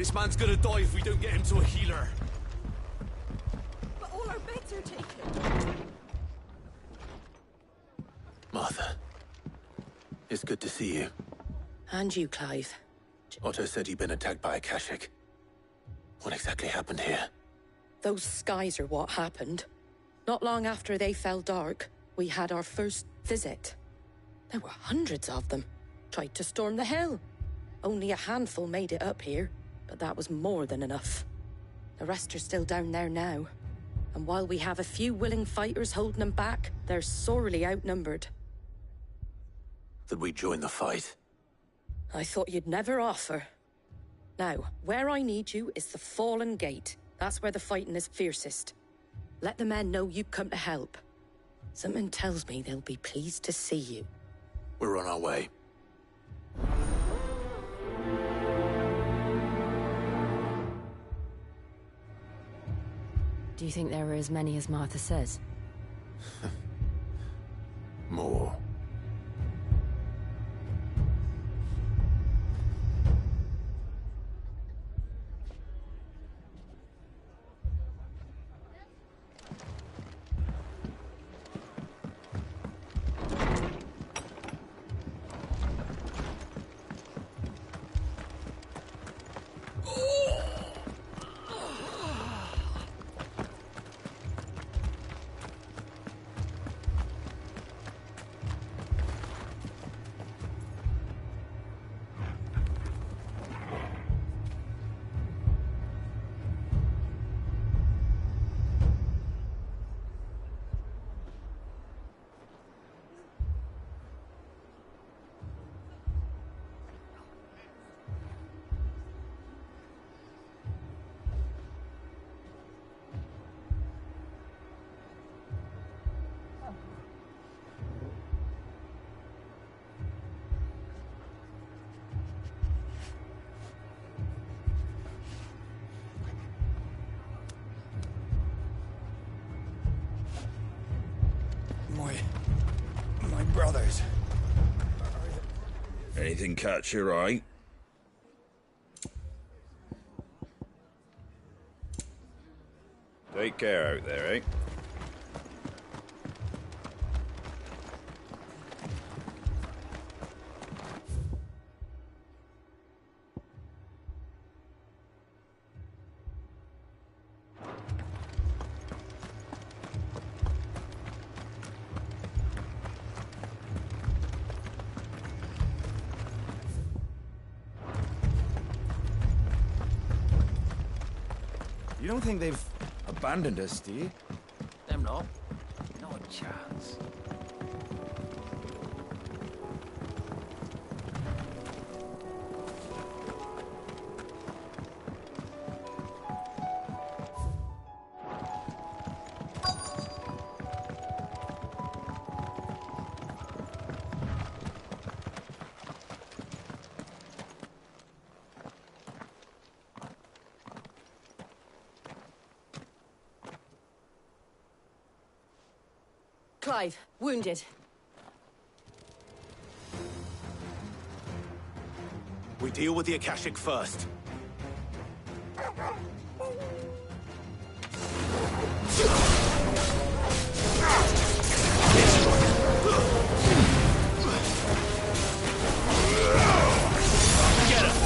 This man's gonna die if we don't get him to a healer. But all our beds are taken. Martha, it's good to see you. And you, Clive. Otto said you'd been attacked by Akashic. What exactly happened here? Those skies are what happened. Not long after they fell dark, we had our first visit. There were hundreds of them. Tried to storm the hill. Only a handful made it up here, but that was more than enough. The rest are still down there now. And while we have a few willing fighters holding them back, they're sorely outnumbered. That we join the fight? I thought you'd never offer. Now, where I need you is the Fallen Gate. That's where the fighting is fiercest. Let the men know you come to help. Something tells me they'll be pleased to see you. We're on our way. Do you think there are as many as Martha says? More. My brothers. Anything catch your eye? Take care out there, eh? You don't think they've abandoned us, do you? Them not. Not a chance. Clive, wounded. We deal with the Akashic first. Get him!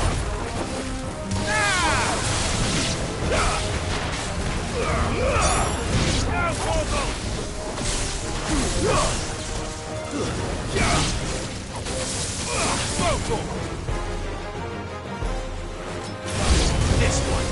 This one.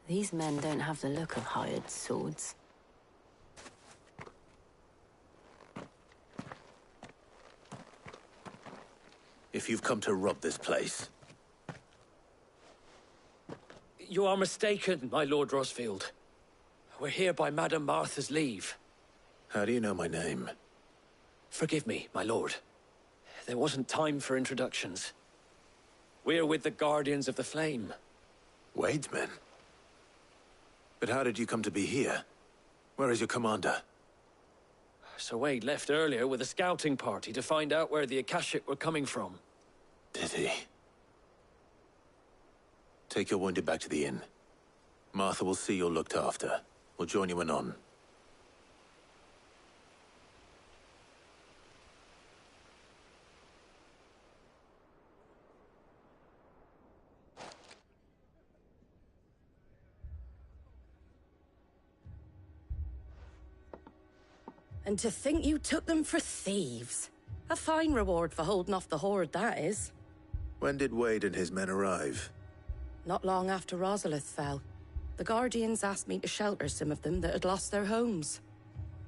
These men don't have the look of hired swords. If you've come to rob this place, You are mistaken, my Lord Rosfield. We're here by Madame Martha's leave. how do you know my name? Forgive me, my lord. There wasn't time for introductions. We're with the Guardians of the Flame. Wade's men? But how did you come to be here? Where is your commander? Sir Wade left earlier with a scouting party to find out where the Akashic were coming from. Did he? Take your wounded back to the inn. Martha will see you're looked after. We'll join you anon. And to think you took them for thieves. A fine reward for holding off the horde, that is. When did Wade and his men arrive? Not long after Rosalith fell. The Guardians asked me to shelter some of them that had lost their homes.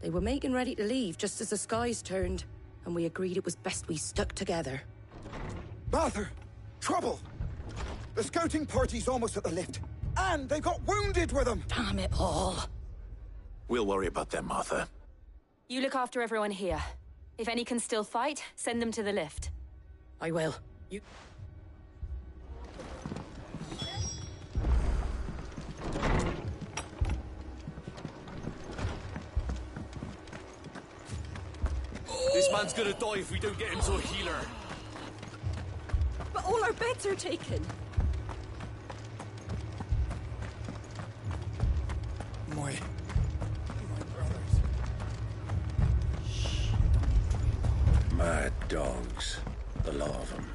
They were making ready to leave just as the skies turned, and we agreed it was best we stuck together. Martha! Trouble! The scouting party's almost at the lift. And they've got wounded with them! Damn it all. We'll worry about them, Martha. You look after everyone here. If any can still fight, send them to the lift. I will. You... This man's gonna die if we don't get him to a healer. But all our beds are taken. My brothers. Mad dogs. The lot of them.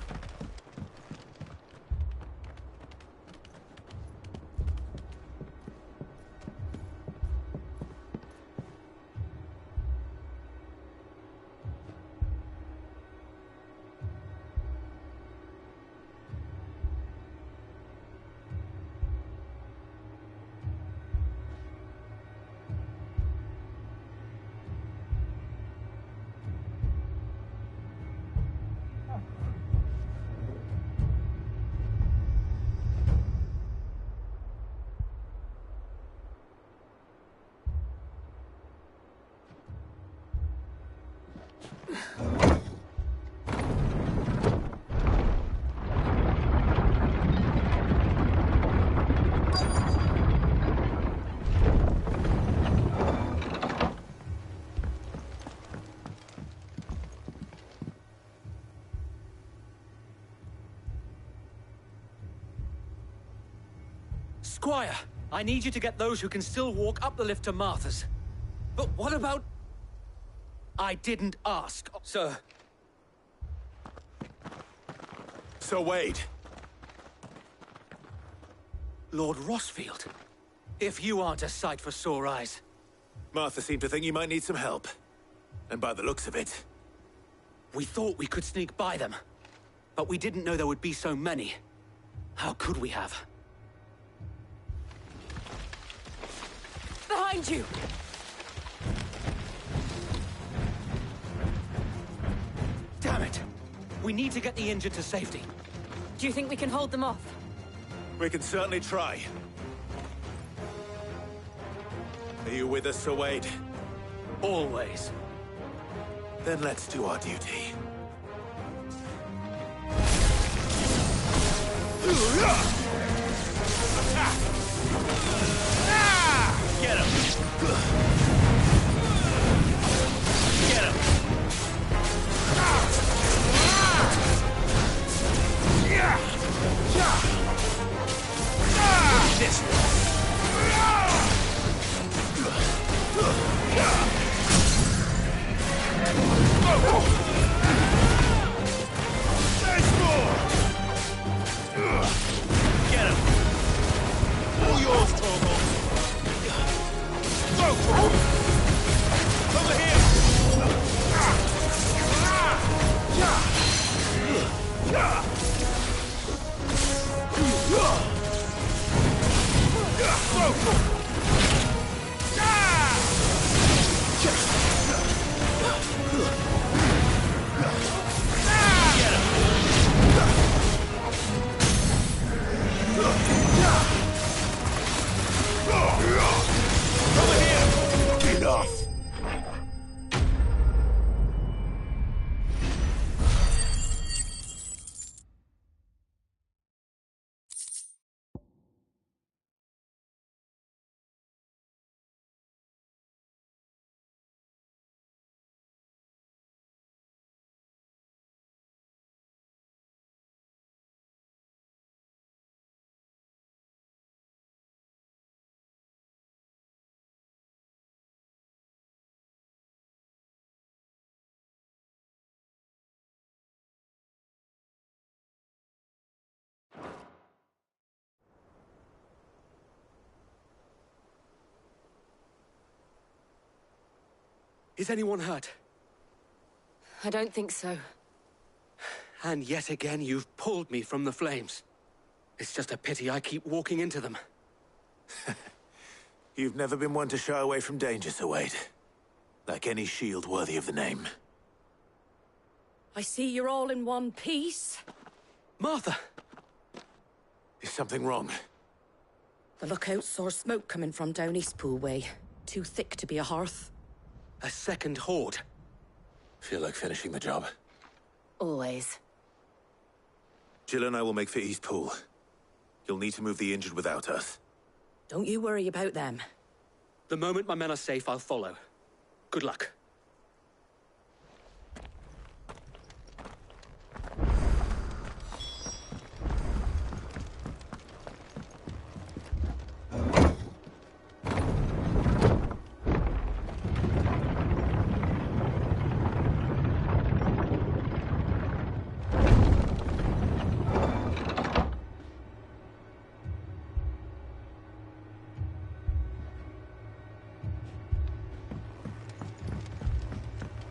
Squire, I need you to get those who can still walk up the lift to Martha's. But what about... I didn't ask, sir. Sir Wade! Lord Rosfield, if you aren't a sight for sore eyes. Martha seemed to think you might need some help. And by the looks of it... We thought we could sneak by them, but we didn't know there would be so many. How could we have? Behind you! Damn it! We need to get the injured to safety. Do you think we can hold them off? We can certainly try. Are you with us, Sir Wade? Always. Then let's do our duty. Get him! Get him! This Get him! All yours, Torgal! Go for it! Is anyone hurt? I don't think so. And yet again, you've pulled me from the flames. It's just a pity I keep walking into them. You've never been one to shy away from danger, Sir Wade. Like any shield worthy of the name. I see you're all in one piece. Martha! Is something wrong? The lookout saw smoke coming from down Eastpool way. Too thick to be a hearth. A second horde. Feel like finishing the job. Always. Jill and I will make for Eastpool. You'll need to move the injured without us. Don't you worry about them. The moment my men are safe, I'll follow. Good luck.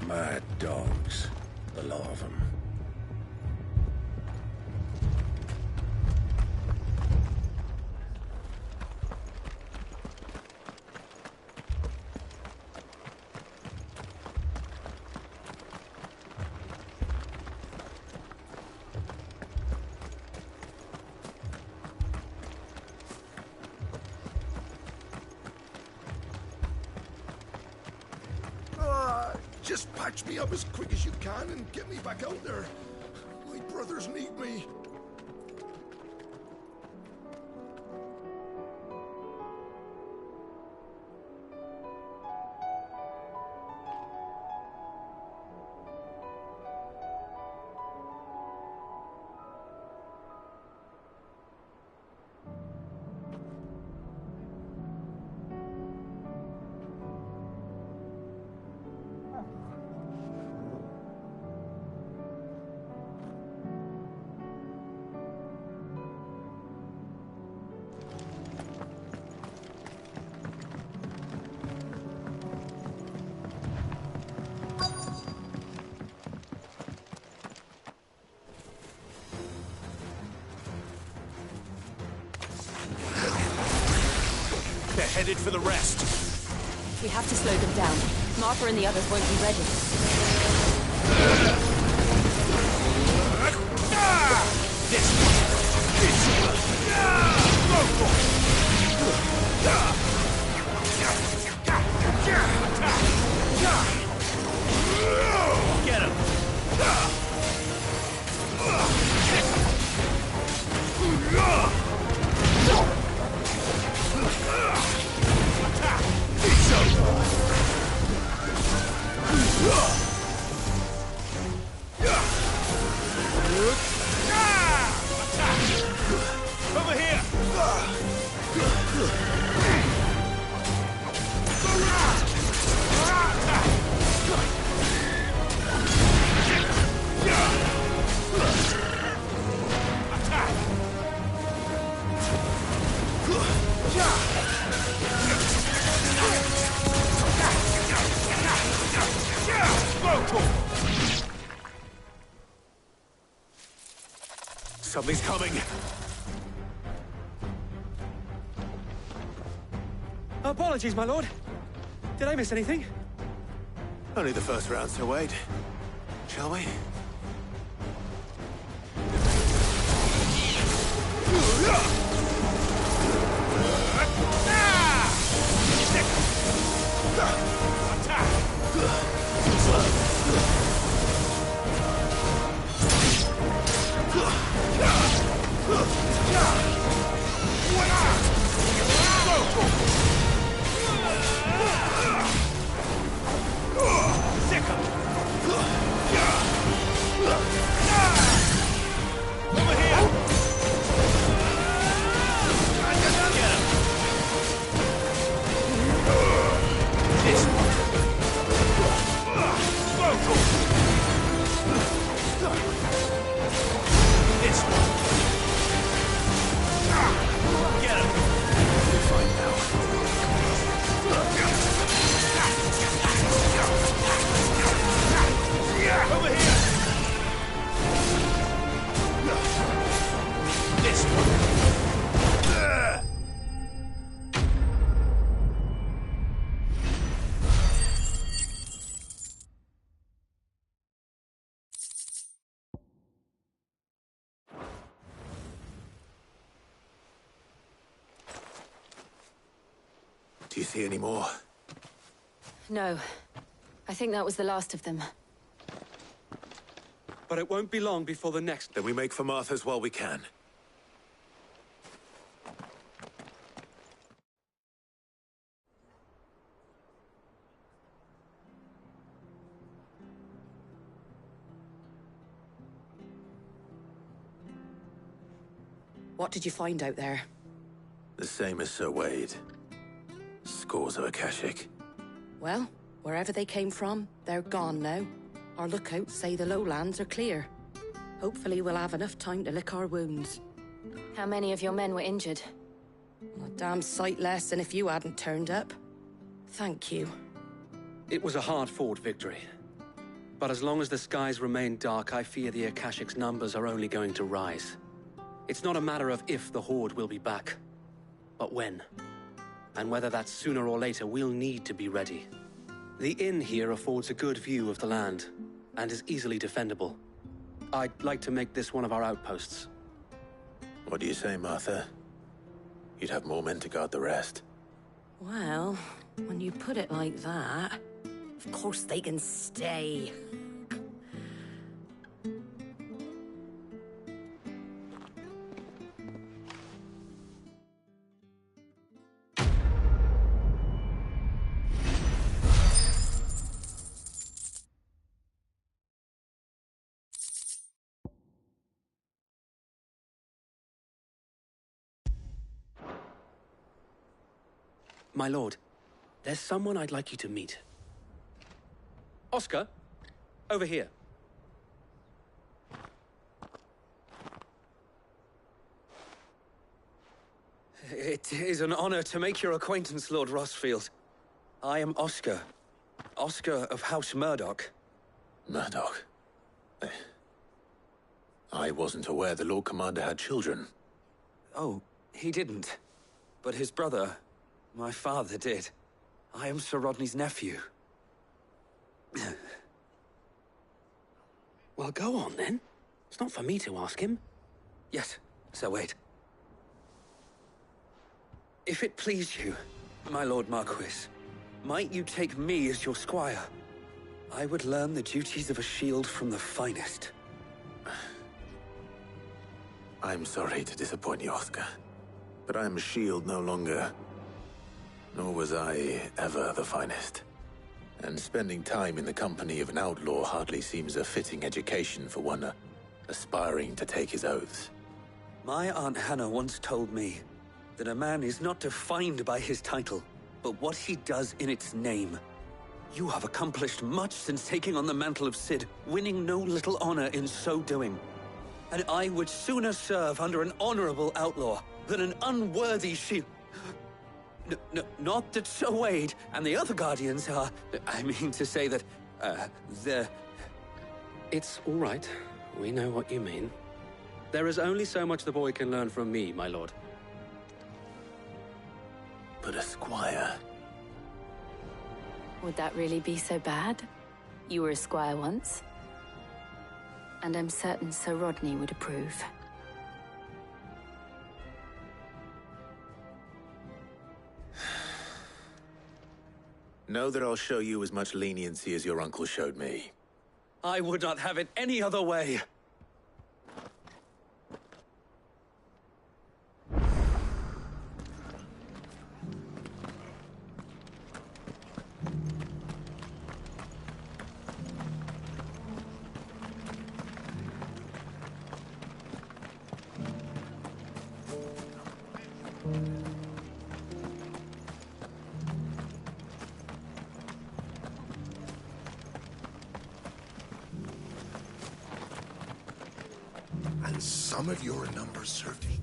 Mad dogs. The law of them. Just patch me up as quick as you can and get me back out there. My brothers need me. They're headed for the rest. We have to slow them down. Martha and the others won't be ready. Get him! Over here! Something's coming. Apologies, my lord. Did I miss anything? Only the first round, Sir Wade. Shall we? This Do you see any more? No. I think that was the last of them. But it won't be long before the next... Then we make for Martha's while we can. What did you find out there? The same as Sir Wade. Scores of Akashic. Well, wherever they came from, they're gone now. Our lookouts say the lowlands are clear. Hopefully we'll have enough time to lick our wounds. How many of your men were injured? A damn sight less than if you hadn't turned up. Thank you. It was a hard-fought victory. But as long as the skies remain dark, I fear the Akashic's numbers are only going to rise. It's not a matter of if the Horde will be back, but when. And whether that's sooner or later, we'll need to be ready. The inn here affords a good view of the land, and is easily defendable. I'd like to make this one of our outposts. What do you say, Martha? You'd have more men to guard the rest. Well, when you put it like that, of course they can stay. My lord, there's someone I'd like you to meet. Oscar, over here. It is an honor to make your acquaintance, Lord Rossfield. I am Oscar. Oscar of House Murdoch. Murdoch? I wasn't aware the Lord Commander had children. Oh, he didn't. But his brother, my father, did. I am Sir Rodney's nephew. Well, go on, then. It's not for me to ask him. Yes, Sir Wade. If it please you, my Lord Marquis, might you take me as your squire? I would learn the duties of a shield from the finest. I'm sorry to disappoint you, Oscar, but I am a shield no longer. Nor was I ever the finest. And spending time in the company of an outlaw hardly seems a fitting education for one aspiring to take his oaths. My Aunt Hannah once told me that a man is not defined by his title, but what he does in its name. You have accomplished much since taking on the mantle of Cid, winning no little honor in so doing. And I would sooner serve under an honorable outlaw than an unworthy shield. Not that Sir Wade and the other Guardians are... I mean to say that, they're... It's all right. We know what you mean. There is only so much the boy can learn from me, my lord. But a squire... Would that really be so bad? You were a squire once. And I'm certain Sir Rodney would approve. Know that I'll show you as much leniency as your uncle showed me. I would not have it any other way. And some of your numbers served you.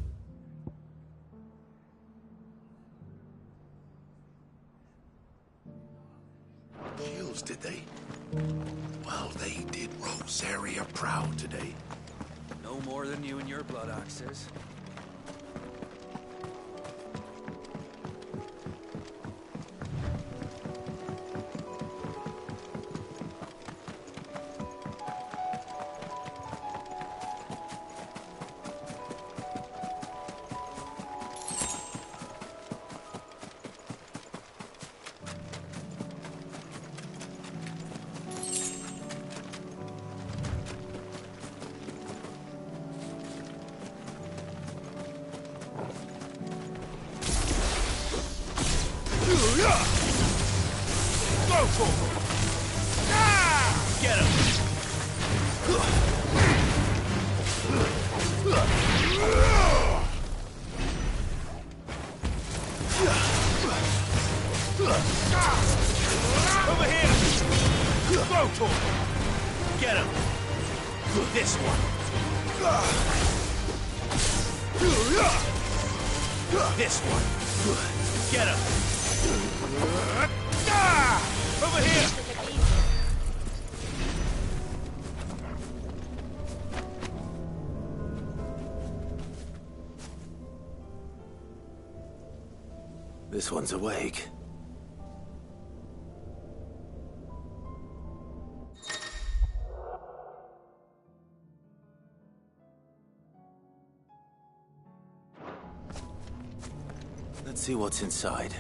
Shields, did they? Well, they did Rosaria proud today. No more than you and your blood axes. Throw to him! Get him! This one! This one! Get him! Over here! This one's awake. Let's see what's inside.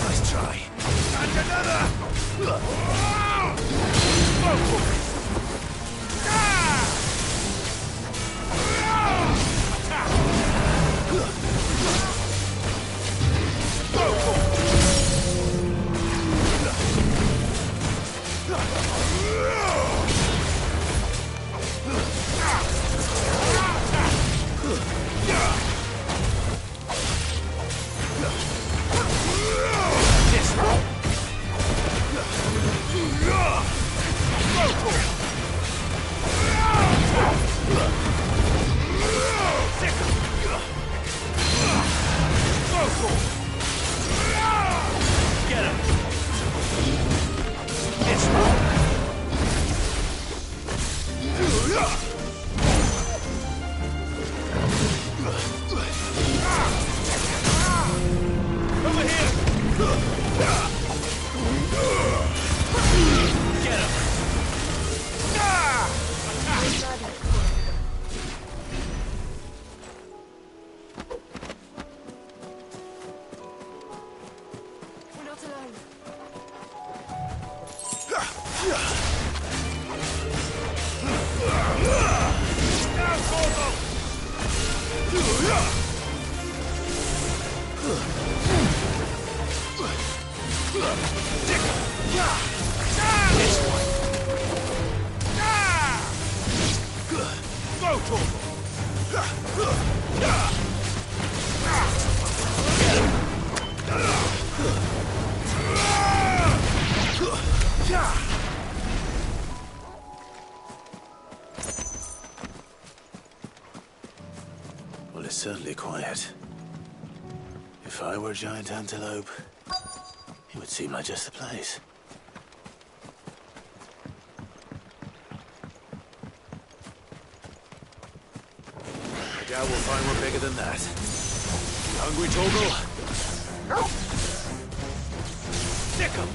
Nice try. And another! Well, it's certainly quiet. If I were a giant antelope, it would seem like just the place. I doubt we'll find one bigger than that. You hungry, Torgal? Stick 'em!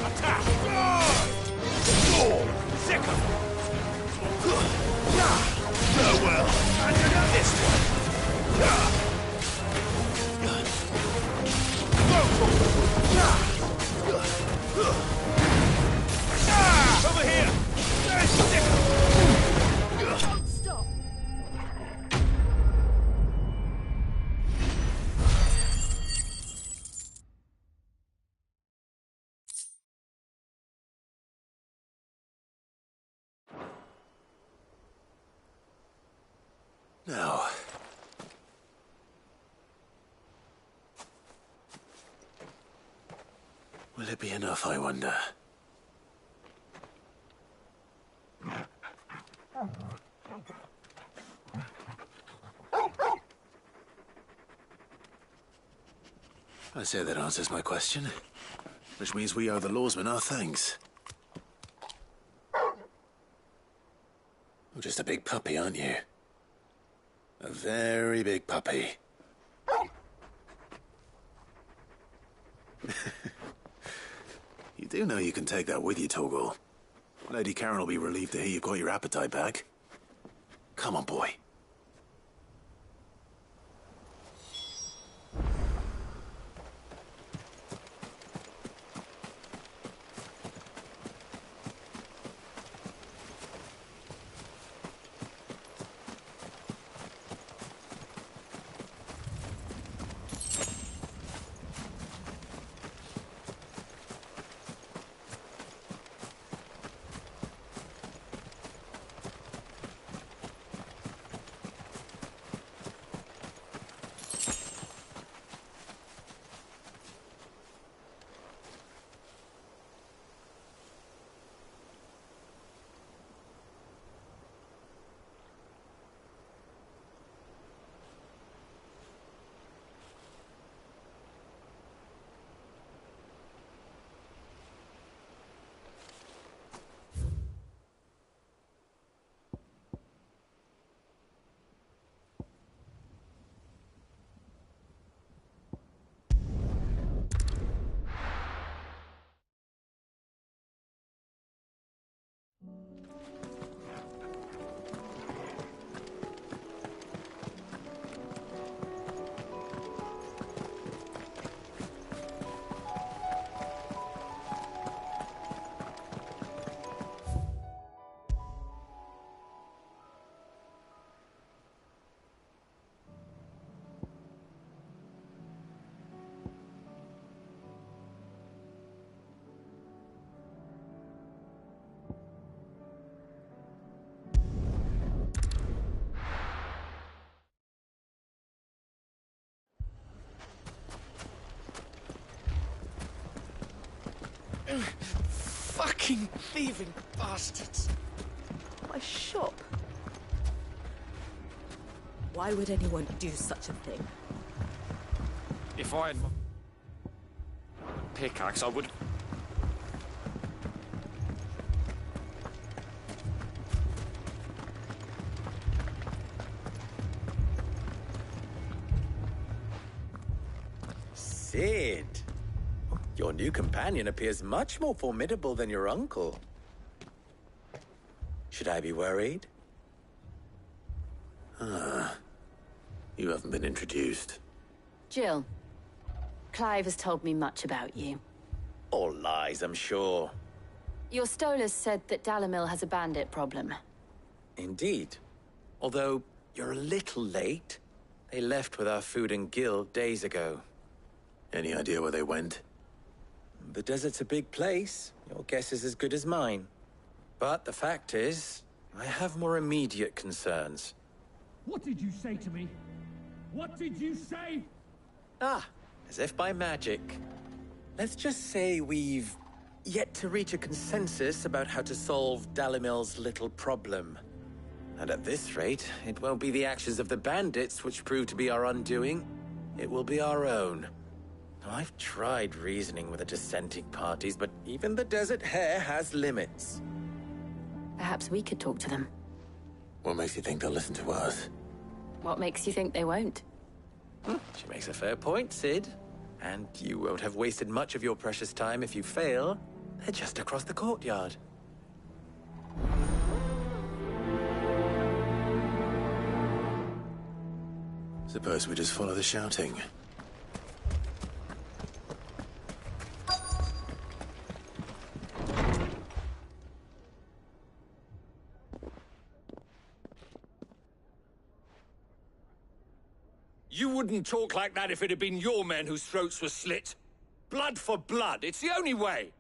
Attack! Sick 'em! Farewell! This one! Over here! Stick 'em! Don't stop. Now... will it be enough, I wonder? I say that answers my question. Which means we owe the lawsmen our thanks. You're just a big puppy, aren't you? A very big puppy. You do know you can take that with you, Torgal. Lady Karen will be relieved to hear you've got your appetite back. Come on, boy. Fucking thieving bastards! My shop. Why would anyone do such a thing? If I had my pickaxe, I would... Cid! Your new companion appears much more formidable than your uncle. Should I be worried? You haven't been introduced. Jill, Clive has told me much about you. All lies, I'm sure. Your Stolas said that Dalimil has a bandit problem. Indeed. Although, you're a little late. They left with our food and guild days ago. Any idea where they went? The desert's a big place. Your guess is as good as mine. But the fact is, I have more immediate concerns. What did you say to me? What did you say? Ah, as if by magic. Let's just say we've yet to reach a consensus about how to solve Dalimil's little problem. And at this rate, it won't be the actions of the bandits which prove to be our undoing. It will be our own. I've tried reasoning with the dissenting parties, but even the Desert Hare has limits. Perhaps we could talk to them. What makes you think they'll listen to us? What makes you think they won't? She makes a fair point, Cid. And you won't have wasted much of your precious time if you fail. They're just across the courtyard. Suppose we just follow the shouting. You wouldn't talk like that if it had been your men whose throats were slit. Blood for blood, it's the only way.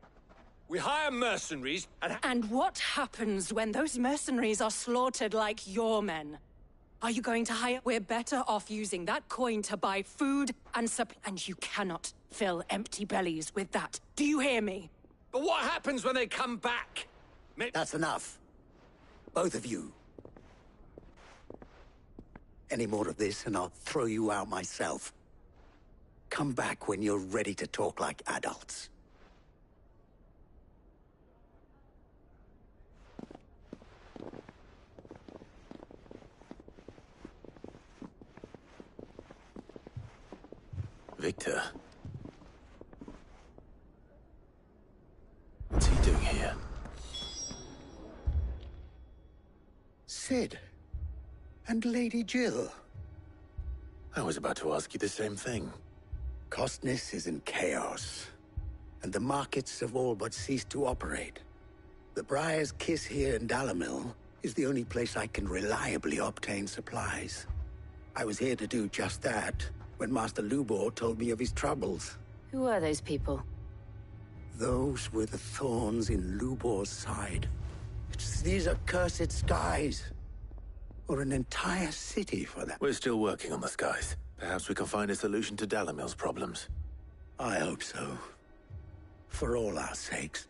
We hire mercenaries and... And what happens when those mercenaries are slaughtered like your men? Are you going to hire? We're better off using that coin to buy food and and you cannot fill empty bellies with that. Do you hear me? But what happens when they come back? That's enough. Both of you. Any more of this and I'll throw you out myself. Come back when you're ready to talk like adults. Victor? What's he doing here? Cid. And Lady Jill. I was about to ask you the same thing. Costness is in chaos, and the markets have all but ceased to operate. The Briar's Kiss here in Dalimil is the only place I can reliably obtain supplies. I was here to do just that when Master Lubor told me of his troubles. Who are those people? Those were the thorns in Lubor's side. It's these accursed skies. Or an entire city, for that. We're still working on the skies. Perhaps we can find a solution to Dalimil's problems. I hope so. For all our sakes.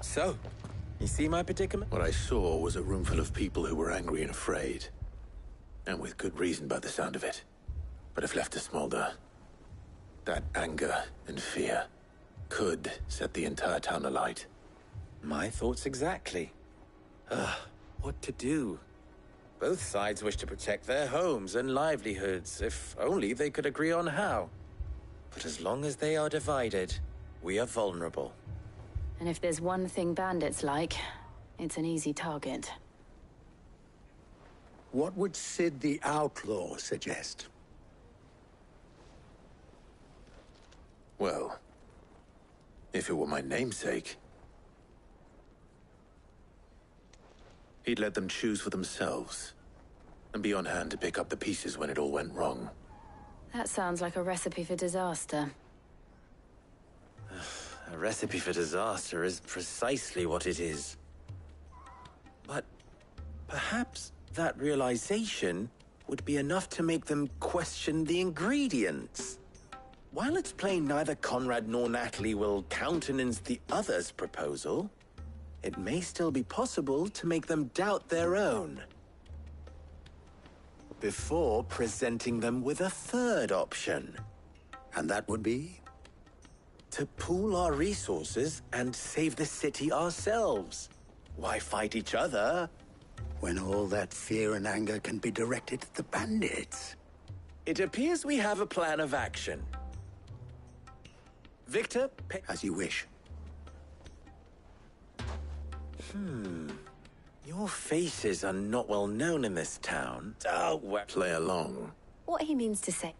So, you see my predicament? What I saw was a room full of people who were angry and afraid. And with good reason by the sound of it. But if left to smolder, that anger and fear could set the entire town alight. My thoughts exactly. What to do? Both sides wish to protect their homes and livelihoods, if only they could agree on how. But as long as they are divided, we are vulnerable. And if there's one thing bandits like, it's an easy target. What would Cid the Outlaw suggest? Well, if it were my namesake, he'd let them choose for themselves, and be on hand to pick up the pieces when it all went wrong. That sounds like a recipe for disaster. A recipe for disaster is precisely what it is. But perhaps that realization would be enough to make them question the ingredients. While it's plain neither Conrad nor Natalie will countenance the other's proposal, it may still be possible to make them doubt their own. Before presenting them with a third option. And that would be? To pool our resources and save the city ourselves. Why fight each other? When all that fear and anger can be directed at the bandits. It appears we have a plan of action. Victor, as you wish. Your faces are not well known in this town. Oh, well. Play along. What he means to say.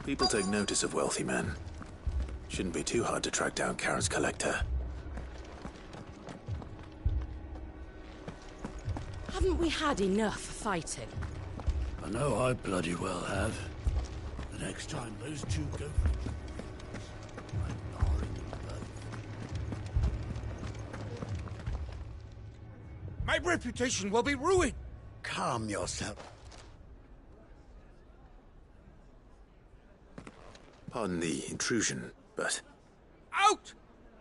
People take notice of wealthy men. Shouldn't be too hard to track down Karen's collector. Haven't we had enough fighting? I know I bloody well have. The next time those two go... My reputation will be ruined! Calm yourself. Pardon the intrusion, but... Out!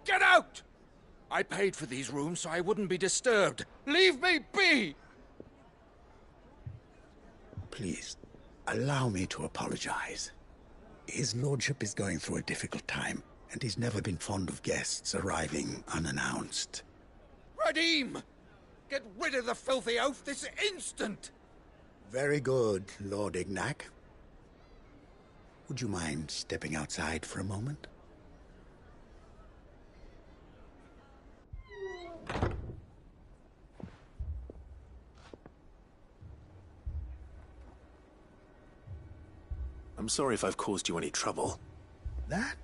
Get out! I paid for these rooms so I wouldn't be disturbed. Leave me be! Please, allow me to apologize. His lordship is going through a difficult time, and he's never been fond of guests arriving unannounced. Radim! Get rid of the filthy oaf this instant! Very good, Lord Ignac. Would you mind stepping outside for a moment? I'm sorry if I've caused you any trouble. That?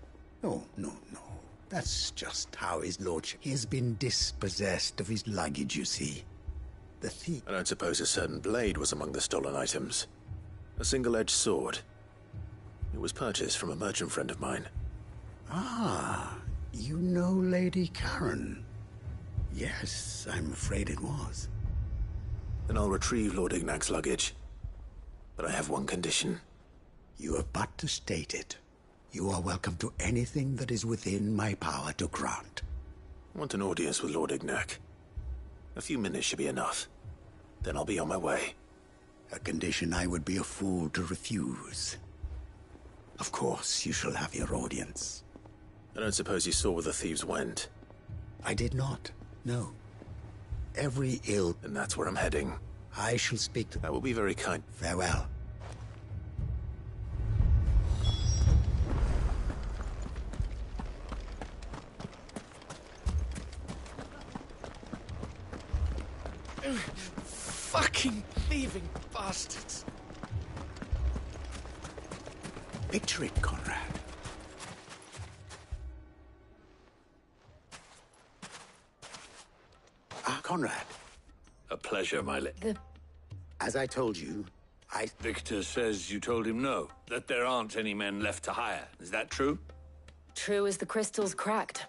No. That's just how his lordship... He has been dispossessed of his luggage, you see. The thief... I don't suppose a certain blade was among the stolen items. A single-edged sword. It was purchased from a merchant friend of mine. Ah, you know Lady Karen. Yes, I'm afraid it was. Then I'll retrieve Lord Ignac's luggage. But I have one condition. You have but to state it. You are welcome to anything that is within my power to grant. I want an audience with Lord Ignac. A few minutes should be enough. Then I'll be on my way. A condition I would be a fool to refuse. Of course, you shall have your audience. I don't suppose you saw where the thieves went? I did not, no. Every ill... And that's where I'm heading. I shall speak to... That will be very kind. Farewell. Fucking thieving bastards! Picture it, Conrad. Conrad. A pleasure, my As I told you, Victor says you told him no, that there aren't any men left to hire. Is that true? True as the crystals cracked.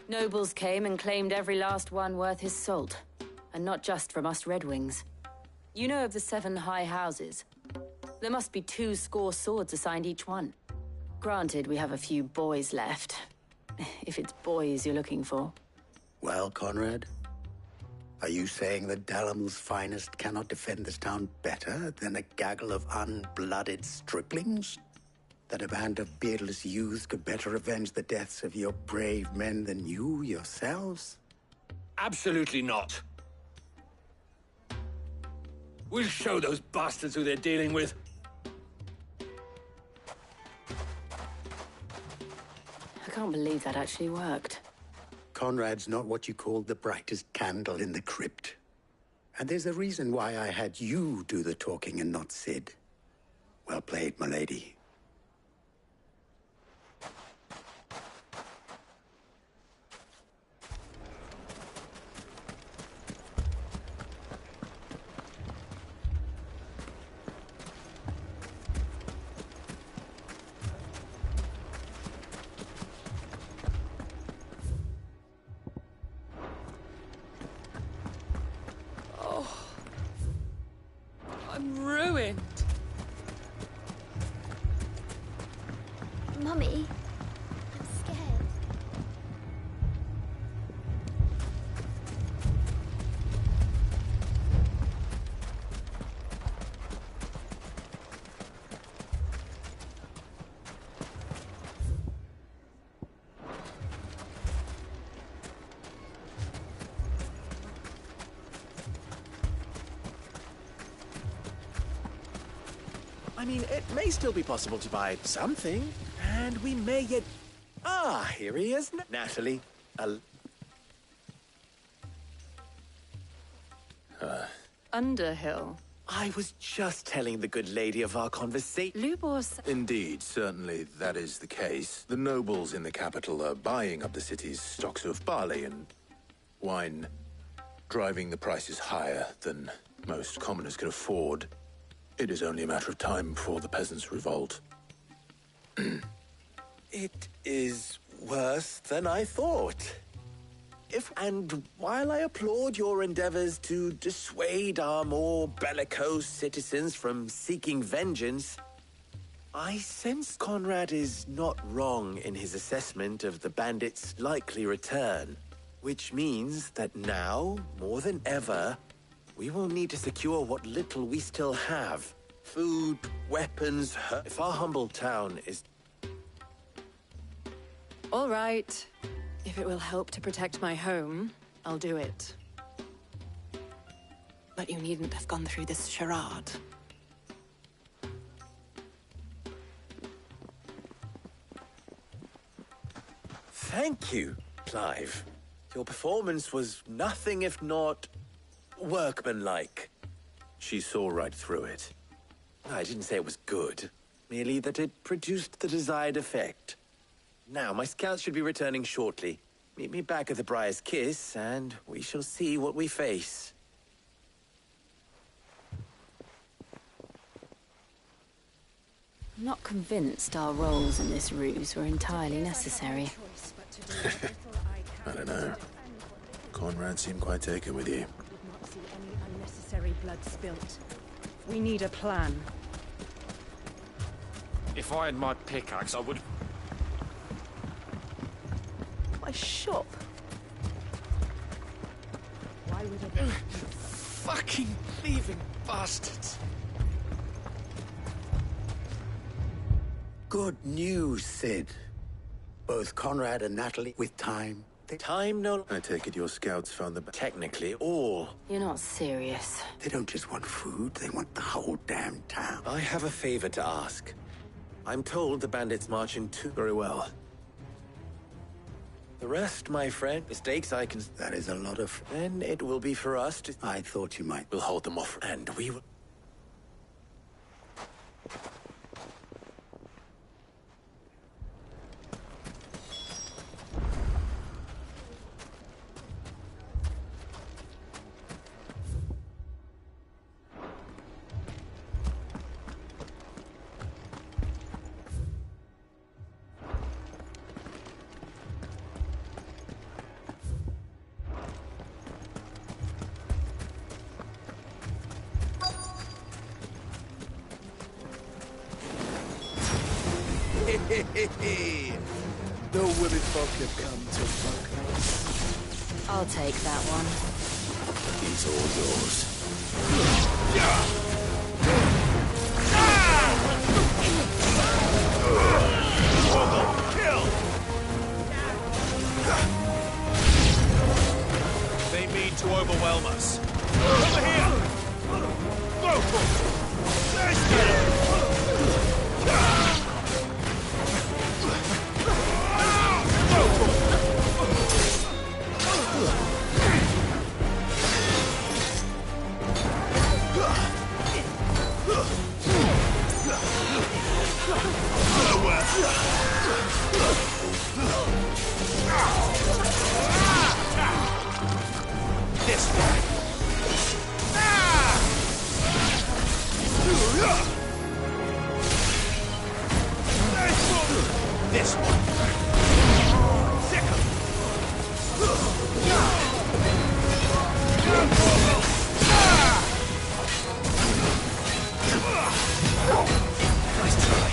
Nobles came and claimed every last one worth his salt. And not just from us Red Wings. You know of the 7 high houses. There must be 2 swords assigned each one. Granted, we have a few boys left. If it's boys you're looking for. Well, Conrad, are you saying that Dalamil's finest cannot defend this town better than a gaggle of unblooded striplings? That a band of beardless youths could better avenge the deaths of your brave men than you yourselves? Absolutely not. We'll show those bastards who they're dealing with. I can't believe that actually worked. Conrad's not what you call the brightest candle in the crypt. And there's a reason why I had you do the talking and not Sid. Well played, my lady. I'm ruined. Mummy, I'm scared. I mean, it may still be possible to buy something, and we may yet... Ah, here he is, Natalie. Underhill. I was just telling the good lady of our conversation. Lubos... Indeed, certainly that is the case. The nobles in the capital are buying up the city's stocks of barley and wine, driving the prices higher than most commoners can afford. It is only a matter of time before the peasants revolt. It is worse than I thought. And while I applaud your endeavors to dissuade our more bellicose citizens from seeking vengeance, I sense Conrad is not wrong in his assessment of the bandits' likely return, which means that now, more than ever, we will need to secure what little we still have. Food, weapons, if our humble town is... All right. If it will help to protect my home, I'll do it. But you needn't have gone through this charade. Thank you, Clive. Your performance was nothing if not workmanlike. She saw right through it. I didn't say it was good. Merely that it produced the desired effect. Now, my scouts should be returning shortly. Meet me back at the Briar's Kiss, and we shall see what we face. I'm not convinced our roles in this ruse were entirely necessary. I don't know. Conrad seemed quite taken with you. Did not see any unnecessary blood spilt. We need a plan. If I had my pickaxe, I would... My shop. Why would it? Fucking thieving bastards. Good news, Sid. Both Conrad and Natalie, with time. Time no... I take it your scouts found the... Technically, all. You're not serious. They don't just want food, they want the whole damn town. I have a favor to ask. I'm told the bandits march in two... Very well. The rest, my friend, mistakes I can... That is a lot of... Then it will be for us to... I thought you might. We'll hold them off. And we will... No women folk have come to fuck us. I'll take that one. He's all yours. They mean to overwhelm us. Over here! Go for it! Let's get him! This way! This one! Sickle! Nice try.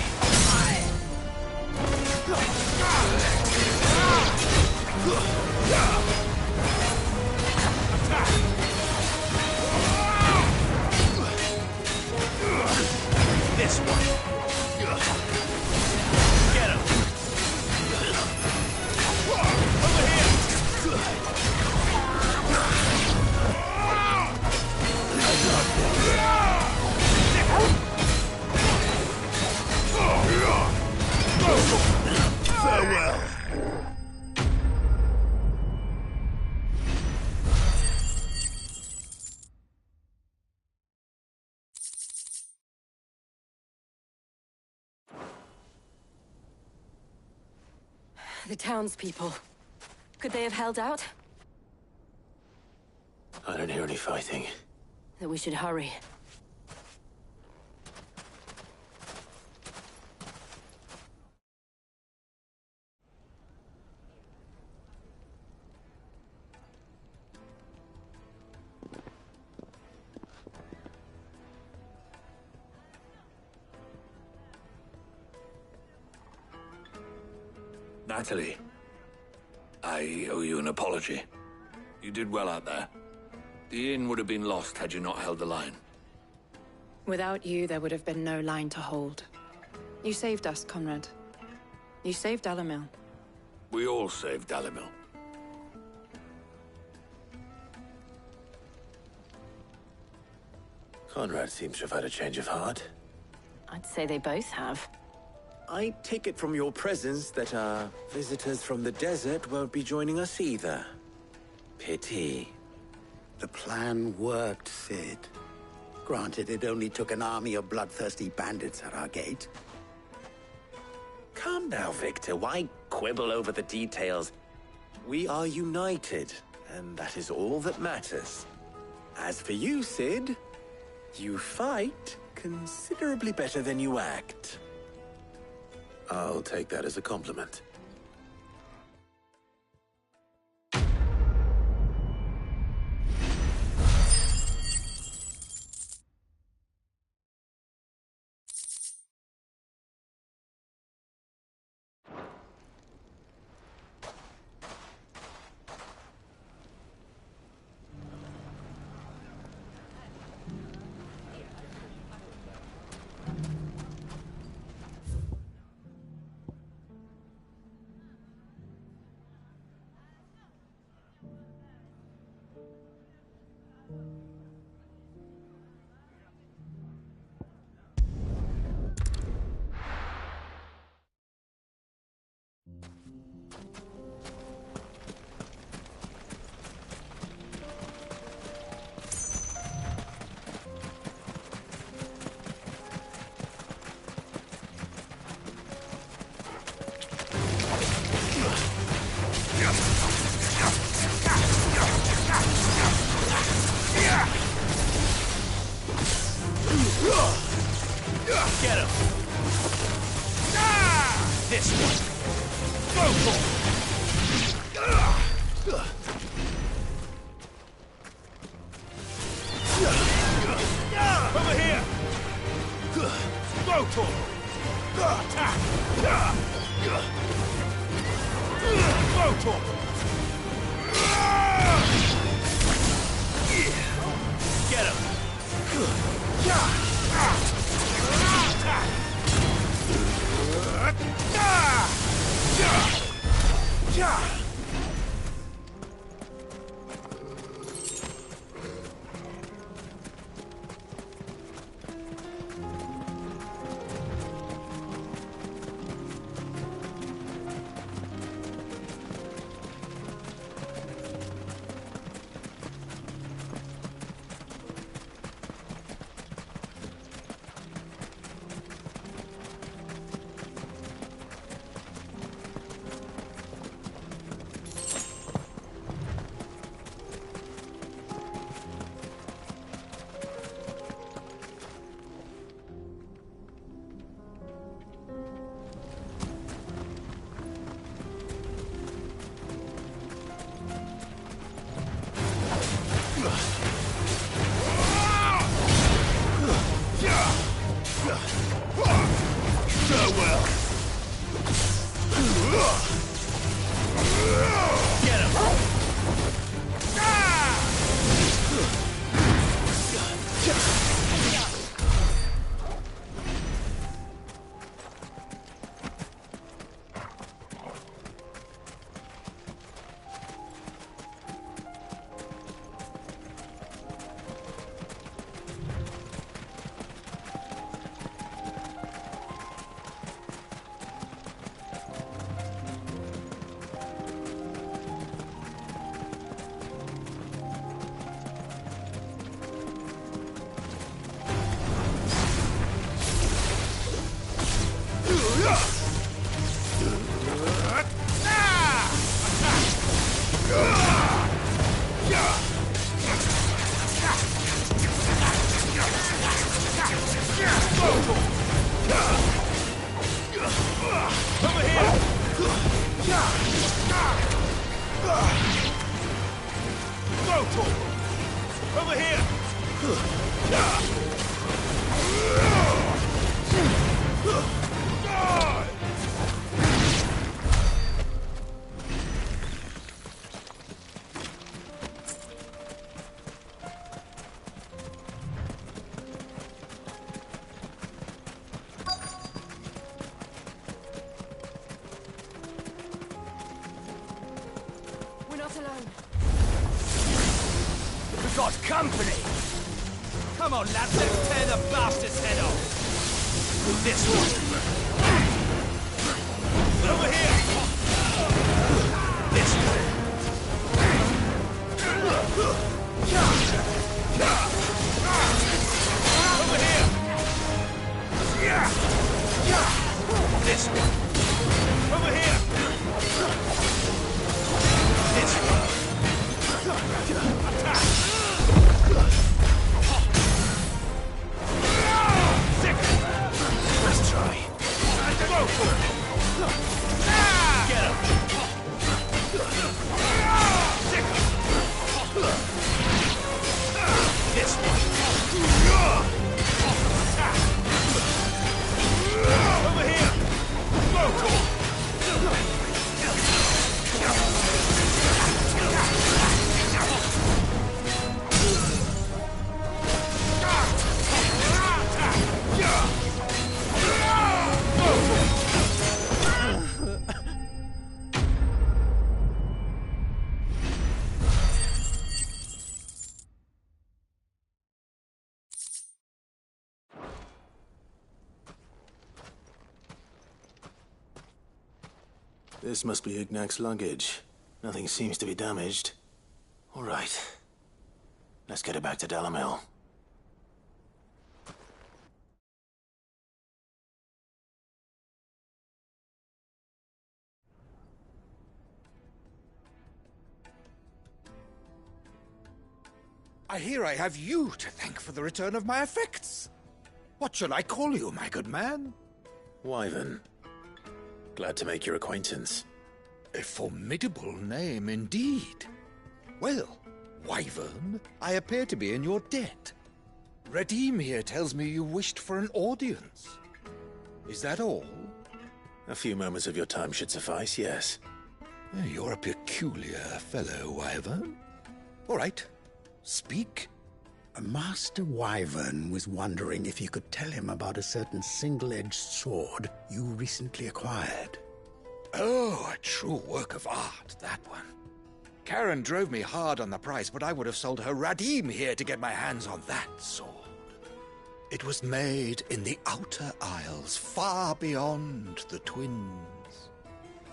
This one. Get him. Over here. Farewell. The townspeople. Could they have held out? I don't hear any fighting. That we should hurry. Natalie, I owe you an apology. You did well out there. The inn would have been lost had you not held the line. Without you, there would have been no line to hold. You saved us, Conrad. You saved Dalimil. We all saved Dalimil. Conrad seems to have had a change of heart. I'd say they both have. I take it from your presence that our visitors from the desert won't be joining us either. Pity. The plan worked, Sid. Granted, it only took an army of bloodthirsty bandits at our gate. on now, Victor. Why quibble over the details? We are united, and that is all that matters. As for you, Cid, you fight considerably better than you act. I'll take that as a compliment. Get him! This one! Go for it! Over here! Go for it! Attack! Go for it! Get him! Over here! We're not alone. We've got company! Come on, lads, let's tear the bastard's head off! This one! Over here! This way! Over here! This one! This must be Ignac's luggage. Nothing seems to be damaged. All right. Let's get it back to Dalimil. I hear I have you to thank for the return of my effects. What shall I call you, my good man? Wyvern. Glad to make your acquaintance. A formidable name indeed. Well, Wyvern, I appear to be in your debt. Redeem here tells me you wished for an audience. Is that all? A few moments of your time should suffice, yes. You're a peculiar fellow, Wyvern. All right. Speak. Master Wyvern was wondering if you could tell him about a certain single-edged sword you recently acquired. Oh, a true work of art, that one. Karen drove me hard on the price, but I would have sold her Radim here to get my hands on that sword. It was made in the Outer Isles, far beyond the Twins,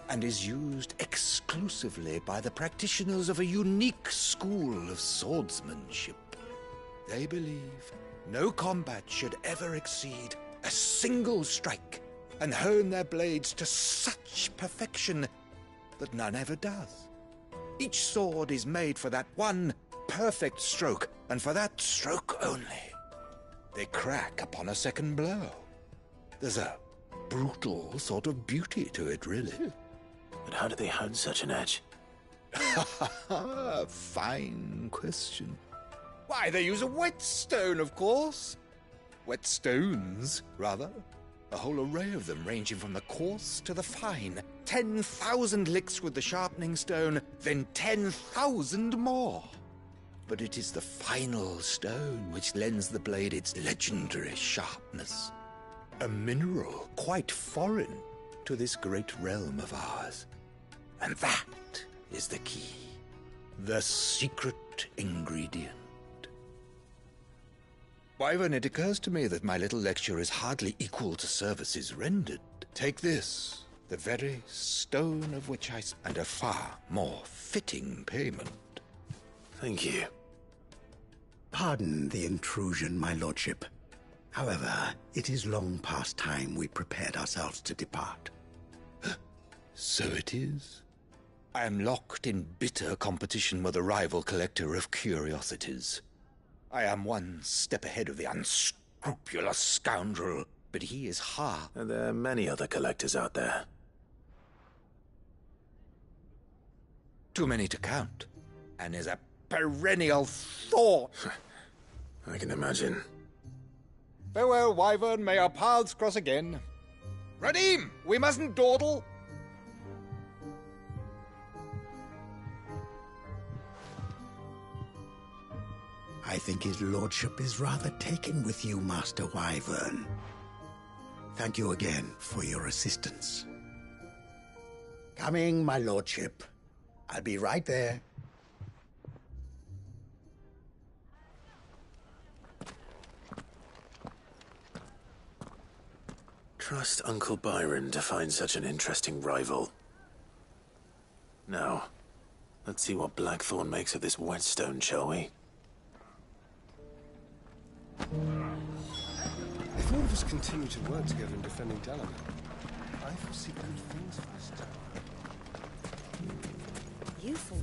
and is used exclusively by the practitioners of a unique school of swordsmanship. They believe no combat should ever exceed a single strike, and hone their blades to such perfection that none ever does. Each sword is made for that one perfect stroke, and for that stroke only. They crack upon a second blow. There's a brutal sort of beauty to it, really. But how do they hone such an edge? Fine question. Why, they use a whetstone, of course. Whetstones, rather. A whole array of them, ranging from the coarse to the fine. 10,000 licks with the sharpening stone, then 10,000 more. But it is the final stone which lends the blade its legendary sharpness. A mineral quite foreign to this great realm of ours. And that is the key. The secret ingredient. Wyvern, it occurs to me that my little lecture is hardly equal to services rendered. Take this, the very stone of which I and a far more fitting payment. Thank you. Pardon the intrusion, my lordship. However, it is long past time we prepared ourselves to depart. So it is. I am locked in bitter competition with a rival collector of curiosities. I am one step ahead of the unscrupulous scoundrel, but he is hard. There are many other collectors out there. Too many to count, and is a perennial thought. I can imagine. Farewell, Wyvern. May our paths cross again. Radim, we mustn't dawdle. I think his lordship is rather taken with you, Master Wyvern. Thank you again for your assistance. Coming, my lordship. I'll be right there. Trust Uncle Byron to find such an interesting rival. Now, let's see what Blackthorn makes of this whetstone, shall we? If all of us continue to work together in defending Dalimil, I foresee good things for this town. You fool.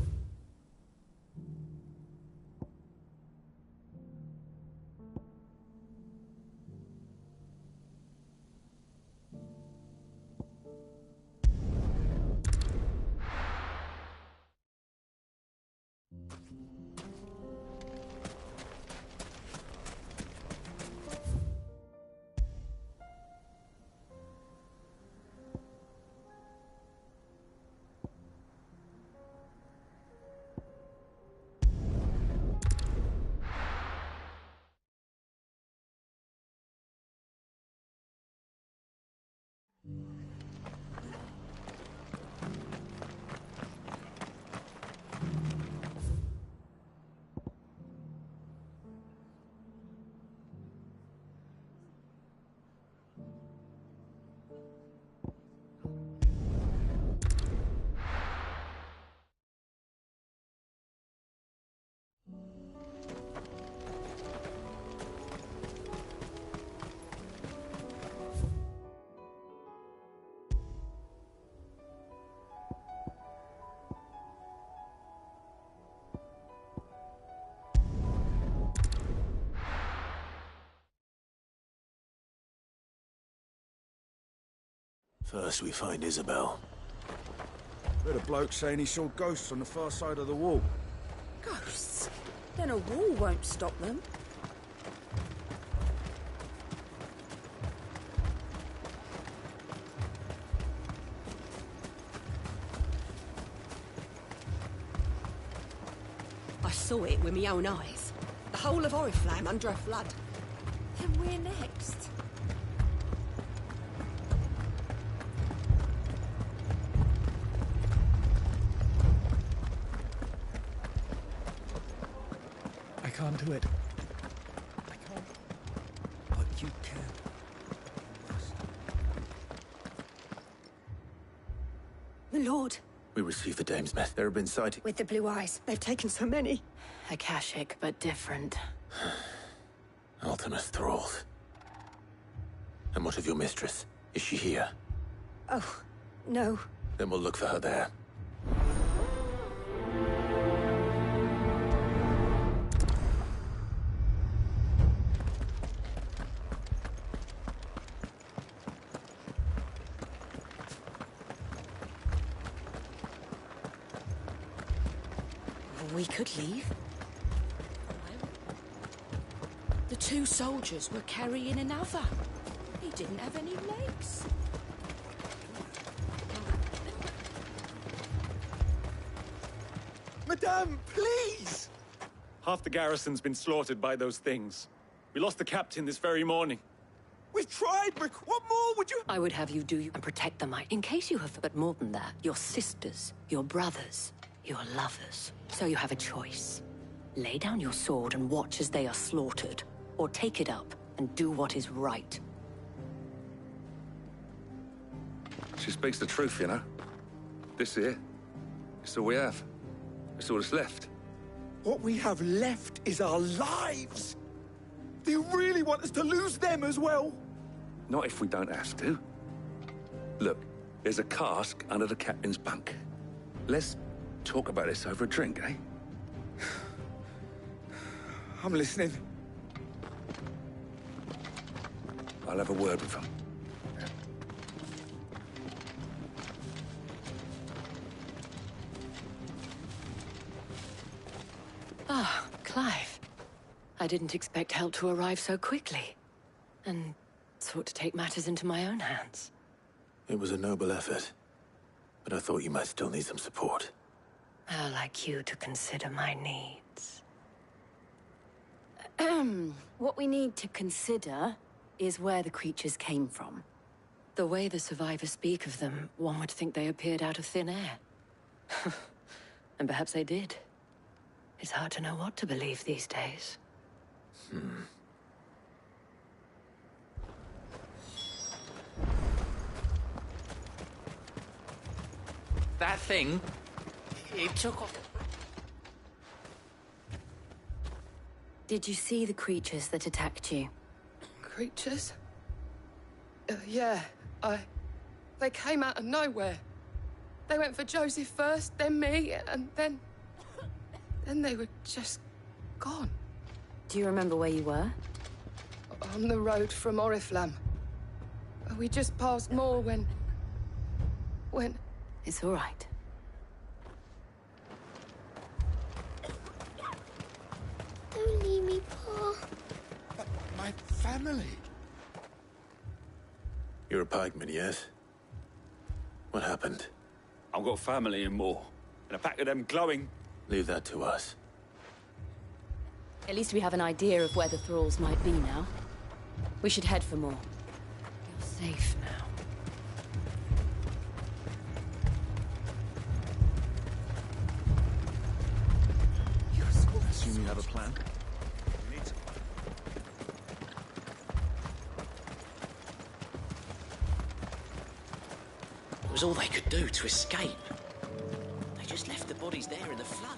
First we find Isabel. Heard a bloke saying he saw ghosts on the far side of the wall. Ghosts? Then a wall won't stop them. I saw it with my own eyes. The whole of Oriflamme under a flood. Then we're next. I can't do it. I can't. But you can. The Lord. We received the Dame's mess. There have been sightings. With the blue eyes. They've taken so many. Akashic, but different. Ultimus thralls. And what of your mistress? Is she here? Oh, no. Then we'll look for her there. We could leave. The two soldiers were carrying another. He didn't have any legs. Madame, please! Half the garrison's been slaughtered by those things. We lost the captain this very morning. We've tried, but what more would you... I would have you do and protect them, in case you have, but more than that, your sisters, your brothers, your lovers. So you have a choice. Lay down your sword and watch as they are slaughtered, or take it up and do what is right. She speaks the truth, you know. This here, it's all we have. It's all that's left. What we have left is our lives! Do you really want us to lose them as well? Not if we don't have to. Look, there's a cask under the captain's bunk. Let's talk about this over a drink, eh? I'm listening. I'll have a word with them. Ah, Clive. I didn't expect help to arrive so quickly. And sought to take matters into my own hands. It was a noble effort. But I thought you might still need some support. How like you to consider my needs. What we need to consider is where the creatures came from. The way the survivors speak of them, one would think they appeared out of thin air. And perhaps they did. It's hard to know what to believe these days. That thing, it took off. Did you see the creatures that attacked you? Creatures? Yeah, they came out of nowhere. They went for Joseph first, then me, and then they were just gone. Do you remember where you were? On the road from Oriflamme. We just passed Moor when... It's all right. Don't leave me, Pa. My family. You're a pikeman, yes? What happened? I've got family in Moor, and a pack of them glowing. Leave that to us. At least we have an idea of where the thralls might be now. We should head for Moor. You're safe now. Assume you have a plan? It was all they could do to escape. They just left the bodies there in the flood.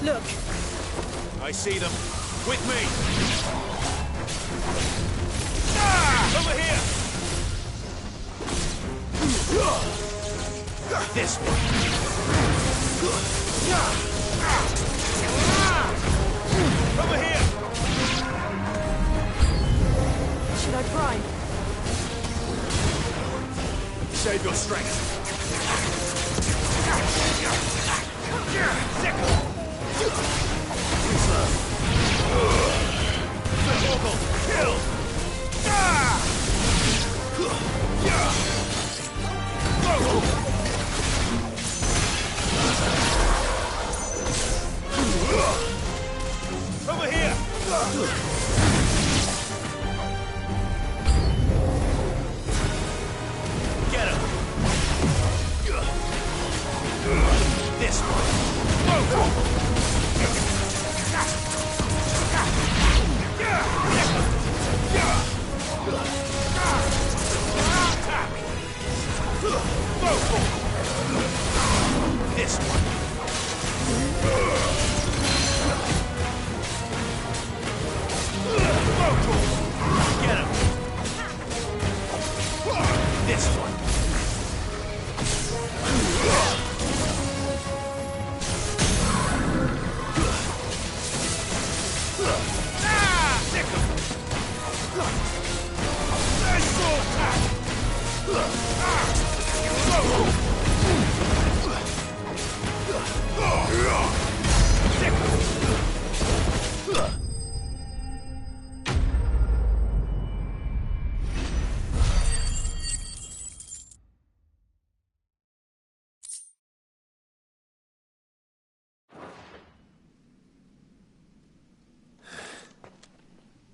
Look! I see them. With me! Ah! Over here! This one! Over here! Should I try? Save your strength. Kill! Over here! Get him! This one! This one! Get him! This one!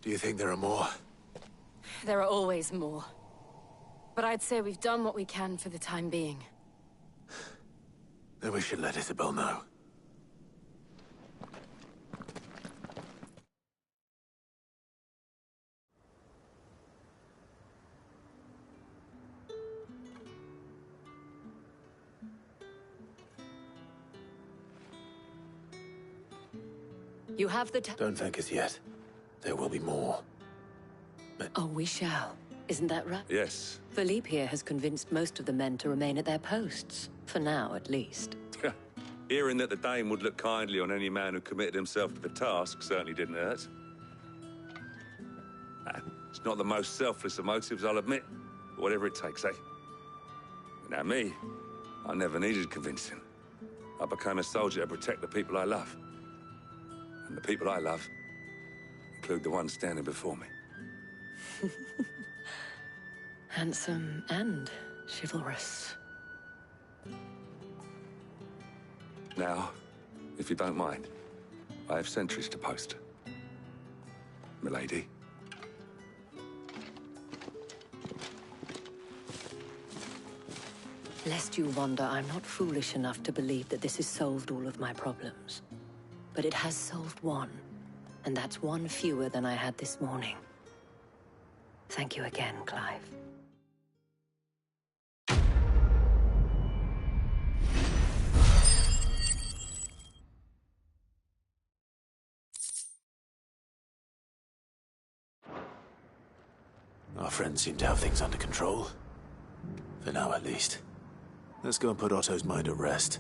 Do you think there are more? There are always more. But I'd say we've done what we can for the time being. Then we should let Isabel know. You have the Don't thank us yet. There will be more. Oh, we shall. Isn't that right? Yes. Philippe here has convinced most of the men to remain at their posts. For now, at least. Hearing that the Dane would look kindly on any man who committed himself to the task certainly didn't hurt. It's not the most selfless of motives, I'll admit. But whatever it takes, eh? Now me, I never needed convincing. I became a soldier to protect the people I love. And the people I love include the ones standing before me. Handsome and chivalrous. Now, if you don't mind, I have sentries to post. Milady. Lest you wonder, I'm not foolish enough to believe that this has solved all of my problems. But it has solved one, and that's one fewer than I had this morning. Thank you again, Clive. Our friends seem to have things under control. For now, at least. Let's go and put Otto's mind at rest.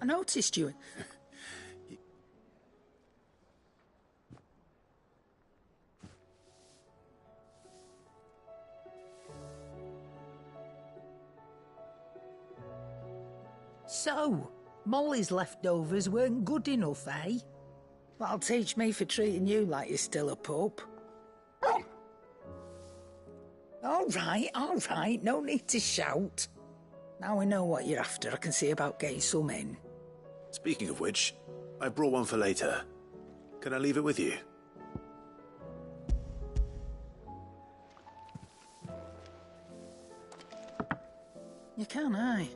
I noticed you. So, Molly's leftovers weren't good enough, eh? That'll teach me for treating you like you're still a pup. All right, no need to shout. Now we know what you're after, I can see about getting some in. Speaking of which, I brought one for later. Can I leave it with you? You can, aye.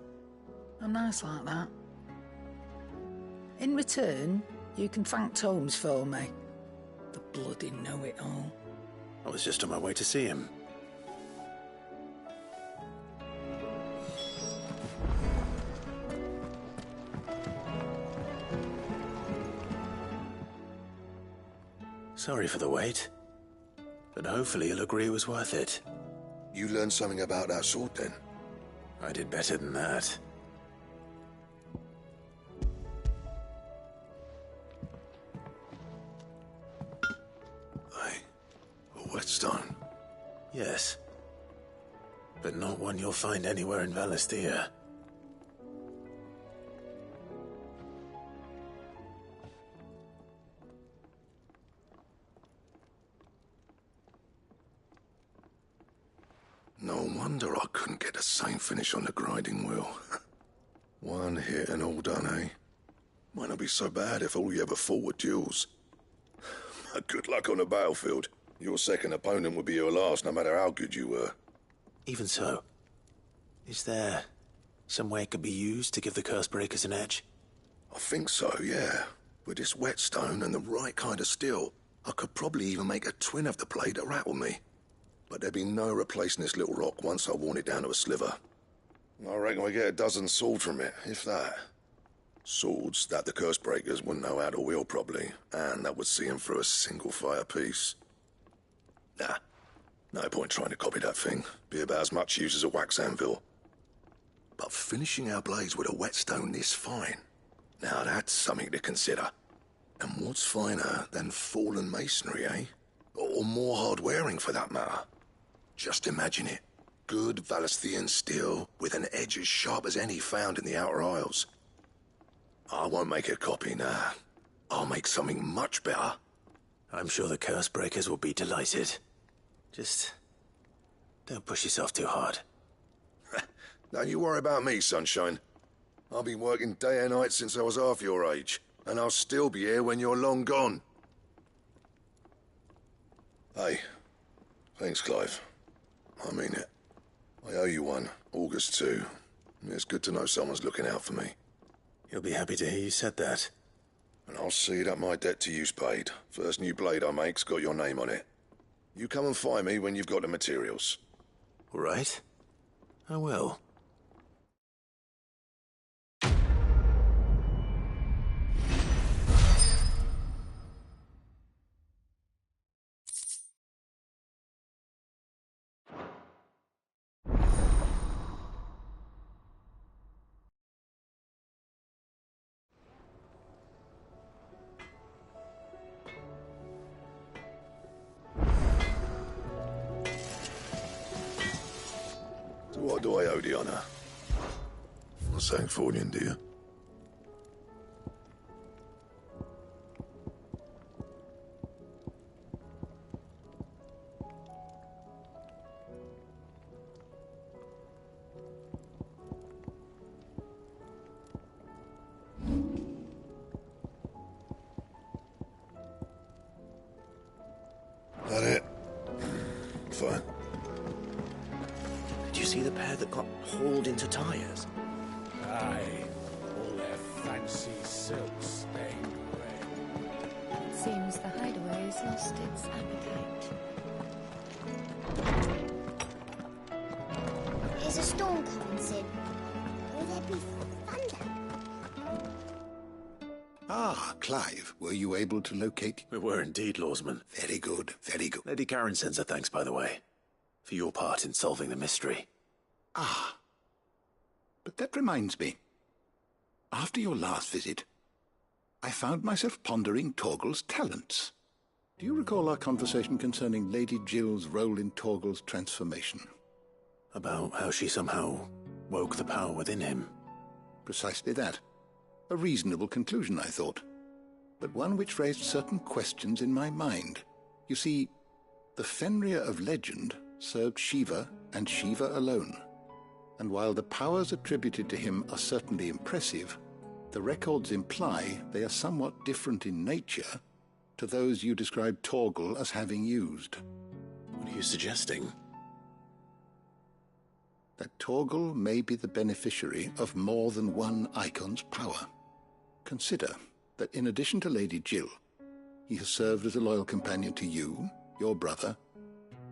I'm nice like that. In return, you can thank Tomes for me. The bloody know-it-all. I was just on my way to see him. Sorry for the wait, but hopefully he'll agree it was worth it. You learned something about that sword, then? I did better than that. A whetstone? Yes. But not one you'll find anywhere in Valisthea. No wonder I couldn't get the same finish on the grinding wheel. One hit and all done, eh? Might not be so bad if all you ever fought were duels. But good luck on the battlefield. Your second opponent would be your last, no matter how good you were. Even so, is there some way it could be used to give the Cursebreakers an edge? I think so, yeah. With this whetstone and the right kind of steel, I could probably even make a twin of the blade to rattle me. But there'd be no replacing this little rock once I worn it down to a sliver. I reckon we get a dozen swords from it, if that. Swords that the Cursebreakers wouldn't know how to wield properly, and that would see them through a single fire piece. Nah, no point trying to copy that thing. Be about as much use as a wax anvil. But finishing our blades with a whetstone this fine, now that's something to consider. And what's finer than fallen masonry, eh? Or more hard-wearing, for that matter. Just imagine it. Good Valisthean steel with an edge as sharp as any found in the Outer Isles. I won't make a copy, nah. I'll make something much better. I'm sure the Cursebreakers will be delighted. Just don't push yourself too hard. Don't you worry about me, sunshine. I've been working day and night since I was half your age, and I'll still be here when you're long gone. Hey, thanks, Clive. I mean it. I owe you one, August too. It's good to know someone's looking out for me. You'll be happy to hear you said that. And I'll see that my debt to you's paid. First new blade I make's got your name on it. You come and find me when you've got the materials. All right. I will. So what do I owe the honor? Not saying Fornian, do you? That it? Fine. Did you see the pair that got hauled into tires? Aye. All their fancy silks stained red. It seems the hideaway has lost its appetite. Is a storm coming, Sid? Will there be thunder? Ah, Clive, were you able to locate? We were indeed, Lawsman. Very good, very good. Lady Karen sends her thanks, by the way, for your part in solving the mystery. Ah. But that reminds me. After your last visit, I found myself pondering Torgal's talents. Do you recall our conversation concerning Lady Jill's role in Torgal's transformation? About how she somehow woke the power within him. Precisely that. A reasonable conclusion, I thought, but one which raised certain questions in my mind. You see, the Fenrir of legend served Shiva and Shiva alone, and while the powers attributed to him are certainly impressive, the records imply they are somewhat different in nature to those you described Torgal as having used. What are you suggesting? That Torgal may be the beneficiary of more than one Icon's power. Consider that in addition to Lady Jill, he has served as a loyal companion to you, your brother,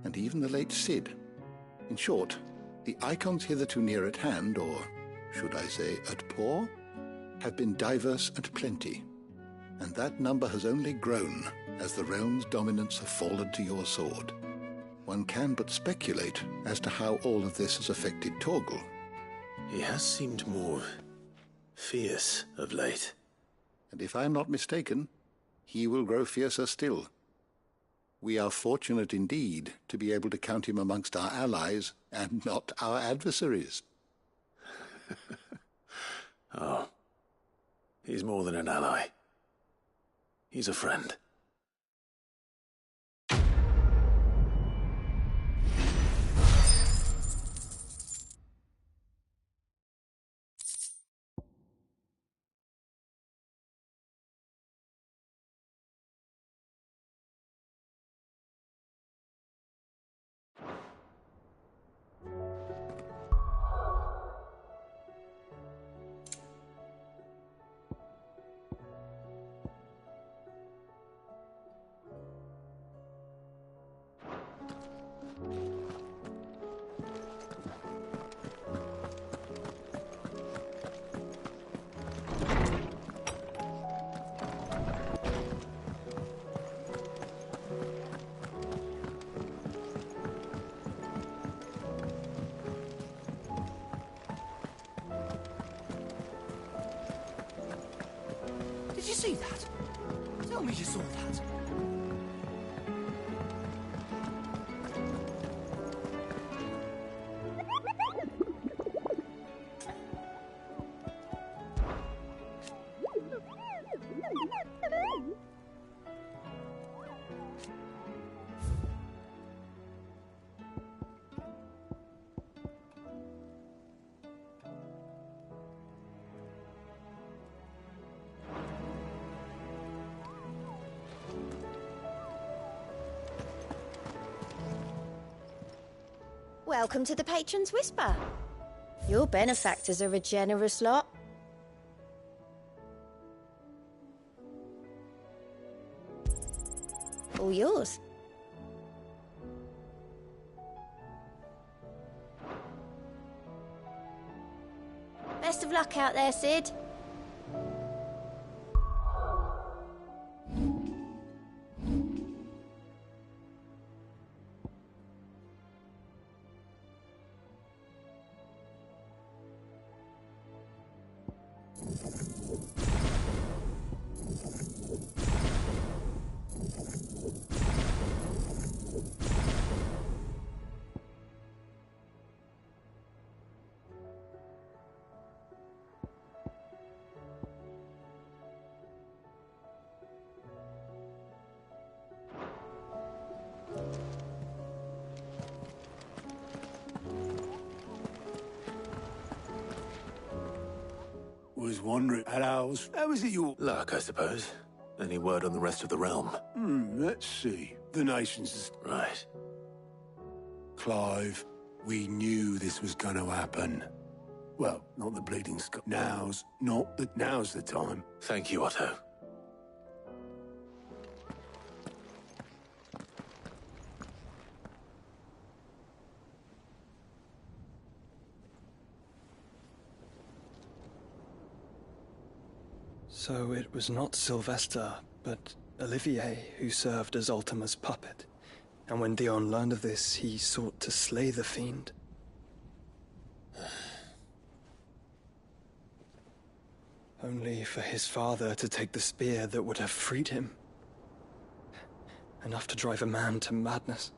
and even the late Cid. In short, the Icons hitherto near at hand, or should I say at paw, have been diverse and plenty, and that number has only grown as the realm's dominance have fallen to your sword. One can but speculate as to how all of this has affected Torgal. He has seemed more fierce of late. And if I am not mistaken, he will grow fiercer still. We are fortunate indeed to be able to count him amongst our allies and not our adversaries. Oh, he's more than an ally. He's a friend. Did you see that? Tell me you saw that. Welcome to the Patron's Whisper. Your benefactors are a generous lot. All yours. Best of luck out there, Cid. Was wondering, how is it your... Luck, I suppose. Any word on the rest of the realm? Let's see. The nation's... Right. Clive, we knew this was going to happen. Well, not the bleeding skull. Now's the time. Thank you, Otto. So it was not Sylvester, but Olivier who served as Ultima's puppet. And when Dion learned of this, he sought to slay the fiend. Only for his father to take the spear that would have freed him. Enough to drive a man to madness.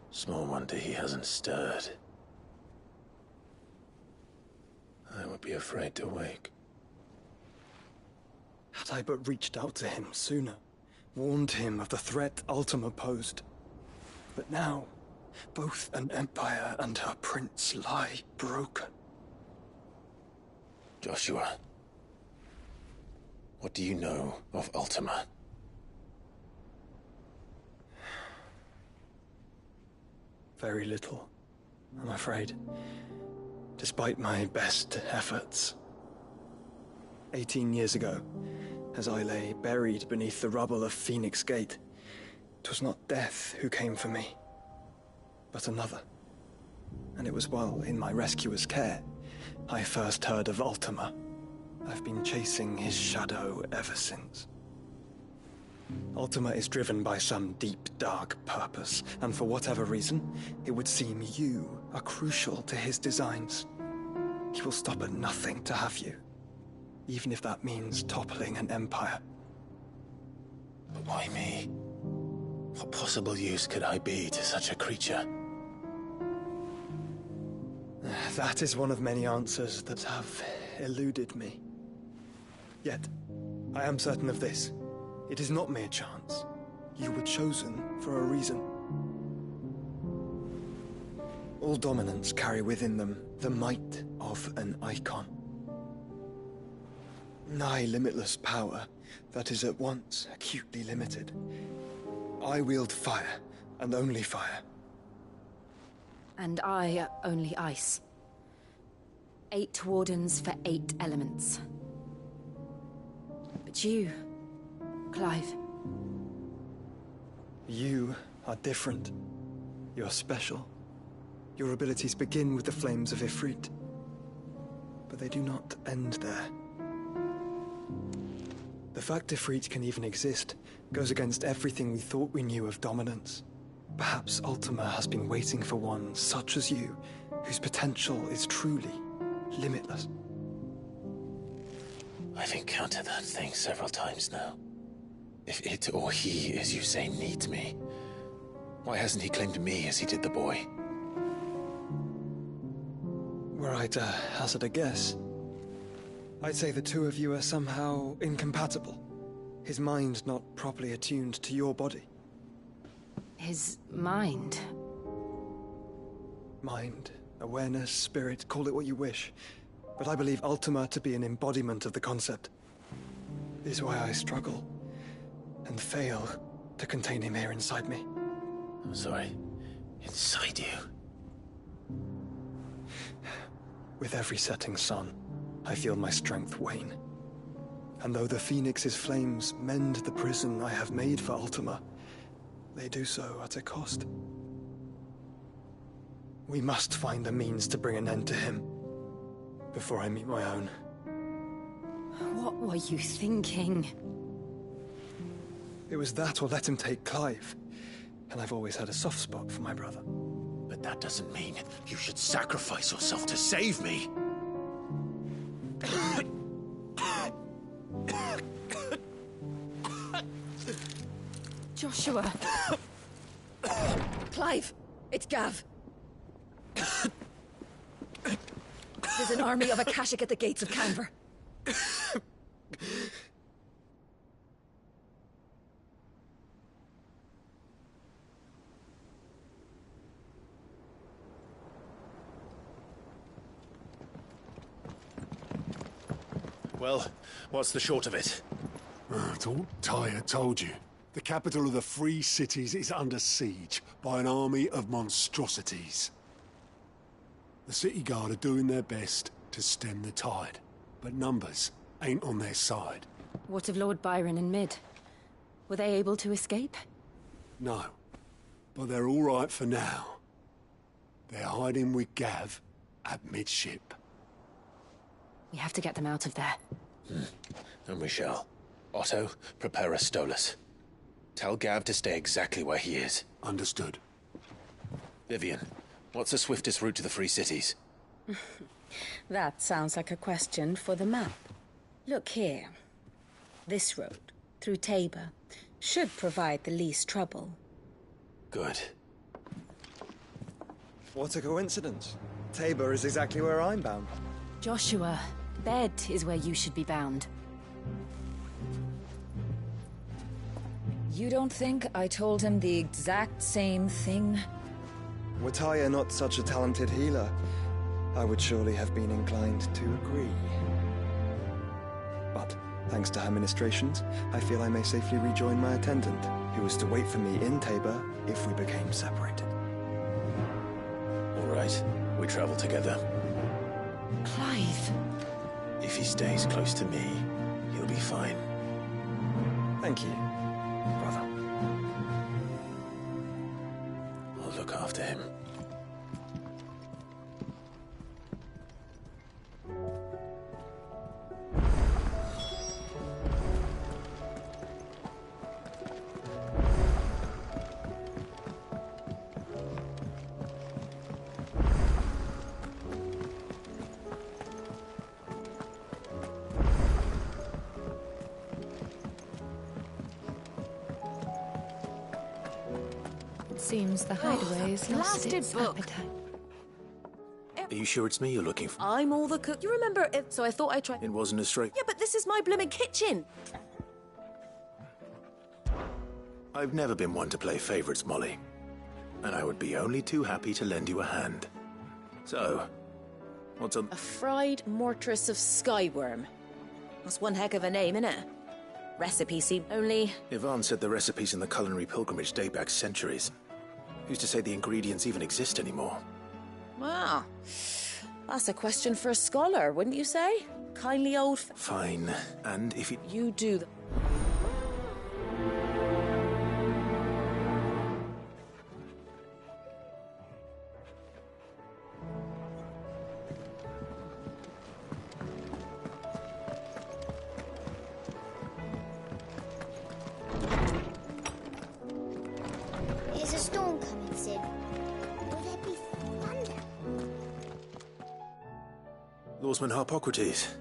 Small wonder he hasn't stirred. I would be afraid to wake. Had I but reached out to him sooner, warned him of the threat Ultima posed. But now, both an empire and her prince lie broken. Joshua, what do you know of Ultima? Very little, I'm afraid. Despite my best efforts. 18 years ago, as I lay buried beneath the rubble of Phoenix Gate, 'twas not death who came for me, but another. And it was while in my rescuer's care, I first heard of Ultima. I've been chasing his shadow ever since. Ultima is driven by some deep, dark purpose, and for whatever reason, it would seem you are crucial to his designs. He will stop at nothing to have you, even if that means toppling an empire. But why me? What possible use could I be to such a creature? That is one of many answers that have eluded me. Yet, I am certain of this. It is not mere chance. You were chosen for a reason. All dominants carry within them the might of an icon. Nigh limitless power that is at once acutely limited. I wield fire, and only fire. And I only ice. 8 wardens for 8 elements. But you, Clive. You are different. You're special. Your abilities begin with the flames of Ifrit. But they do not end there. The fact Ifrit can even exist goes against everything we thought we knew of dominance. Perhaps Ultima has been waiting for one such as you, whose potential is truly limitless. I've encountered that thing several times now. If it or he, as you say, needs me, why hasn't he claimed me as he did the boy? Were I to hazard a guess, I'd say the two of you are somehow incompatible. His mind not properly attuned to your body. His mind? Mind, awareness, spirit, call it what you wish. But I believe Ultima to be an embodiment of the concept. This is why I struggle and fail to contain him here inside me. I'm sorry. Inside you? With every setting sun, I feel my strength wane. And though the Phoenix's flames mend the prison I have made for Ultima, they do so at a cost. We must find a means to bring an end to him before I meet my own. What were you thinking? It was that or let him take Clive. And I've always had a soft spot for my brother. But that doesn't mean you should sacrifice yourself to save me. Joshua. Clive, it's Gav. There's an army of Akashic at the gates of Canver. Well, what's the short of it? I thought Tyre told you. The capital of the Free Cities is under siege by an army of monstrosities. The City Guard are doing their best to stem the tide, but numbers ain't on their side. What of Lord Byron and Mid? Were they able to escape? No, but they're all right for now. They're hiding with Gav at midship. We have to get them out of there. And we shall. Otto, prepare a Stolas. Tell Gav to stay exactly where he is. Understood. Vivian, what's the swiftest route to the Free Cities? That sounds like a question for the map. Look here. This road, through Tabor, should provide the least trouble. Good. What a coincidence. Tabor is exactly where I'm bound. Joshua, bed is where you should be bound. You don't think I told him the exact same thing? Were Tyre not such a talented healer, I would surely have been inclined to agree. But, thanks to her ministrations, I feel I may safely rejoin my attendant, who was to wait for me in Tabor if we became separated. All right, we travel together. Clive. If he stays close to me, he'll be fine. Thank you, brother. I'll look after him. Seems the hideaway's lost its appetite. Are you sure it's me you're looking for? I'm all the cook. You remember it, so I thought I'd try. It wasn't a straight... Yeah, but this is my blooming kitchen. I've never been one to play favorites, Molly. And I would be only too happy to lend you a hand. So, what's on... A fried mortress of skyworm. That's one heck of a name, innit? Recipe seem only... Yvonne said the recipes in the culinary pilgrimage date back centuries. Who's to say the ingredients even exist anymore? Wow. That's a question for a scholar, wouldn't you say? Kindly old... Fine. And if it... You do the... Is a storm coming, Sid? Will there be thunder? Lawsman Harpocrates.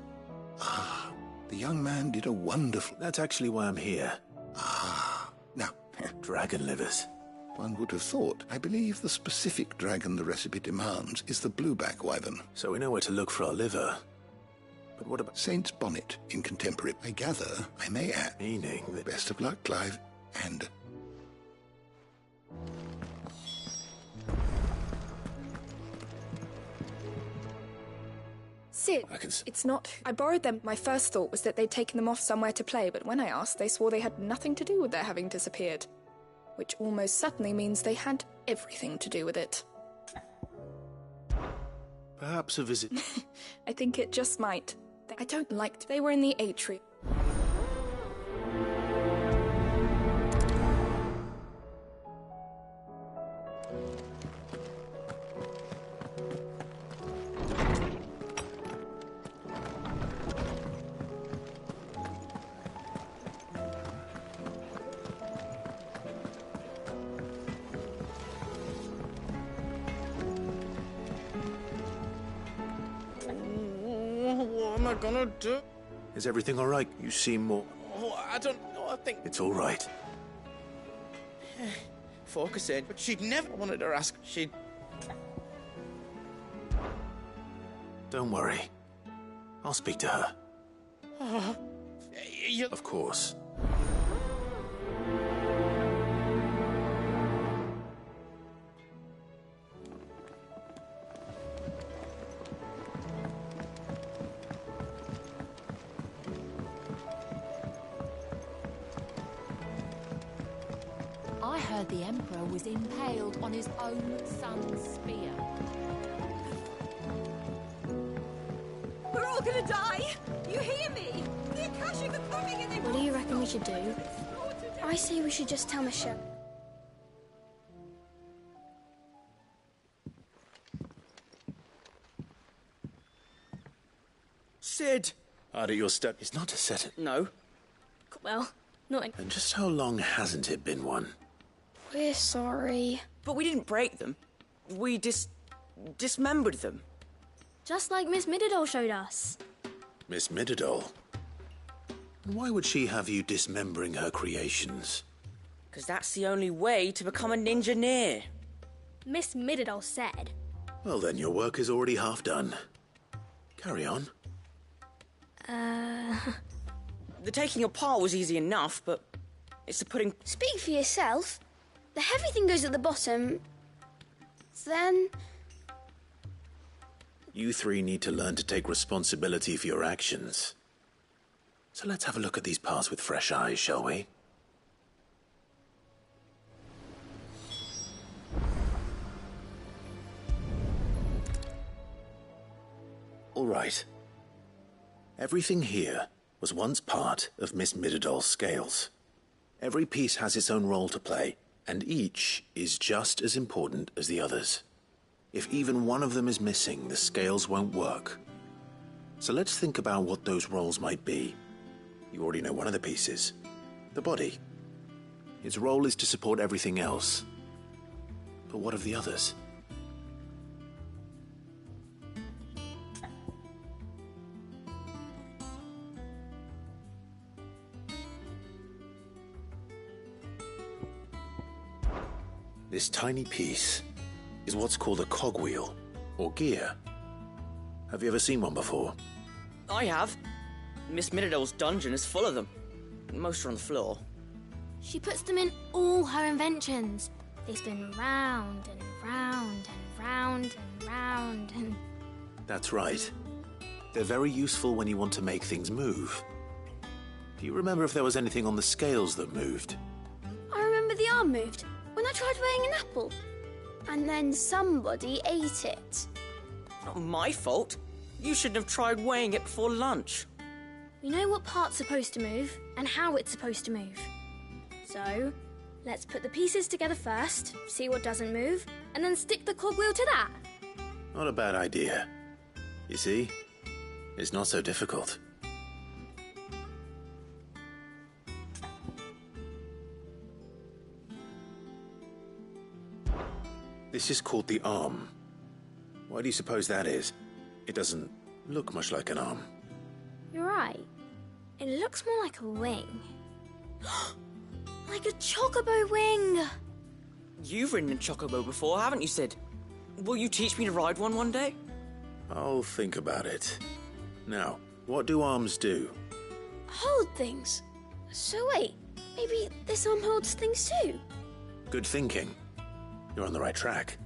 Ah, the young man did a wonderful... That's actually why I'm here. Ah, now... Dragon livers. One would have thought. I believe the specific dragon the recipe demands is the blueback wyvern. So we know where to look for our liver. But what about... Saint's bonnet in contemporary. I gather I may add... Meaning that... Best of luck, Clive. And... Sid, it's not... I borrowed them. My first thought was that they'd taken them off somewhere to play, but when I asked, they swore they had nothing to do with their having disappeared. Which almost certainly means they had everything to do with it. Perhaps a visit... I think it just might. I don't like... They were in the atrium. What am I gonna do? Is everything all right? You seem more... Oh, I don't know. I think... It's all right. Focus in. But she'd never wanted her ask. She'd... Don't worry. I'll speak to her. You... Of course. I heard the Emperor was impaled on his own son's spear. We're all gonna die! You hear me? The Akashic are coming and they... What do you reckon we should do? I say we should just tell Michelle. Sid! Hard at your step is not to set it. No. Well, not in... And just how long hasn't it been one? We're sorry. But we didn't break them. We dismembered them. Just like Miss Mididol showed us. Miss Mididol? Why would she have you dismembering her creations? Because that's the only way to become a ninja-neer. Miss Mididol said. Well then, your work is already half done. Carry on. The taking apart was easy enough, but it's the putting... Speak for yourself. The heavy thing goes at the bottom. Then... You three need to learn to take responsibility for your actions. So let's have a look at these parts with fresh eyes, shall we? All right. Everything here was once part of Miss Midadol's scales. Every piece has its own role to play, and each is just as important as the others. If even one of them is missing, the scales won't work. So let's think about what those roles might be. You already know one of the pieces. The body. Its role is to support everything else. But what of the others? This tiny piece is what's called a cogwheel, or gear. Have you ever seen one before? I have. Miss Midadol's dungeon is full of them. Most are on the floor. She puts them in all her inventions. They spin round and round and round and round and... That's right. They're very useful when you want to make things move. Do you remember if there was anything on the scales that moved? I remember the arm moved when I tried weighing an apple. And then somebody ate it. Not my fault. You shouldn't have tried weighing it before lunch. We know what part's supposed to move and how it's supposed to move. So, let's put the pieces together first, see what doesn't move, and then stick the cogwheel to that. Not a bad idea. You see, it's not so difficult. This is called the arm. Why do you suppose that is? It doesn't look much like an arm. You're right. It looks more like a wing. Like a chocobo wing! You've ridden a chocobo before, haven't you, Sid? Will you teach me to ride one day? I'll think about it. Now, what do arms do? Hold things. So wait, maybe this arm holds things too? Good thinking. You're on the right track.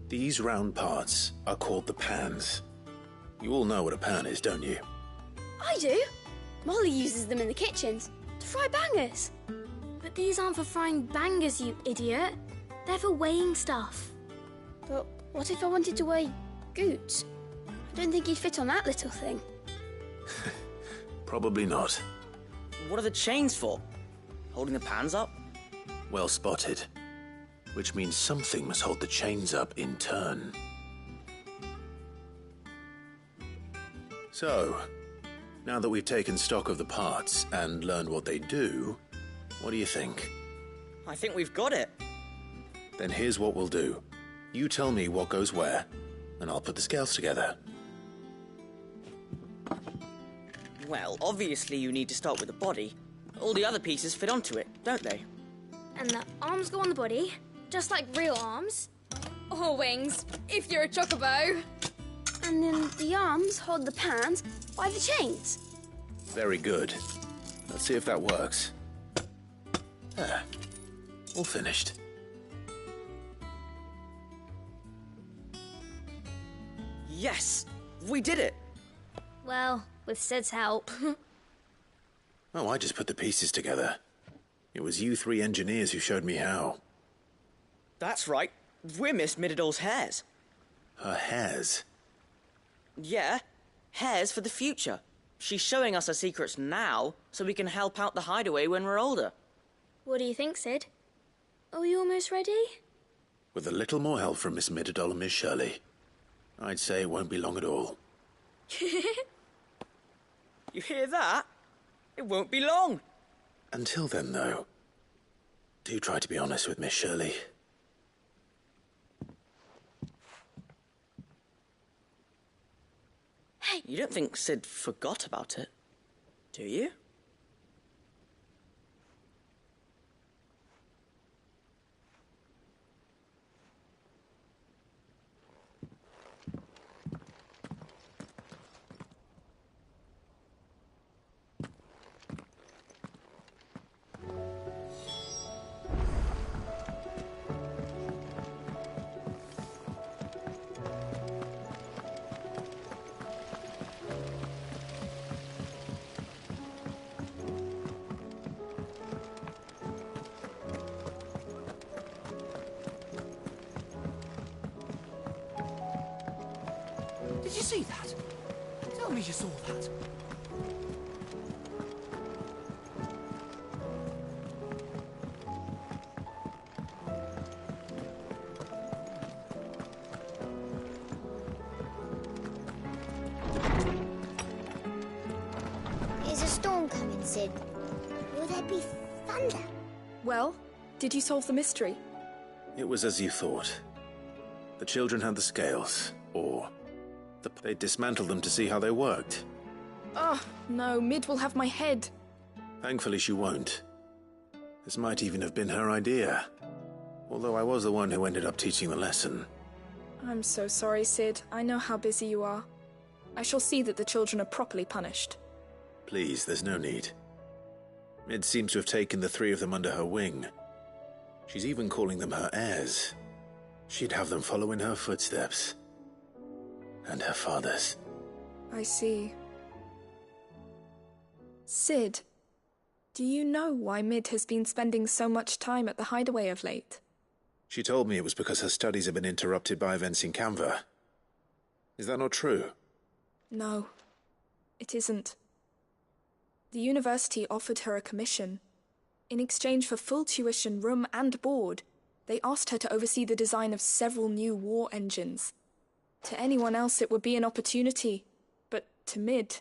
These round parts are called the pans. You all know what a pan is, don't you? I do. Molly uses them in the kitchens to fry bangers. But these aren't for frying bangers, you idiot. They're for weighing stuff. But what if I wanted to weigh Goots? I don't think he'd fit on that little thing. Probably not. What are the chains for? Holding the pans up? Well spotted. Which means something must hold the chains up in turn. So, now that we've taken stock of the parts and learned what they do, what do you think? I think we've got it. Then here's what we'll do. You tell me what goes where, and I'll put the scales together. Well, obviously you need to start with the body. All the other pieces fit onto it, don't they? And the arms go on the body, just like real arms. Or wings, if you're a chocobo. And then the arms hold the pans by the chains. Very good. Let's see if that works. There. All finished. Yes! We did it! Well, with Sid's help. Oh, I just put the pieces together. It was you three engineers who showed me how. That's right. We're Miss Midadol's hares. Her hares? Yeah, hares for the future. She's showing us her secrets now, so we can help out the hideaway when we're older. What do you think, Sid? Are we almost ready? With a little more help from Miss Midadol and Miss Shirley, I'd say it won't be long at all. You hear that? It won't be long. Until then, though, do try to be honest with Miss Shirley. Hey! You don't think Sid forgot about it, do you? see that? Tell me you saw that. Is a storm coming, Sid? Will there be thunder? Well, did you solve the mystery? It was as you thought. The children had the scales, or they dismantled them to see how they worked. Oh, no, Mid will have my head. Thankfully she won't. This might even have been her idea. Although I was the one who ended up teaching the lesson. I'm so sorry, Sid. I know how busy you are. I shall see that the children are properly punished. Please, there's no need. Mid seems to have taken the three of them under her wing. She's even calling them her heirs. She'd have them follow in her footsteps. And her father's. I see. Sid, do you know why Mid has been spending so much time at the hideaway of late? She told me it was because her studies have been interrupted by events in Canva. Is that not true? No, it isn't. The university offered her a commission. In exchange for full tuition, room and board, they asked her to oversee the design of several new war engines. To anyone else it would be an opportunity, but to Mid,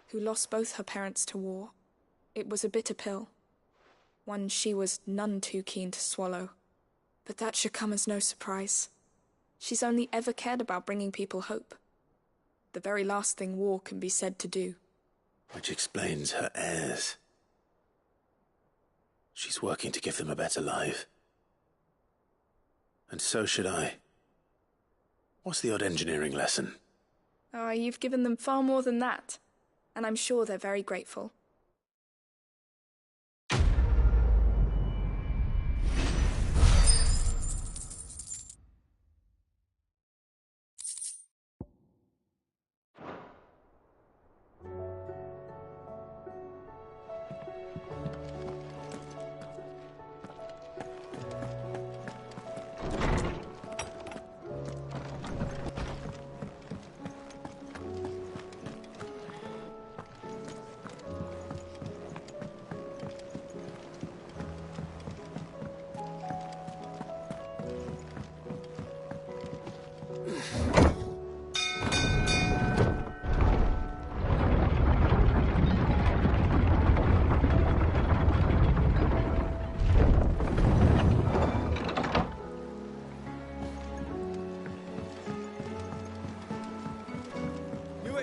who lost both her parents to war, it was a bitter pill. One she was none too keen to swallow. But that should come as no surprise. She's only ever cared about bringing people hope. The very last thing war can be said to do. Which explains her heirs. She's working to give them a better life. And so should I. What's the odd engineering lesson? Oh, you've given them far more than that. And I'm sure they're very grateful.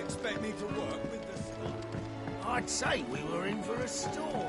Expect me to work with the storm? I'd say we were in for a storm.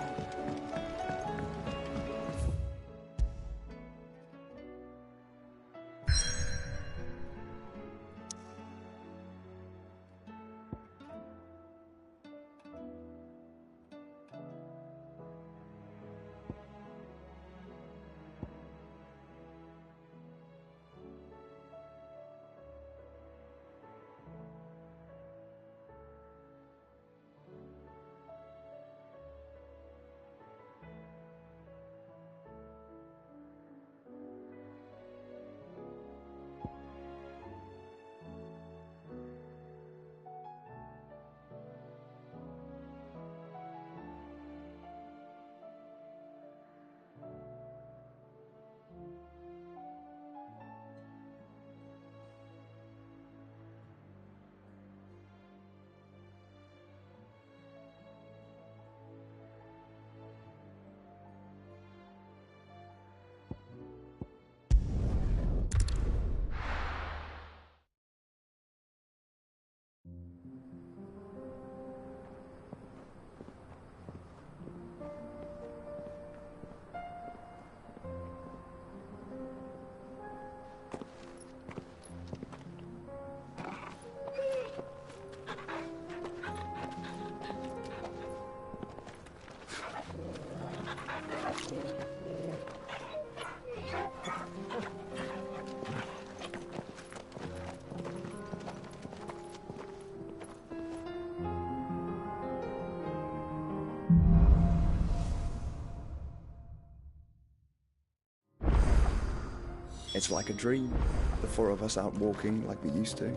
It's like a dream. The four of us out walking like we used to.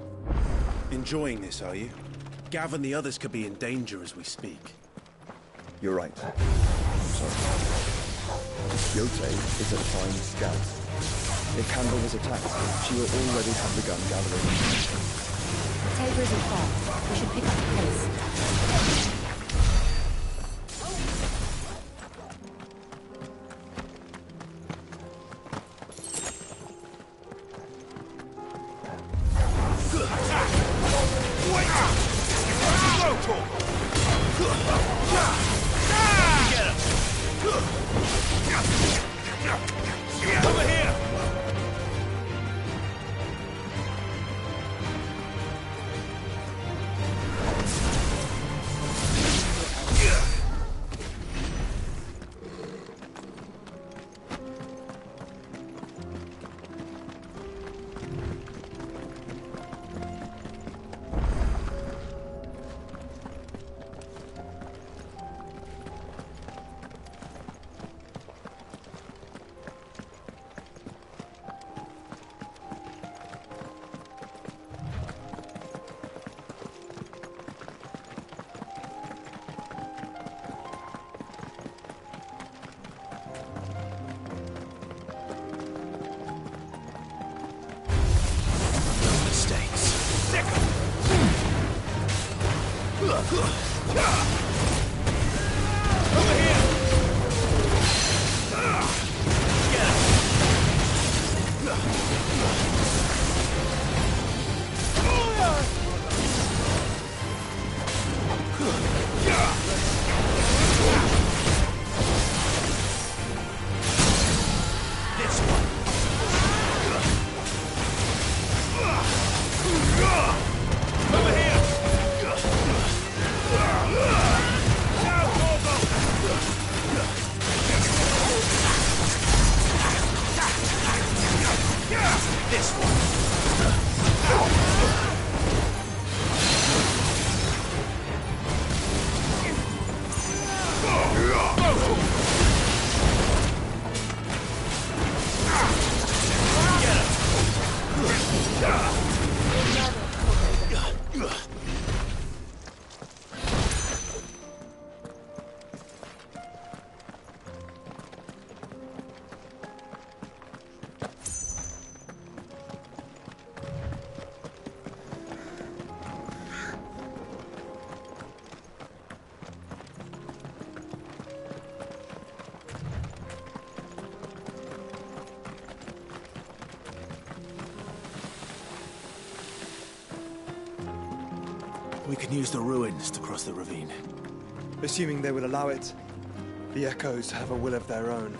Enjoying this, are you? Gav and the others could be in danger as we speak. You're right. I'm sorry. Yote is a fine scout. If Campbell was attacked, she will already have begun gathering. Tabor isn't far. We should pick up the pace. We can use the ruins to cross the ravine. Assuming they will allow it. The Echoes have a will of their own.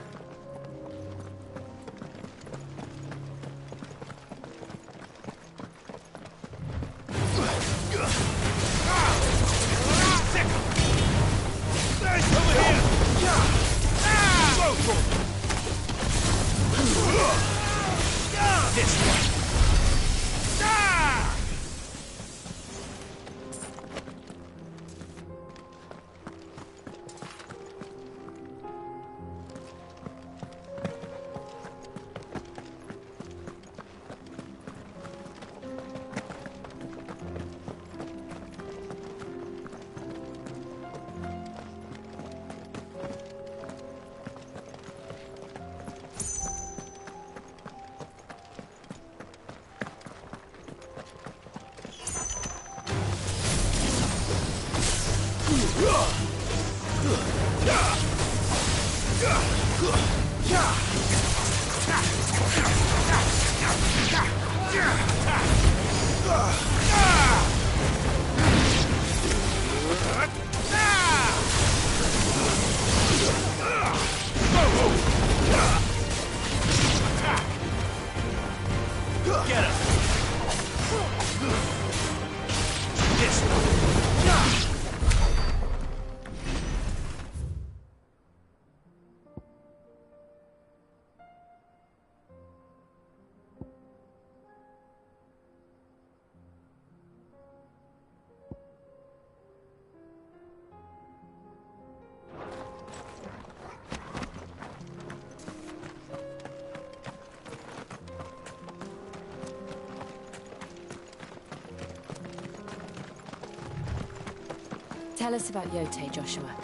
Tell us about Yote, Joshua.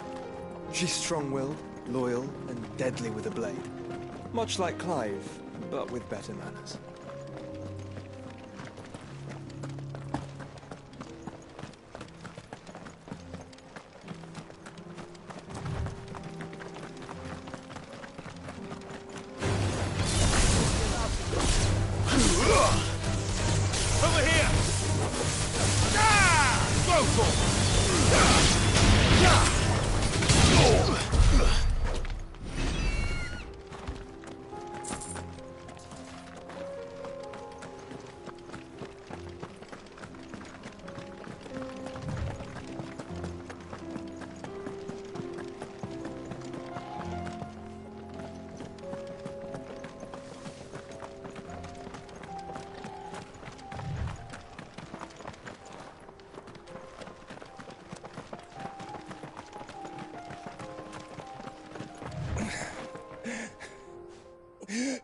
She's strong-willed, loyal, and deadly with a blade. Much like Clive, but with better manners. Over here! Go for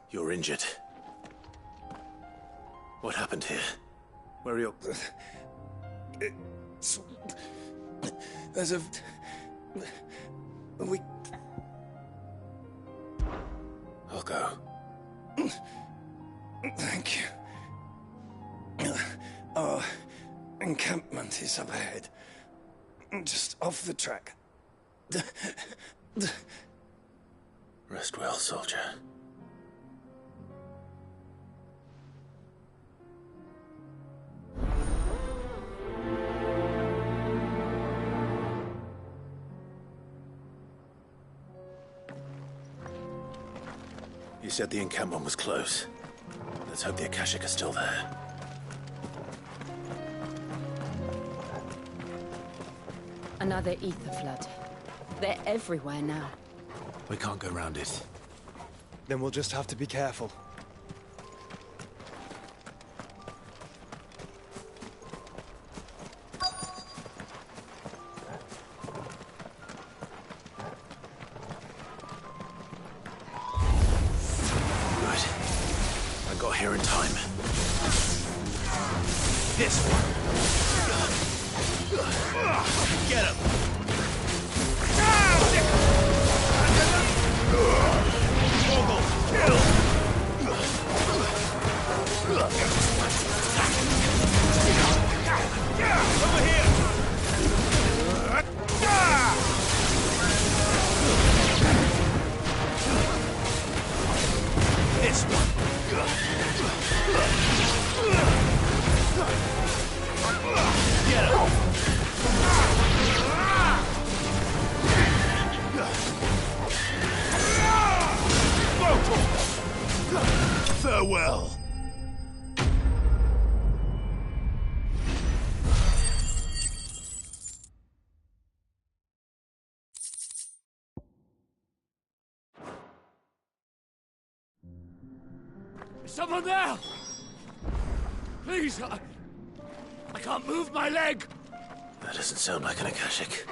You're injured. What happened here? Where are you? There's a... We... I'll go. Thank you. Our encampment is up ahead. Just off the track. Rest well, soldier. You said the encampment was close. Let's hope the Akashic are still there. Another ether flood. They're everywhere now. We can't go round it. Then we'll just have to be careful. Here in time. This one. Get him. Mogul, kill. Over here. This one. Get him! Farewell! Is someone there? Please, I can't move my leg! That doesn't sound like an Akashic.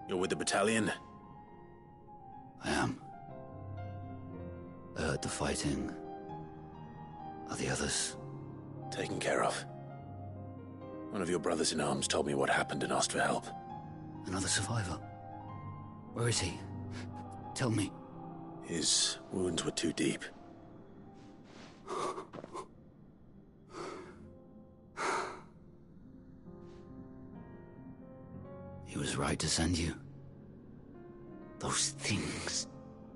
You're with the battalion? I am. I heard the fighting. Are the others? Taken care of. One of your brothers in arms told me what happened and asked for help. Another survivor? Where is he? Tell me. His wounds were too deep. He was right to send you. Those things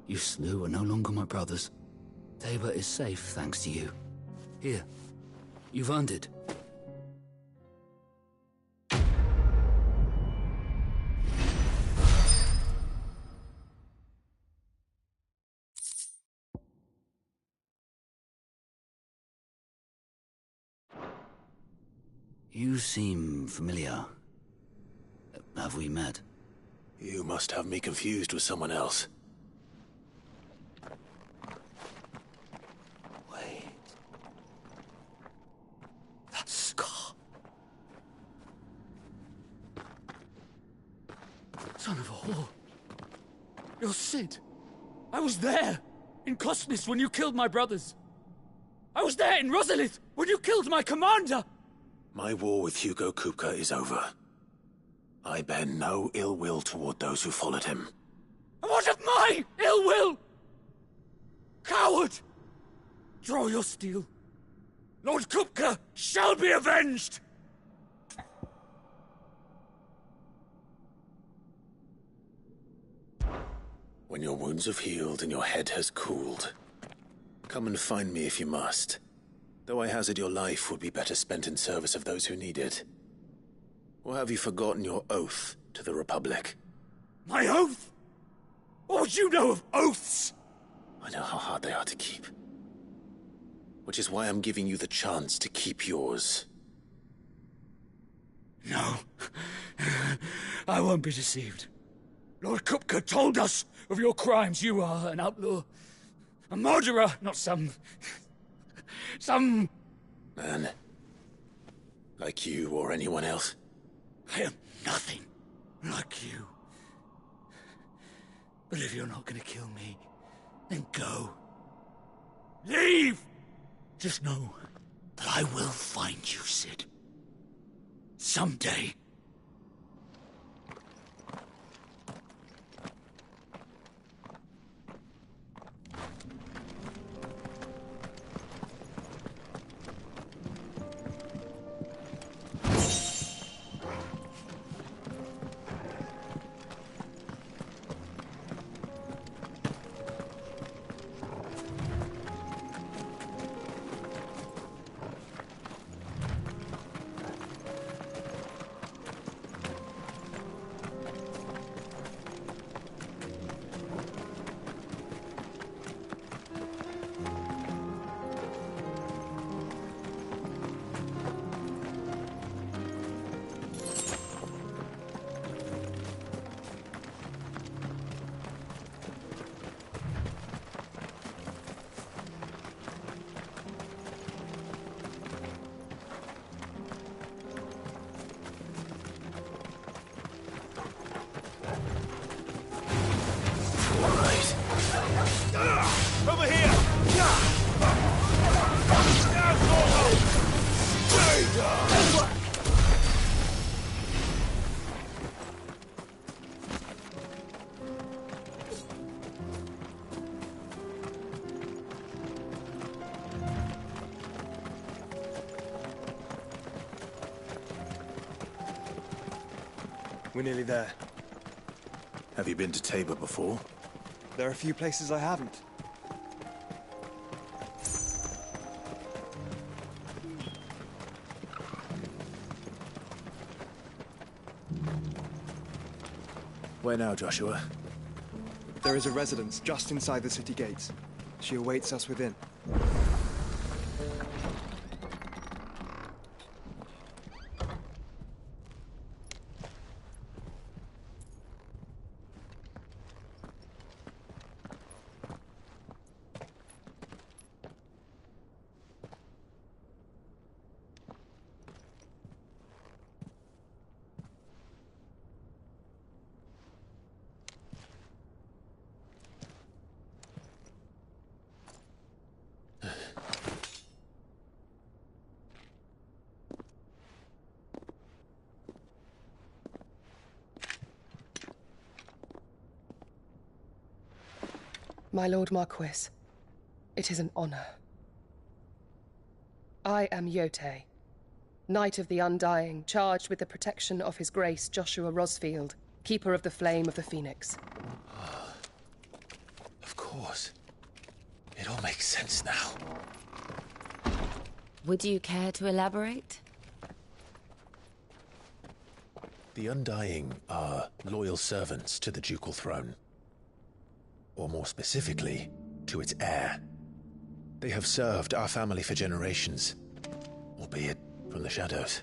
you slew are no longer my brothers. Tabor is safe thanks to you. Here, you've earned it. You seem familiar. Have we met? You must have me confused with someone else. Wait. That scar. Son of a whore. You're Sid. I was there, in Cosmis, when you killed my brothers. I was there in Rosalith, when you killed my commander. My war with Hugo Kupka is over. I bear no ill will toward those who followed him. And what of my ill will? Coward! Draw your steel. Lord Kupka shall be avenged! When your wounds have healed and your head has cooled, come and find me if you must. Though I hazard your life would be better spent in service of those who need it. Or have you forgotten your oath to the Republic? My oath? What would you know of oaths? I know how hard they are to keep. Which is why I'm giving you the chance to keep yours. No. I won't be deceived. Lord Kupka told us of your crimes. You are an outlaw. A murderer, not some man. Like you or anyone else. I am nothing like you. But if you're not gonna kill me, then go. Leave! Just know that I will find you, Sid. Someday. Over here! We're nearly there. Have you been to Tabor before? There are a few places I haven't. Where now, Joshua? There is a residence just inside the city gates. She awaits us within. My Lord Marquis, it is an honor. I am Yote, Knight of the Undying, charged with the protection of His Grace Joshua Rosfield, Keeper of the Flame of the Phoenix. Of course. It all makes sense now. Would you care to elaborate? The Undying are loyal servants to the ducal throne. Or more specifically, to its heir. They have served our family for generations, albeit from the shadows.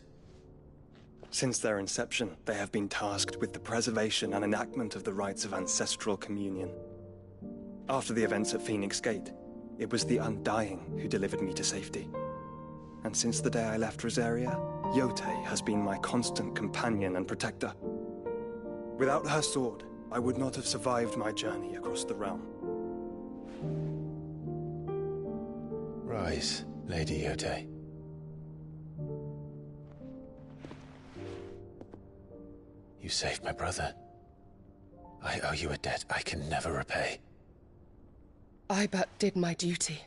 Since their inception, they have been tasked with the preservation and enactment of the rites of ancestral communion. After the events at Phoenix Gate, it was the Undying who delivered me to safety. And since the day I left Rosaria, Yote has been my constant companion and protector. Without her sword, I would not have survived my journey across the realm. Rise, Lady Yote. You saved my brother. I owe you a debt I can never repay. I but did my duty.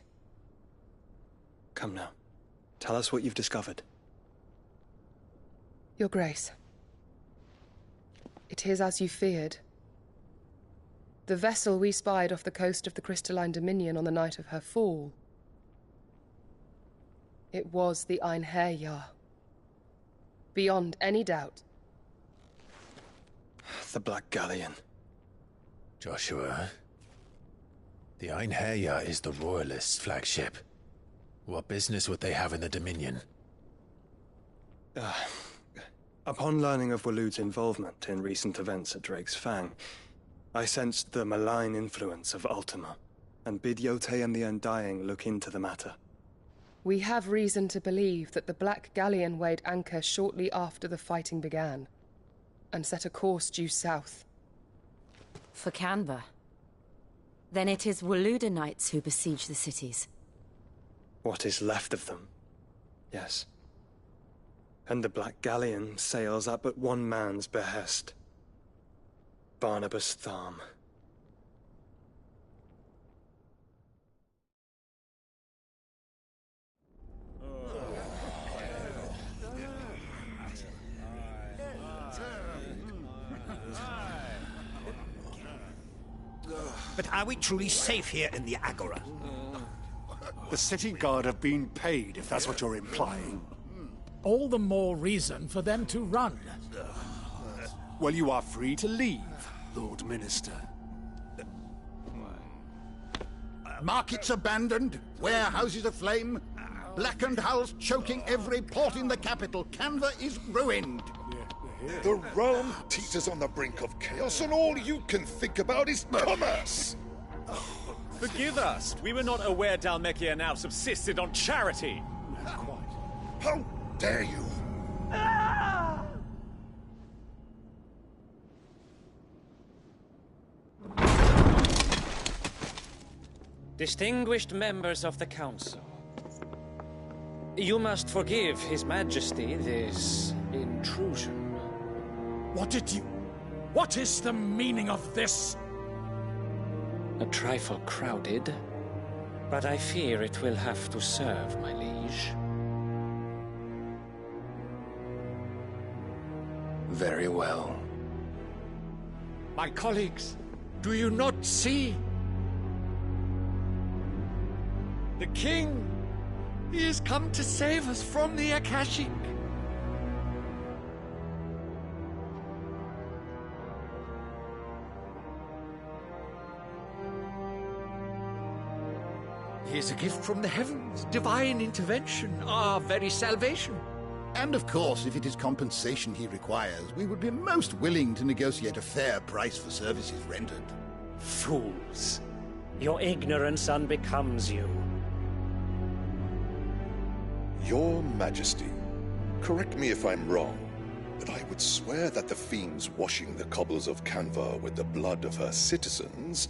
Come now. Tell us what you've discovered. Your Grace. It is as you feared. The vessel we spied off the coast of the Crystalline Dominion on the night of her fall. It was the Einherjar. Beyond any doubt. The Black Galleon. Joshua, the Einherjar is the Royalists' flagship. What business would they have in the Dominion? Upon learning of Waloed's involvement in recent events at Drake's Fang, I sensed the malign influence of Ultima, and bid Yote and the Undying look into the matter. We have reason to believe that the Black Galleon weighed anchor shortly after the fighting began, and set a course due south. For Canva. Then it is Waloeda Knights who besiege the cities. What is left of them, yes. And the Black Galleon sails at but one man's behest. Barnabas Tharm. But are we truly safe here in the Agora? The city guard have been paid, if that's what you're implying. All the more reason for them to run. Well, you are free to leave, Lord Minister. Markets abandoned, warehouses aflame, blackened hulls choking every port in the capital. Canva is ruined. The realm teeters on the brink of chaos, and all you can think about is commerce! Forgive us. We were not aware Dhalmekia now subsisted on charity. How dare you? Distinguished members of the Council, you must forgive His Majesty this intrusion. What is the meaning of this? A trifle crowded, but I fear it will have to serve, my liege. Very well. My colleagues, do you not see? The King! He has come to save us from the Akashic! He is a gift from the heavens, divine intervention, our very salvation. And of course, if it is compensation he requires, we would be most willing to negotiate a fair price for services rendered. Fools. Your ignorance unbecomes you. Your Majesty, correct me if I'm wrong, but I would swear that the fiends washing the cobbles of Canva with the blood of her citizens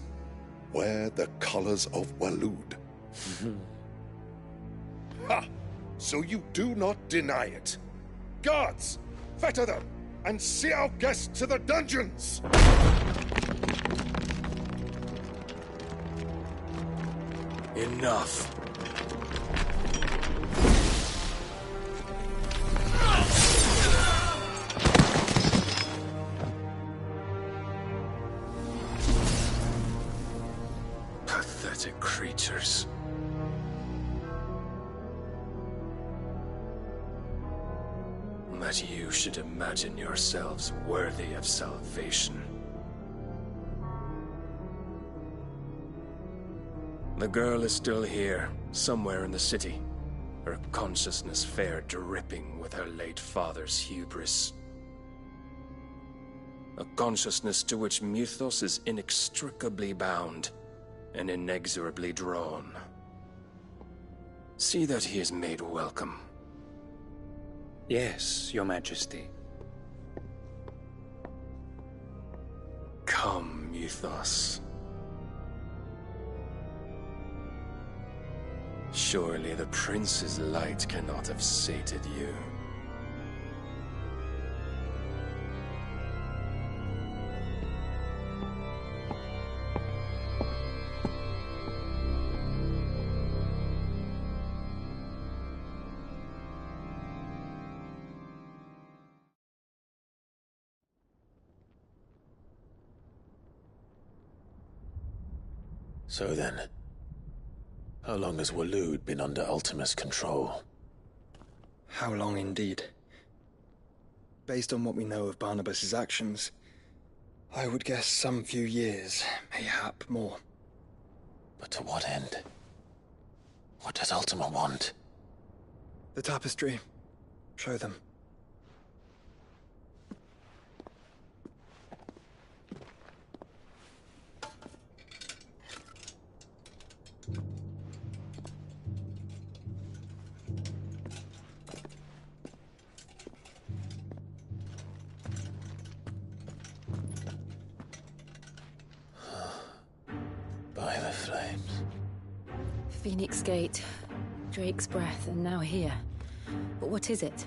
wear the colors of Waloed. Ha! So you do not deny it. Guards, fetter them, and see our guests to the dungeons! Enough. Pathetic creatures. That you should imagine yourselves worthy of salvation. The girl is still here, somewhere in the city. Her consciousness fair dripping with her late father's hubris. A consciousness to which Mythos is inextricably bound and inexorably drawn. See that he is made welcome. Yes, Your Majesty. Come, Mythos. Surely the prince's light cannot have sated you. So then, how long has Waloed been under Ultima's control? How long indeed? Based on what we know of Barnabas's actions, I would guess some few years, mayhap more. But to what end? What does Ultima want? The tapestry. Show them. By the flames. Phoenix Gate, Drake's Breath, and now here. But what is it?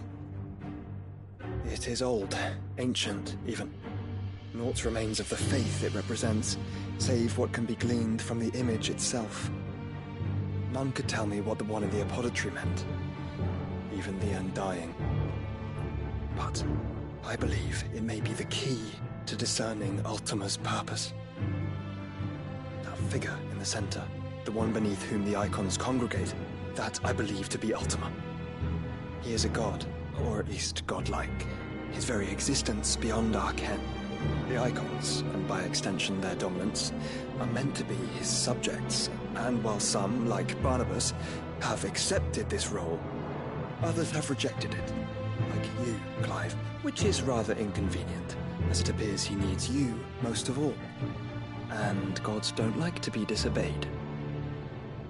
It is old, ancient, even. Naught remains of the faith it represents, save what can be gleaned from the image itself. None could tell me what the one in the apothecary meant, even the Undying. But I believe it may be the key to discerning Ultima's purpose. That figure in the center, the one beneath whom the icons congregate, that I believe to be Ultima. He is a god, or at least godlike, his very existence beyond our ken. The icons, and by extension their dominants, are meant to be his subjects, and while some, like Barnabas, have accepted this role, others have rejected it, like you, Clive, which is rather inconvenient, as it appears he needs you most of all. And gods don't like to be disobeyed.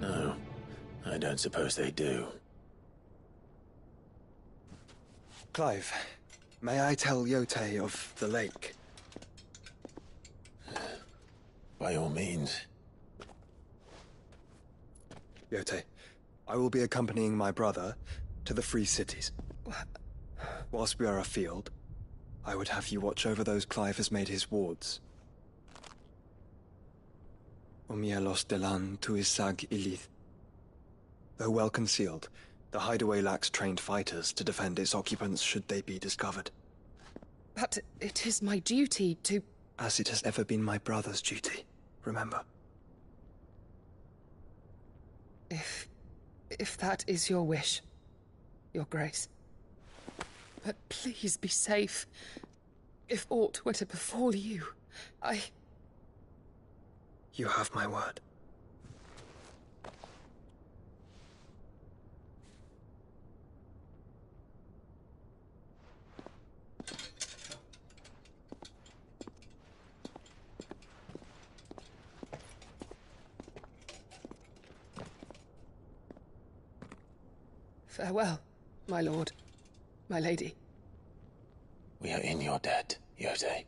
No, I don't suppose they do. Clive, may I tell Yote of the lake? By all means. Yote, I will be accompanying my brother to the Free Cities. Whilst we are afield, I would have you watch over those Clive has made his wards. Omielos delan tuisag ilith. Though well concealed, the hideaway lacks trained fighters to defend its occupants should they be discovered. But it is my duty to... As it has ever been my brother's duty, remember. If that is your wish, Your Grace. But please be safe. If aught were to befall you, You have my word. Farewell, my lord, my lady. We are in your debt, Yote.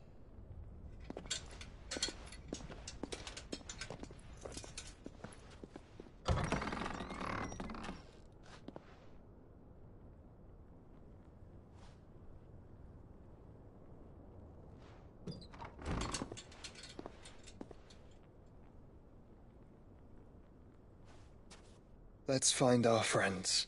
Let's find our friends.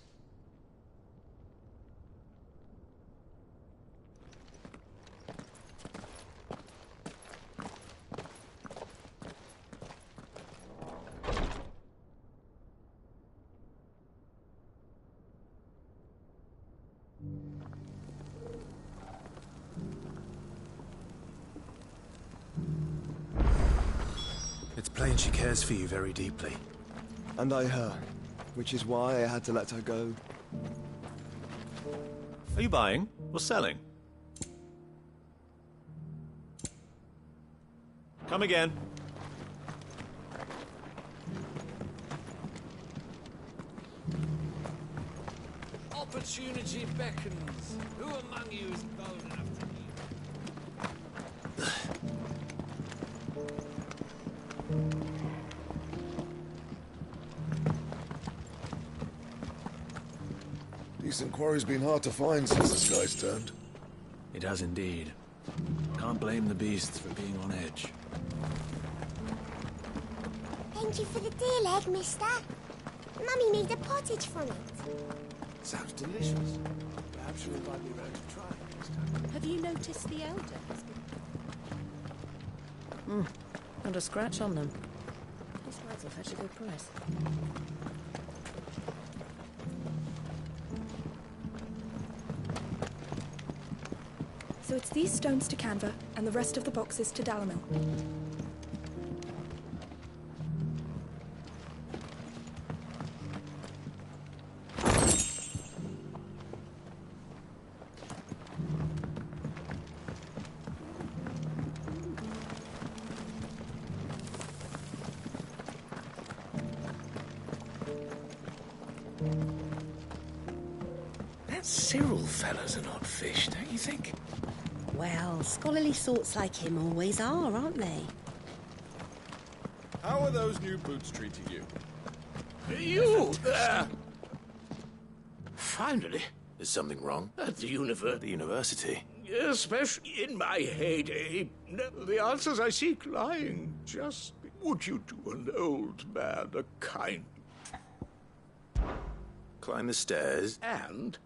It's plain she cares for you very deeply. And I her, which is why I had to let her go. Are you buying or selling? Come again. Opportunity beckons. Who among you is bold enough to Decent quarry's been hard to find since the sky's turned. It has indeed. Can't blame the beasts for being on edge. Thank you for the deal egg, mister. Mummy made a pottage from it. Sounds delicious. Perhaps you'll invite me round to try it next time. Have you noticed the elder has been... Not a scratch on them. This might will fetch a good price. So it's these stones to Canva, and the rest of the boxes to Dalimil. That Cyril fella's an odd fish, don't you think? Well, scholarly sorts like him always are, aren't they? How are those new boots treating you? You there! Finally. Is something wrong? At the university? Especially in my heyday. The answers I seek lying just... Would you do an old man a kind... Climb the stairs. And...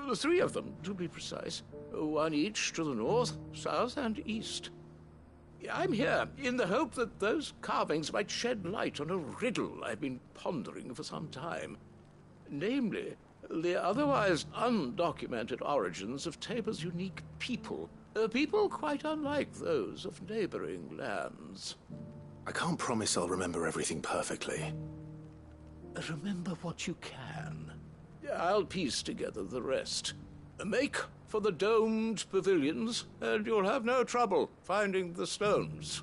the three of them, to be precise. One each to the north, south, and east. I'm here in the hope that those carvings might shed light on a riddle I've been pondering for some time. Namely, the otherwise undocumented origins of Tabor's unique people. People quite unlike those of neighboring lands. I can't promise I'll remember everything perfectly. Remember what you can. I'll piece together the rest. Make for the domed pavilions, and you'll have no trouble finding the stones.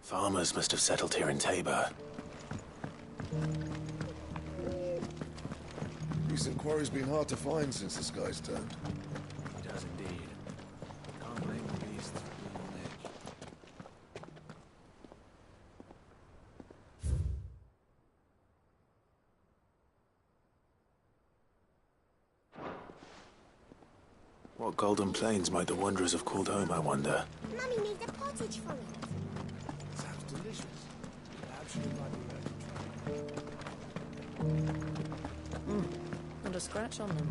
Farmers must have settled here in Tabor. Decent quarry's been hard to find since the sky's turned. It has indeed. Can't blame the beasts for being on edge. What golden plains might the wanderers have called home, I wonder? Mummy made a pottage from it. Sounds delicious. Perhaps you'll invite me round to try it. Not a scratch on them.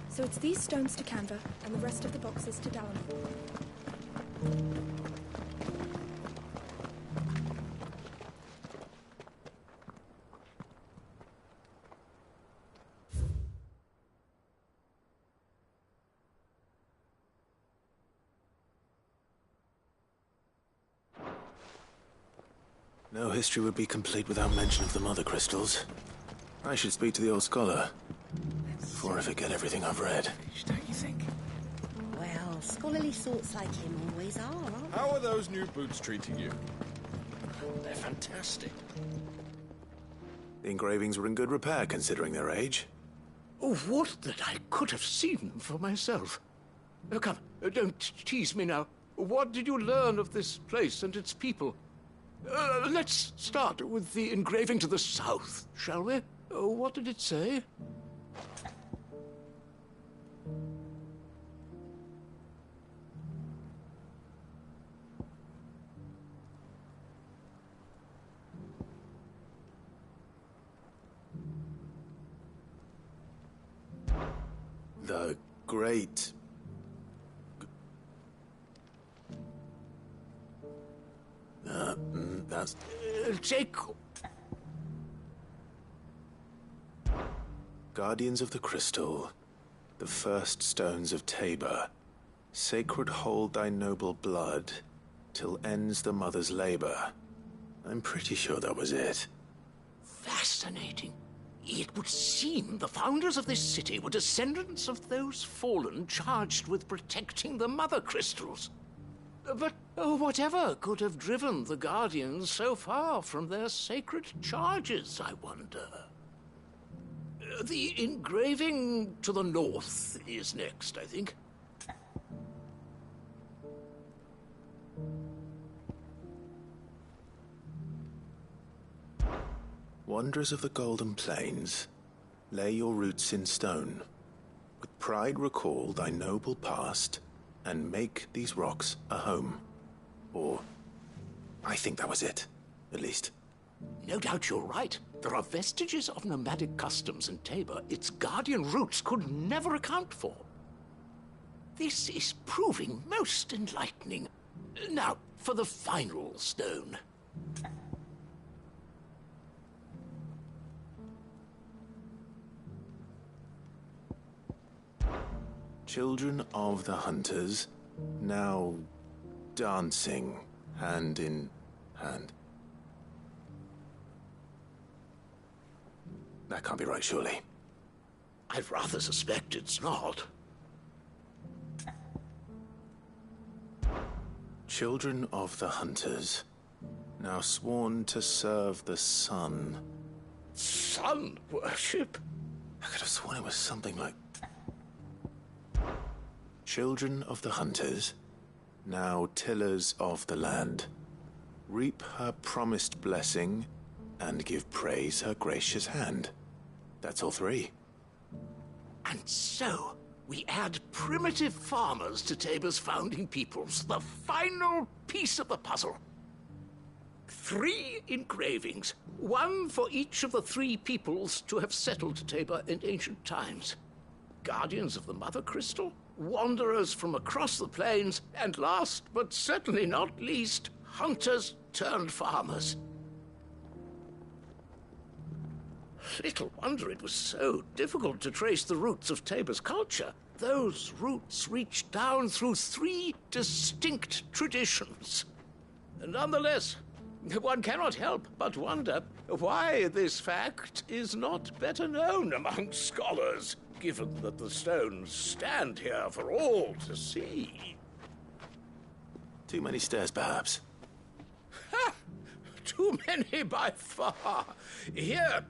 So it's these stones to Canva, and the rest of the boxes to Dalimil. No history would be complete without mention of the Mother Crystals. I should speak to the old scholar before I forget everything I've read. Don't you think? Well, scholarly sorts like him always are, aren't they? How are those new boots treating you? They're fantastic. The engravings were in good repair, considering their age. Oh, would that I could have seen them for myself. Come, don't tease me now. What did you learn of this place and its people? Let's start with the engraving to the south, shall we? What did it say? The Great... that's... Jacob! Guardians of the Crystal, the first stones of Tabor, sacred hold thy noble blood, till ends the mother's labor. I'm pretty sure that was it. Fascinating. It would seem the founders of this city were descendants of those fallen charged with protecting the Mother Crystals. But whatever could have driven the Guardians so far from their sacred charges, I wonder? The engraving to the north is next, I think. Wanderers of the Golden Plains, lay your roots in stone. With pride recall thy noble past, and make these rocks a home. Or, I think that was it, at least. No doubt you're right. There are vestiges of nomadic customs in Tabor its guardian roots could never account for. This is proving most enlightening. Now, for the final stone. Children of the Hunters, now dancing hand in hand. That can't be right, surely. I'd rather suspect it's not. Children of the Hunters, now sworn to serve the sun. Sun worship? I could have sworn it was something like... Children of the Hunters, now tillers of the land, reap her promised blessing and give praise her gracious hand. That's all three. And so, we add primitive farmers to Tabor's founding peoples, the final piece of the puzzle. 3 engravings, one for each of the 3 peoples to have settled Tabor in ancient times. Guardians of the Mother Crystal, wanderers from across the plains, and last but certainly not least, hunters turned farmers. Little wonder it was so difficult to trace the roots of Tabor's culture. Those roots reach down through 3 distinct traditions. Nonetheless, one cannot help but wonder why this fact is not better known among scholars, given that the stones stand here for all to see. Too many stairs, perhaps. Ha! Too many by far. Here,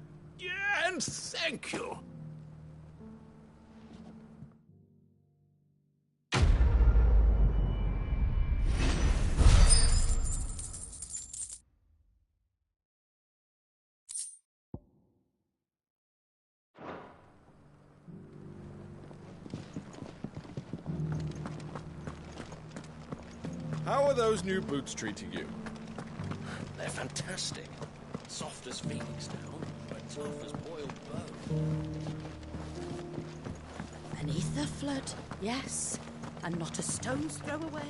and thank you. How are those new boots treating you? They're fantastic. Soft as phoenix down, but tough as boiled bone. Beneath the flood, yes, and not a stone's throw away.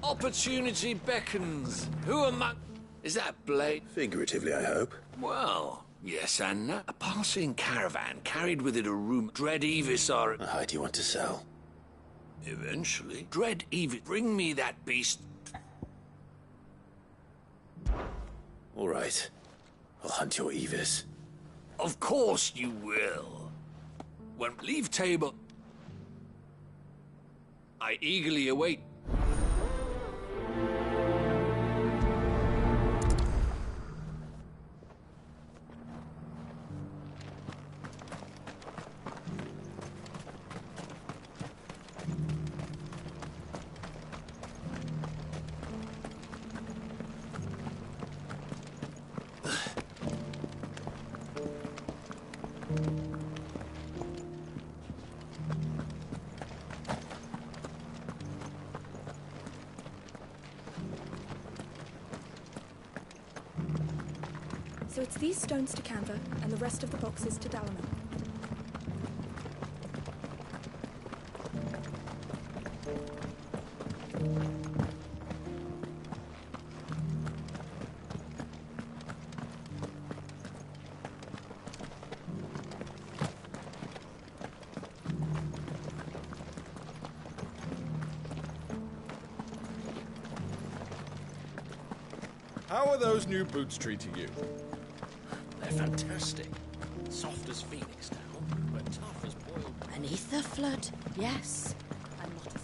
Opportunity beckons. Who among... Is that Blade? Figuratively, I hope. Well, yes and no. A passing caravan carried with it a room. Dread Evis are... How do you want to sell? Eventually. Dread Evil, bring me that beast. All right. I'll hunt your Evis. Of course you will. When leave table, I eagerly await. So it's these stones to Canva, and the rest of the boxes to Dalaman. How are those new boots treating you? They're fantastic. Soft as phoenix down, but tough as boiled. Beneath the flood, yes. I'm not a...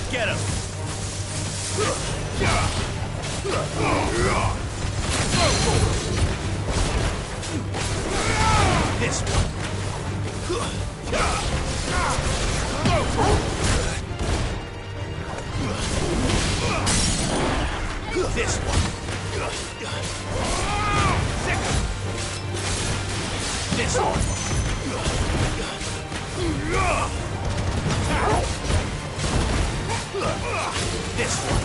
Get him! This one. This one. This one. This one.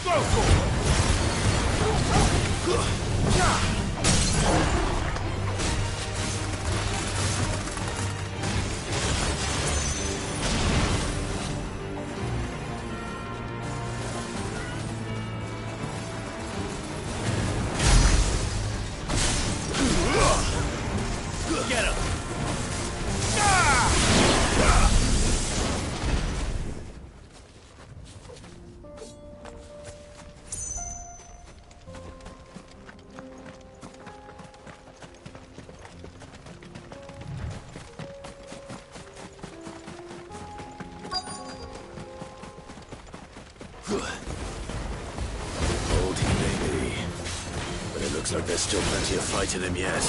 Go for it. Get him. Old he may be, but it looks like there's still plenty of fight in him yet.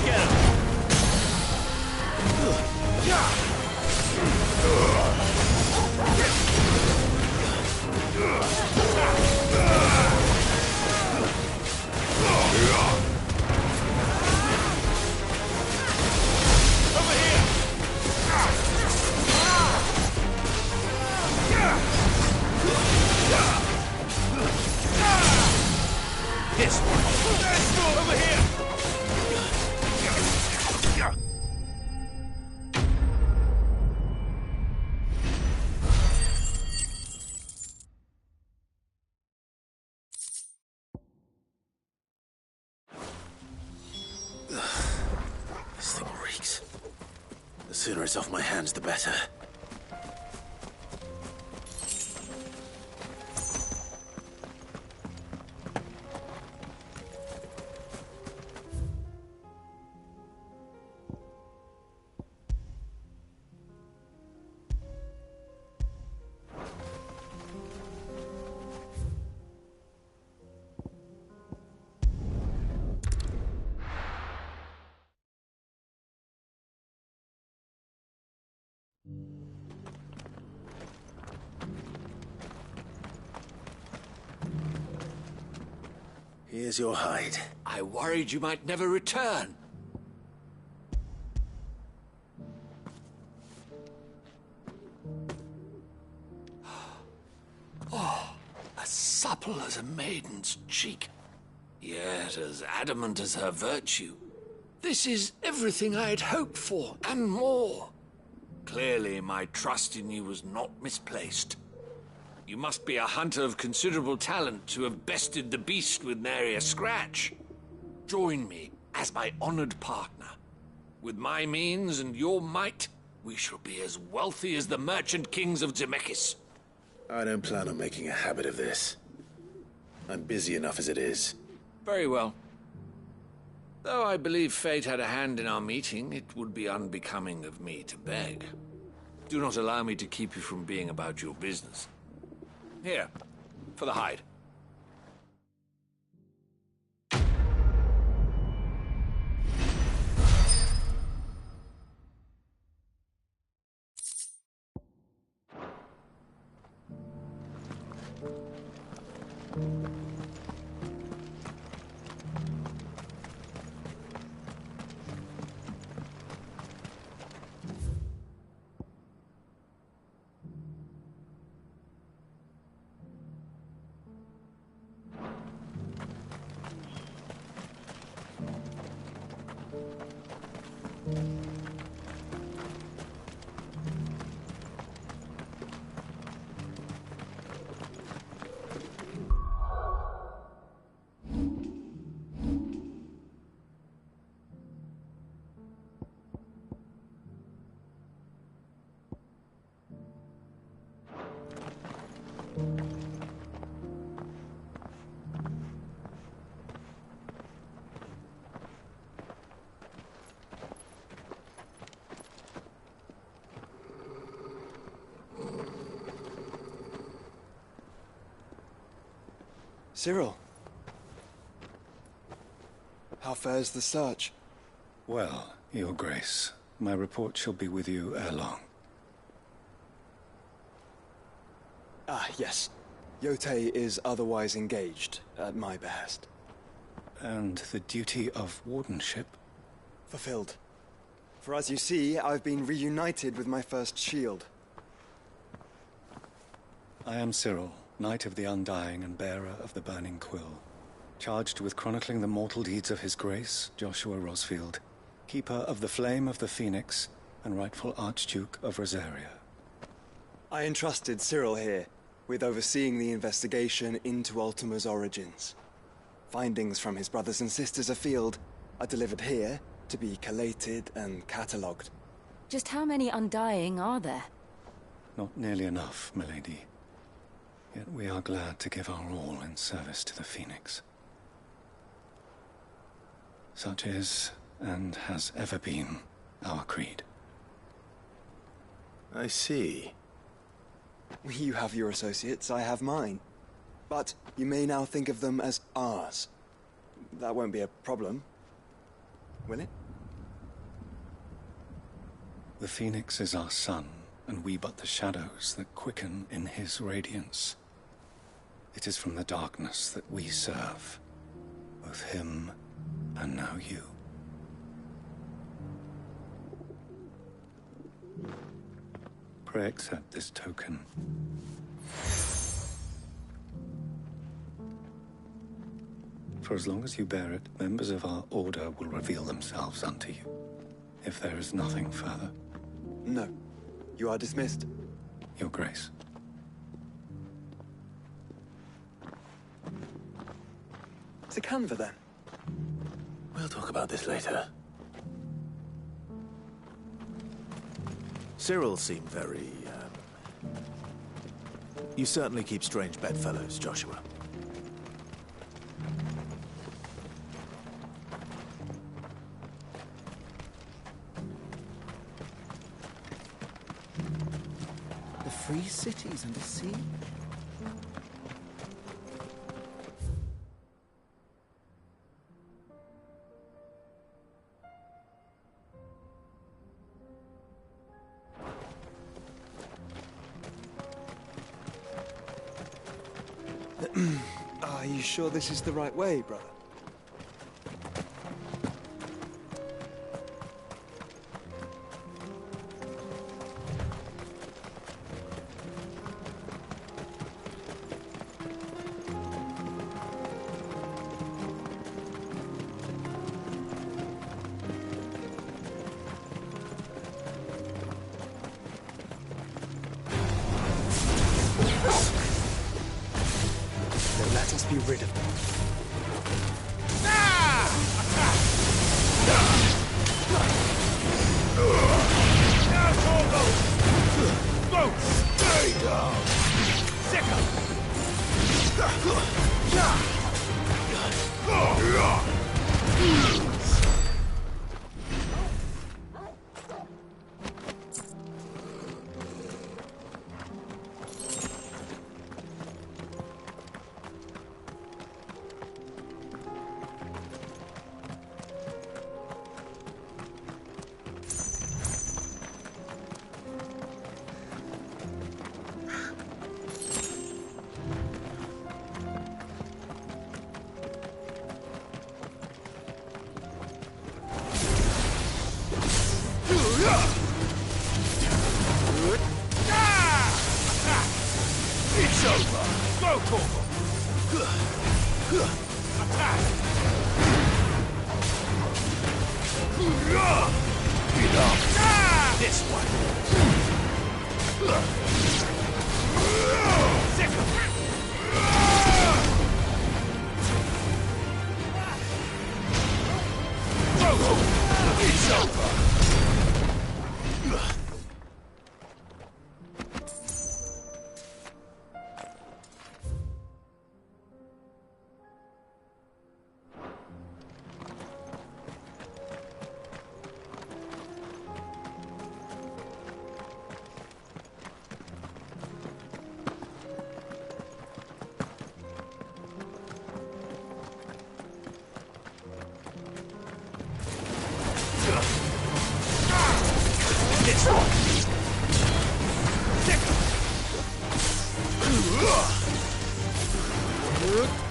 Get him. This one. Over here. This thing reeks. The sooner it's off my hands, the better. Here's your hide. I worried you might never return. Oh, as supple as a maiden's cheek, yet as adamant as her virtue. This is everything I had hoped for, and more. Clearly, my trust in you was not misplaced. You must be a hunter of considerable talent to have bested the beast with nary a scratch. Join me as my honored partner. With my means and your might, we shall be as wealthy as the merchant kings of Zemeckis. I don't plan on making a habit of this. I'm busy enough as it is. Very well. Though I believe fate had a hand in our meeting, it would be unbecoming of me to beg. Do not allow me to keep you from being about your business. Here, for the hide. Cyril. How fares the search? Well, Your Grace, my report shall be with you ere long. Ah, yes. Yotei is otherwise engaged, at my behest. And the duty of wardenship? Fulfilled. For as you see, I've been reunited with my first shield. I am Cyril, Knight of the Undying and bearer of the Burning Quill, charged with chronicling the mortal deeds of His Grace, Joshua Rosfield, Keeper of the Flame of the Phoenix, and rightful Archduke of Rosaria. I entrusted Cyril here with overseeing the investigation into Ultima's origins. Findings from his brothers and sisters afield are delivered here to be collated and catalogued. Just how many Undying are there? Not nearly enough, milady. Yet we are glad to give our all in service to the Phoenix. Such is, and has ever been, our creed. I see. You have your associates, I have mine. But you may now think of them as ours. That won't be a problem, will it? The Phoenix is our sun, and we but the shadows that quicken in his radiance. It is from the darkness that we serve, both him and now you. Pray accept this token. For as long as you bear it, members of our order will reveal themselves unto you, if there is nothing further. No. You are dismissed. Your Grace. To Canva, then. We'll talk about this later. Cyril seemed very, You certainly keep strange bedfellows, Joshua. The free cities and the sea? Are you sure this is the right way, brother? Let us be rid of them. It's over. Go, Corvo. Attack. Enough. This one. It's over.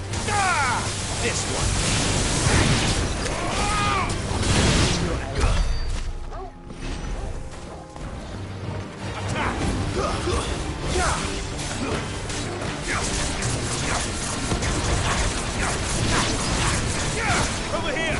This one. This one. Over here.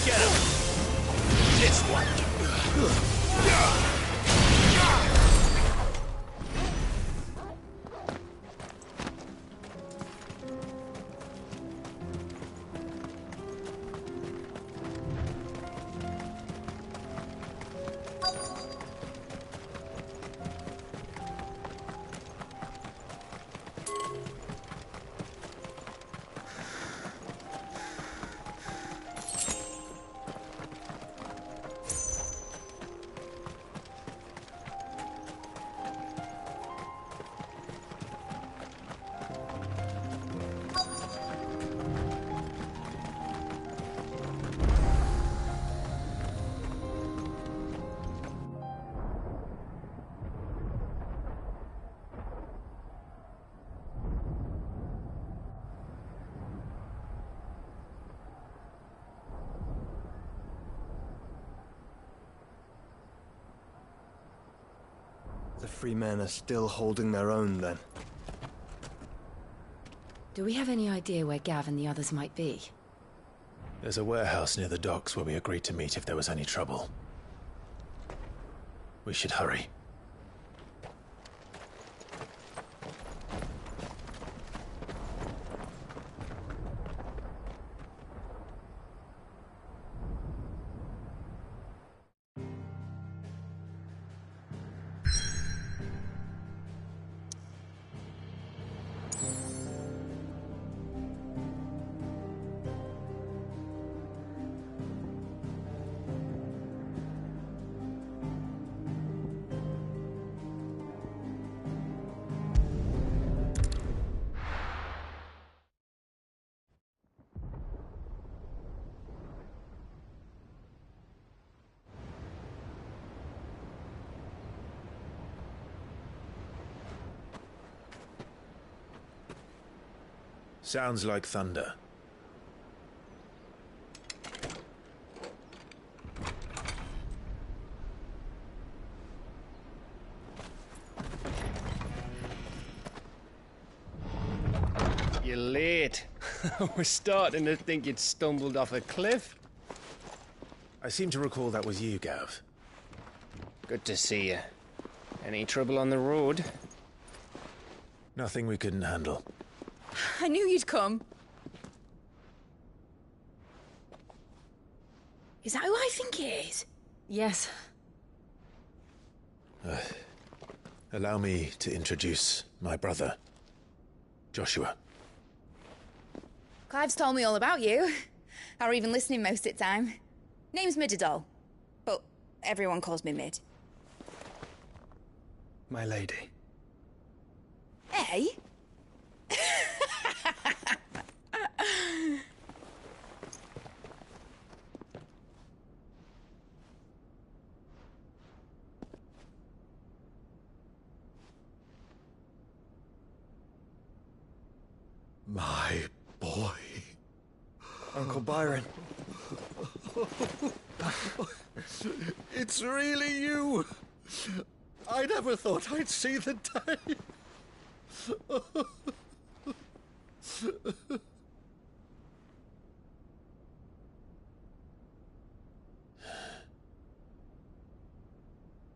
Get him! This one! The free men are still holding their own, then. Do we have any idea where Gav and the others might be? There's a warehouse near the docks where we agreed to meet if there was any trouble. We should hurry. Sounds like thunder. You're late. We're starting to think you'd stumbled off a cliff. I seem to recall that was you, Gav. Good to see you. Any trouble on the road? Nothing we couldn't handle. I knew you'd come. Is that who I think it is? Yes. Allow me to introduce my brother, Joshua. Clive's told me all about you. Or even listening most of the time. Name's Midadol, but everyone calls me Mid. My lady. Hey? My boy. Uncle Byron. It's really you. I never thought I'd see the day.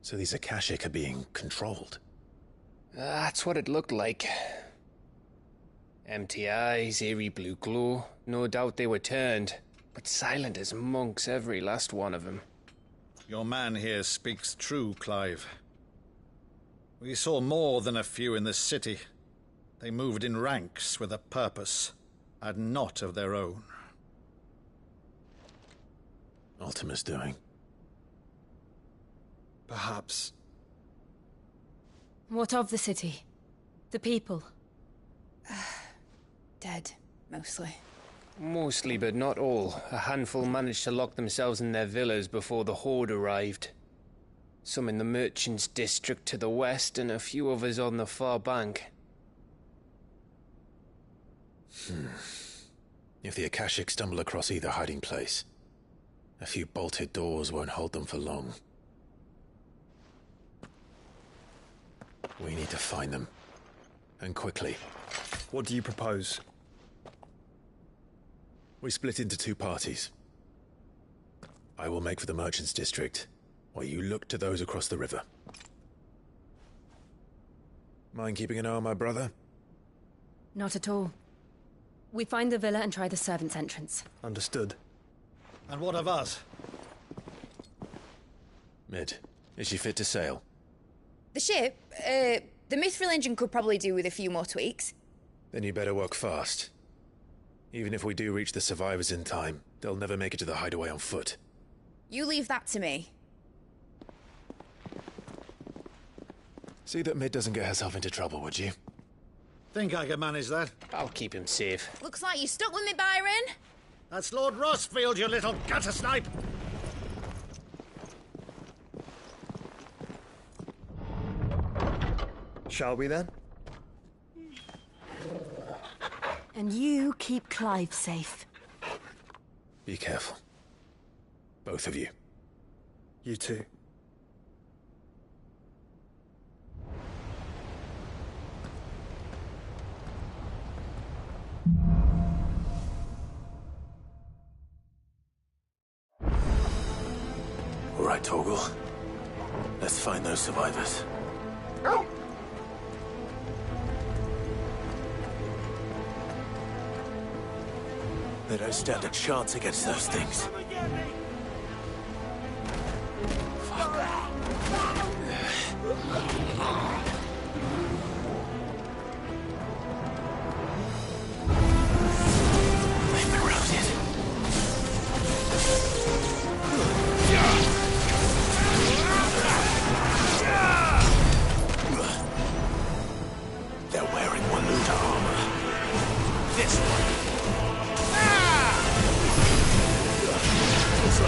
So these Akashic are being controlled? That's what it looked like. Empty eyes, eerie blue glow. No doubt they were turned, but silent as monks, every last one of them. Your man here speaks true, Clive. We saw more than a few in this city. They moved in ranks with a purpose, and not of their own. Ultima's doing. Perhaps. What of the city? The people? Dead, mostly. Mostly, but not all. A handful managed to lock themselves in their villas before the Horde arrived. Some in the Merchants' District to the west, and a few others on the far bank. If the Akashic stumble across either hiding place, a few bolted doors won't hold them for long. We need to find them. And quickly. What do you propose? We split into two parties. I will make for the Merchants' District, while you look to those across the river. Mind keeping an eye on my brother? Not at all. We find the villa and try the servants' entrance. Understood. And what of us? Mid, is she fit to sail? The ship, the Mithril engine could probably do with a few more tweaks. Then you better work fast. Even if we do reach the survivors in time, they'll never make it to the hideaway on foot. You leave that to me. See that Mid doesn't get herself into trouble, would you? Think I can manage that? I'll keep him safe. Looks like you stuck with me, Byron. That's Lord Rossfield, you little gutter snipe! Shall we then? And you keep Clive safe. Be careful. Both of you. You too. All right, Torgal. Let's find those survivors. They don't stand a chance against those things. They've been routed. They're wearing Waluda armor. This one. So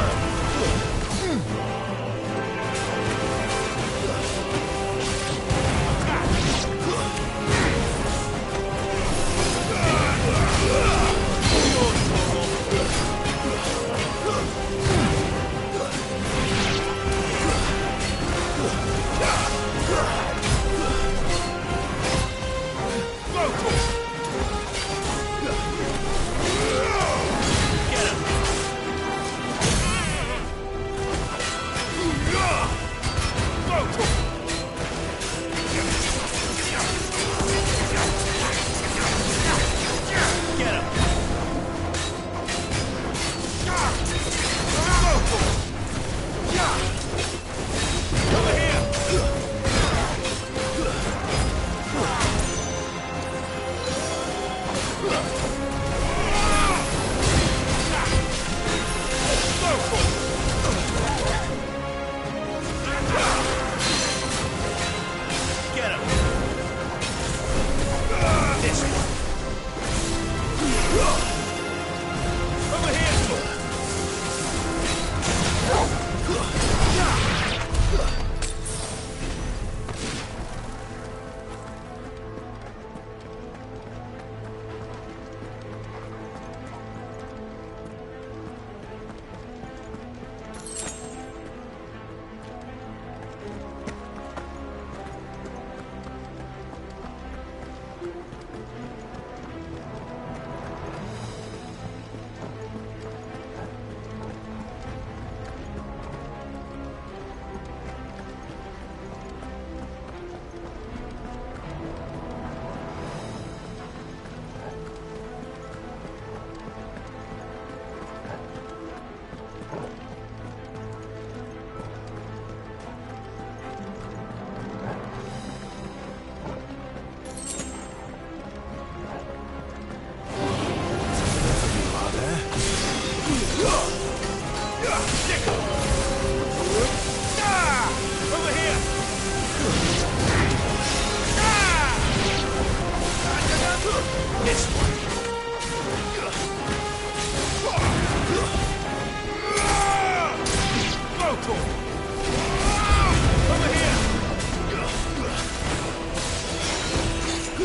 What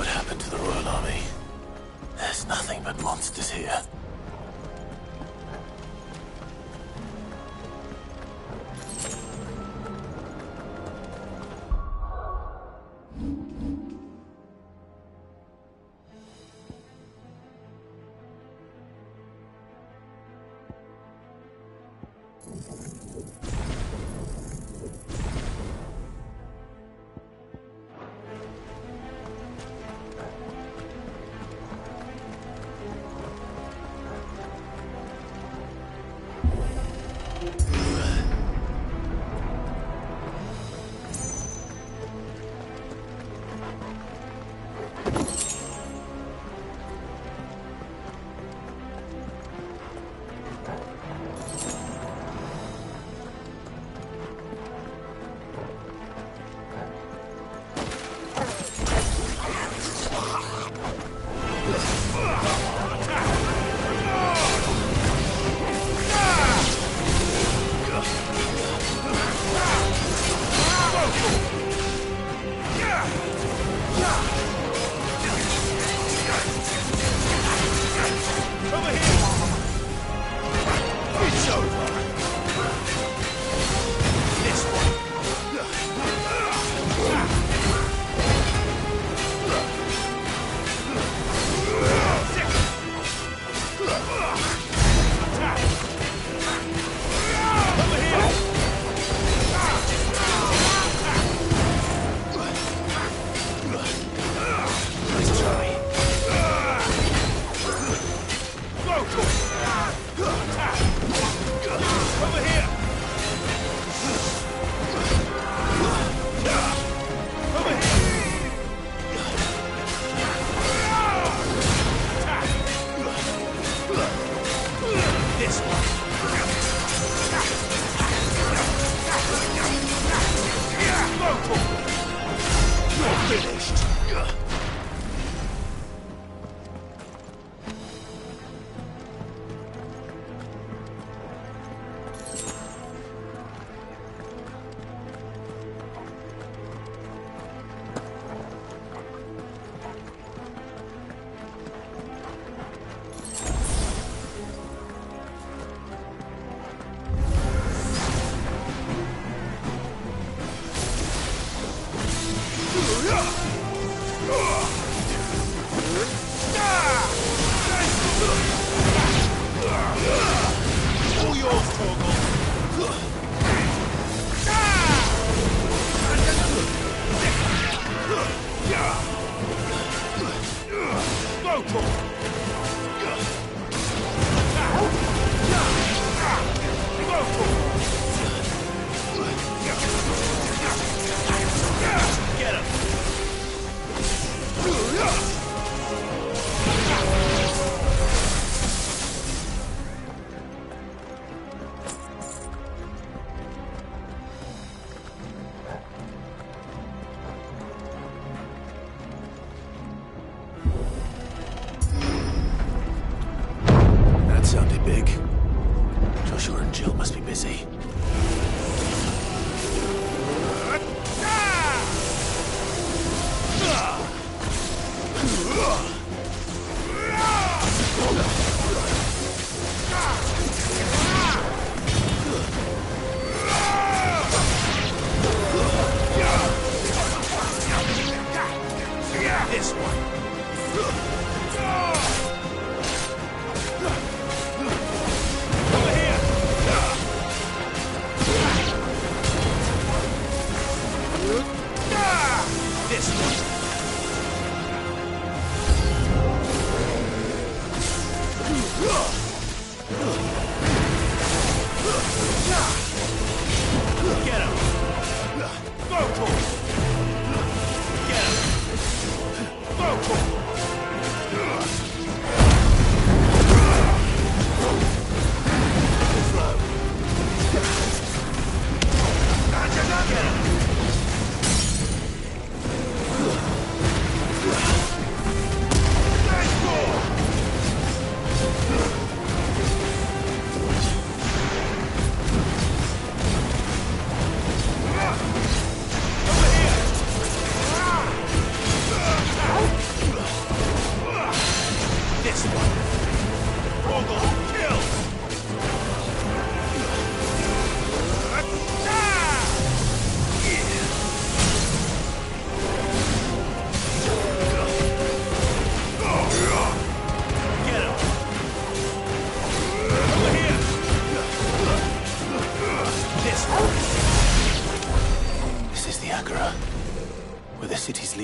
happened to the Royal Army? There's nothing but monsters here.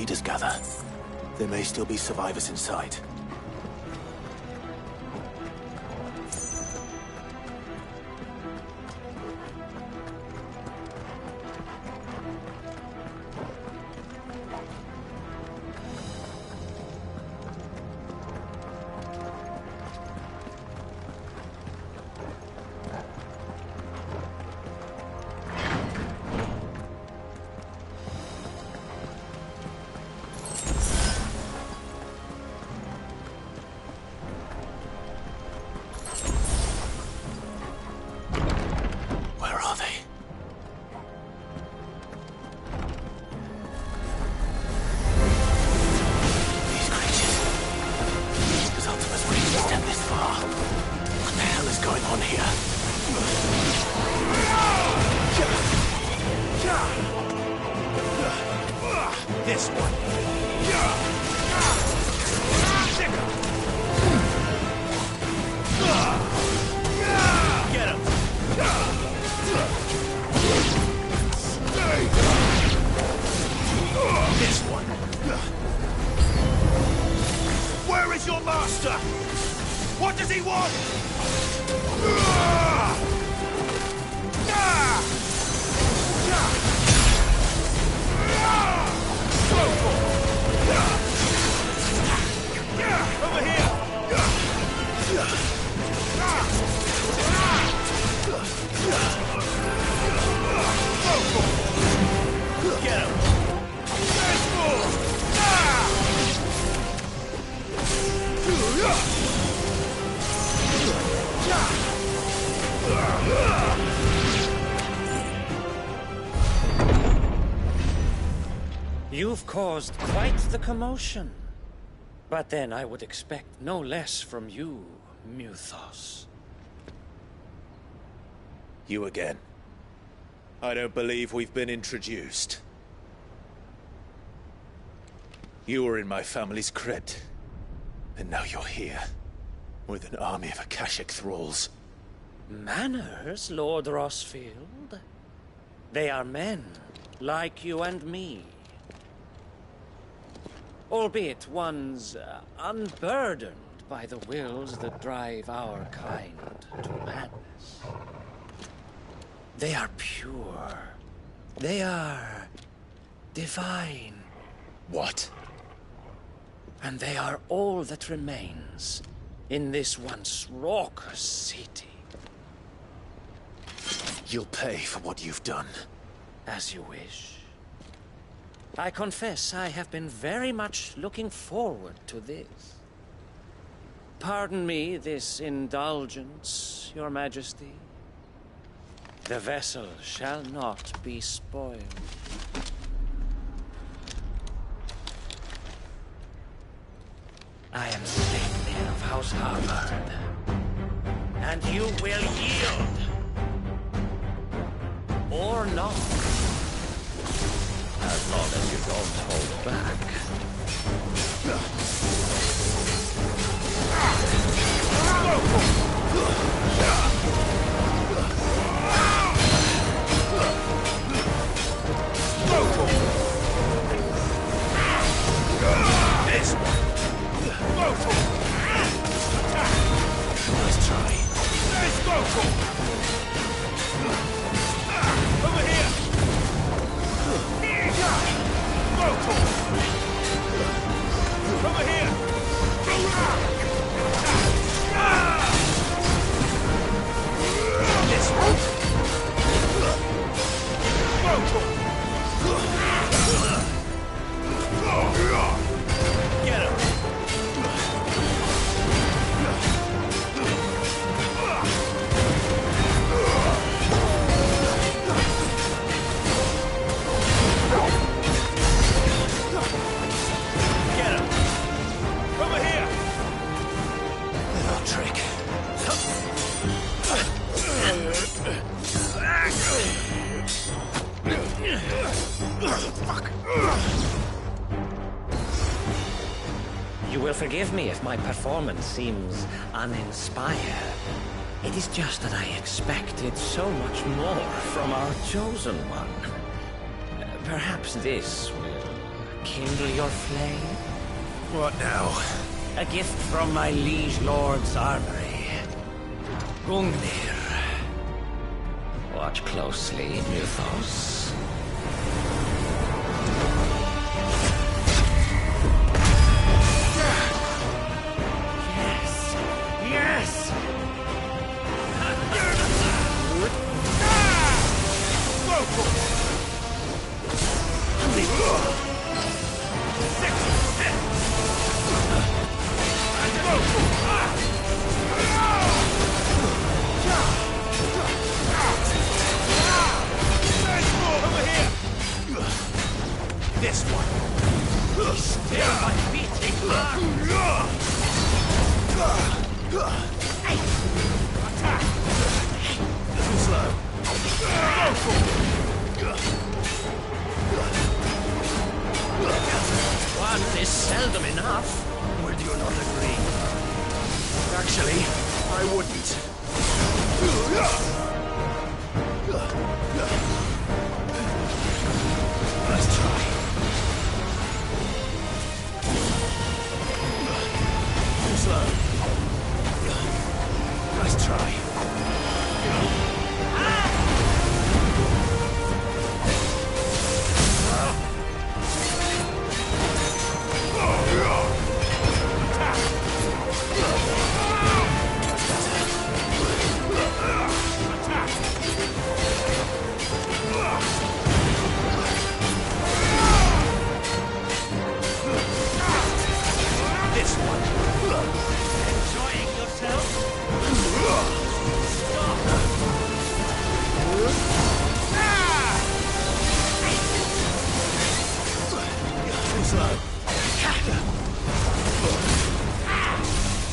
leaders gather, there may still be survivors inside. This one. Get him. This one. Where is your master? What does he want? Over here! Get him! You've caused quite the commotion. But then I would expect no less from you, Muthos. You again. I don't believe we've been introduced. You were in my family's crypt. And now you're here. With an army of Akashic thralls. Manners, Lord Rosfield? They are men, like you and me. Albeit ones unburdened by the wills that drive our kind to madness. They are pure. They are divine. What? And they are all that remains in this once raucous city. You'll pay for what you've done. As you wish. I confess I have been very much looking forward to this. Pardon me this indulgence, Your Majesty. The vessel shall not be spoiled. I am Stately of House Harvard, and you will yield. Or not. As long as you don't hold back. This one. Nice try. Let's go. Over here. Over here! This one! Get him! Over here! Little trick. Fuck. You will forgive me if my performance seems uninspired. It is just that I expected so much more from our chosen one. Perhaps this will kindle your flame? What now? A gift from my liege lord's armory. Gungnir. Watch closely, Mythos. Yes! Yes! This one. Still my beating heart. Attack. Too slow. Once is seldom enough. Would you not agree? Actually, I wouldn't. Nice try. Too slow. Nice try. This one. Enjoying yourself? Too slow.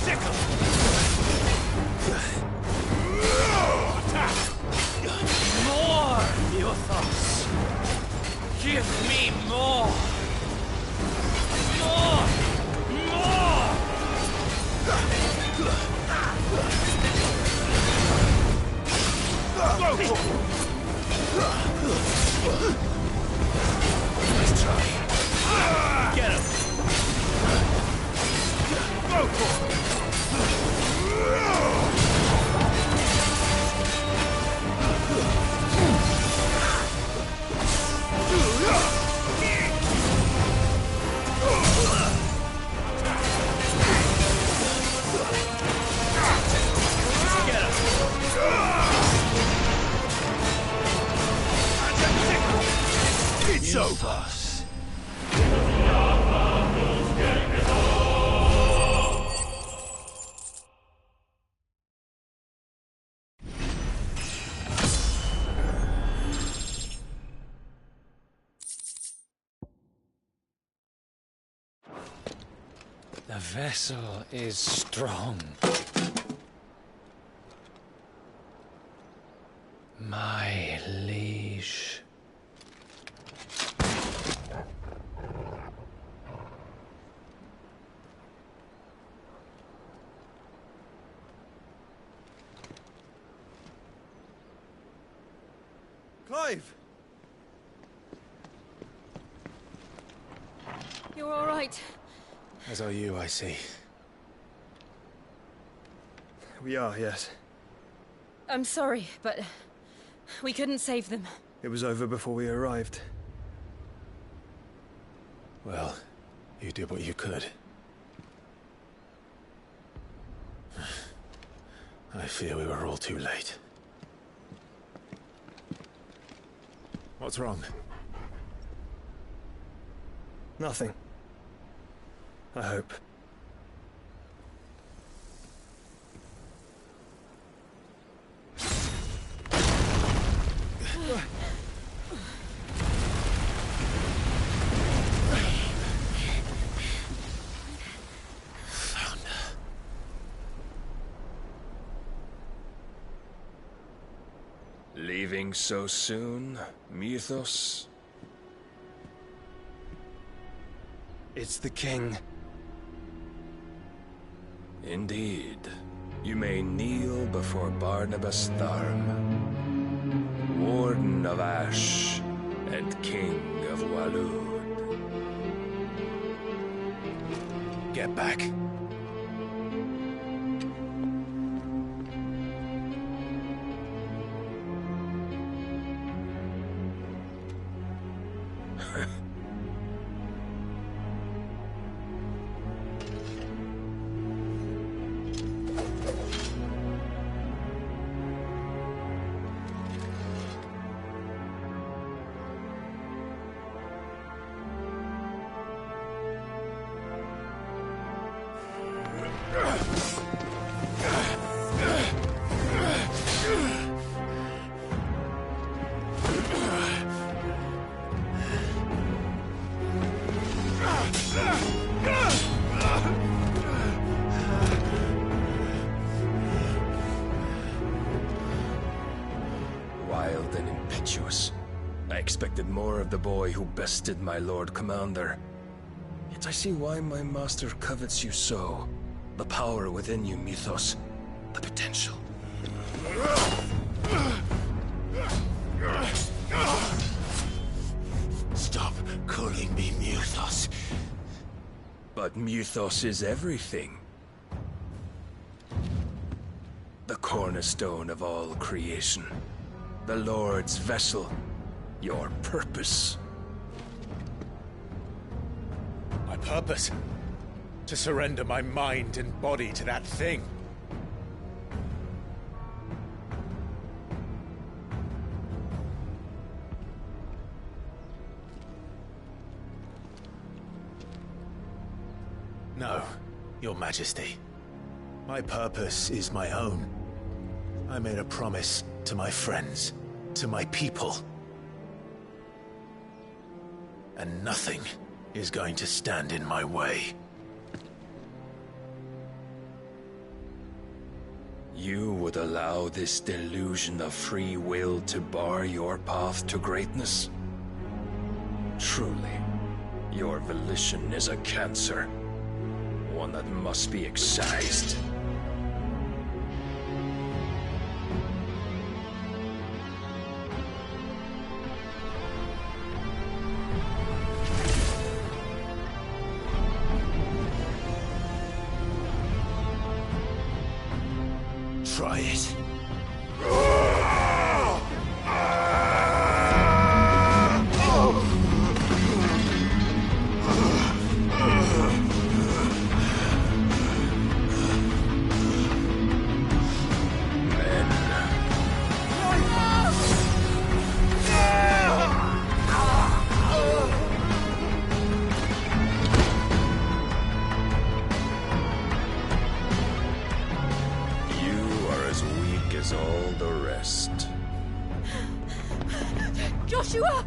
Tickle. More, Mythos. Give me more. More. More. Nice try. Get him. Go for it. It's over. The vessel is strong. My liege. Clive! You're all right. As are you, I see. We are, yes. I'm sorry, but we couldn't save them. It was over before we arrived. Well, you did what you could. I fear we were all too late. What's wrong? Nothing. I hope. Leaving so soon, Mythos? It's the king. Indeed. You may kneel before Barnabas Tharm, Warden of Ash and King of Waloed. Get back. Wild and impetuous. I expected more of the boy who bested my Lord Commander. Yet I see why my master covets you so. The power within you, Mythos. The potential. Stop calling me Mythos. But Mythos is everything. The cornerstone of all creation. The Lord's vessel. Your purpose. My purpose? To surrender my mind and body to that thing. No, Your Majesty. My purpose is my own. I made a promise to my friends, to my people. And nothing is going to stand in my way. You would allow this delusion of free will to bar your path to greatness? Truly, your volition is a cancer. One that must be excised. Try it. As all the rest. Joshua!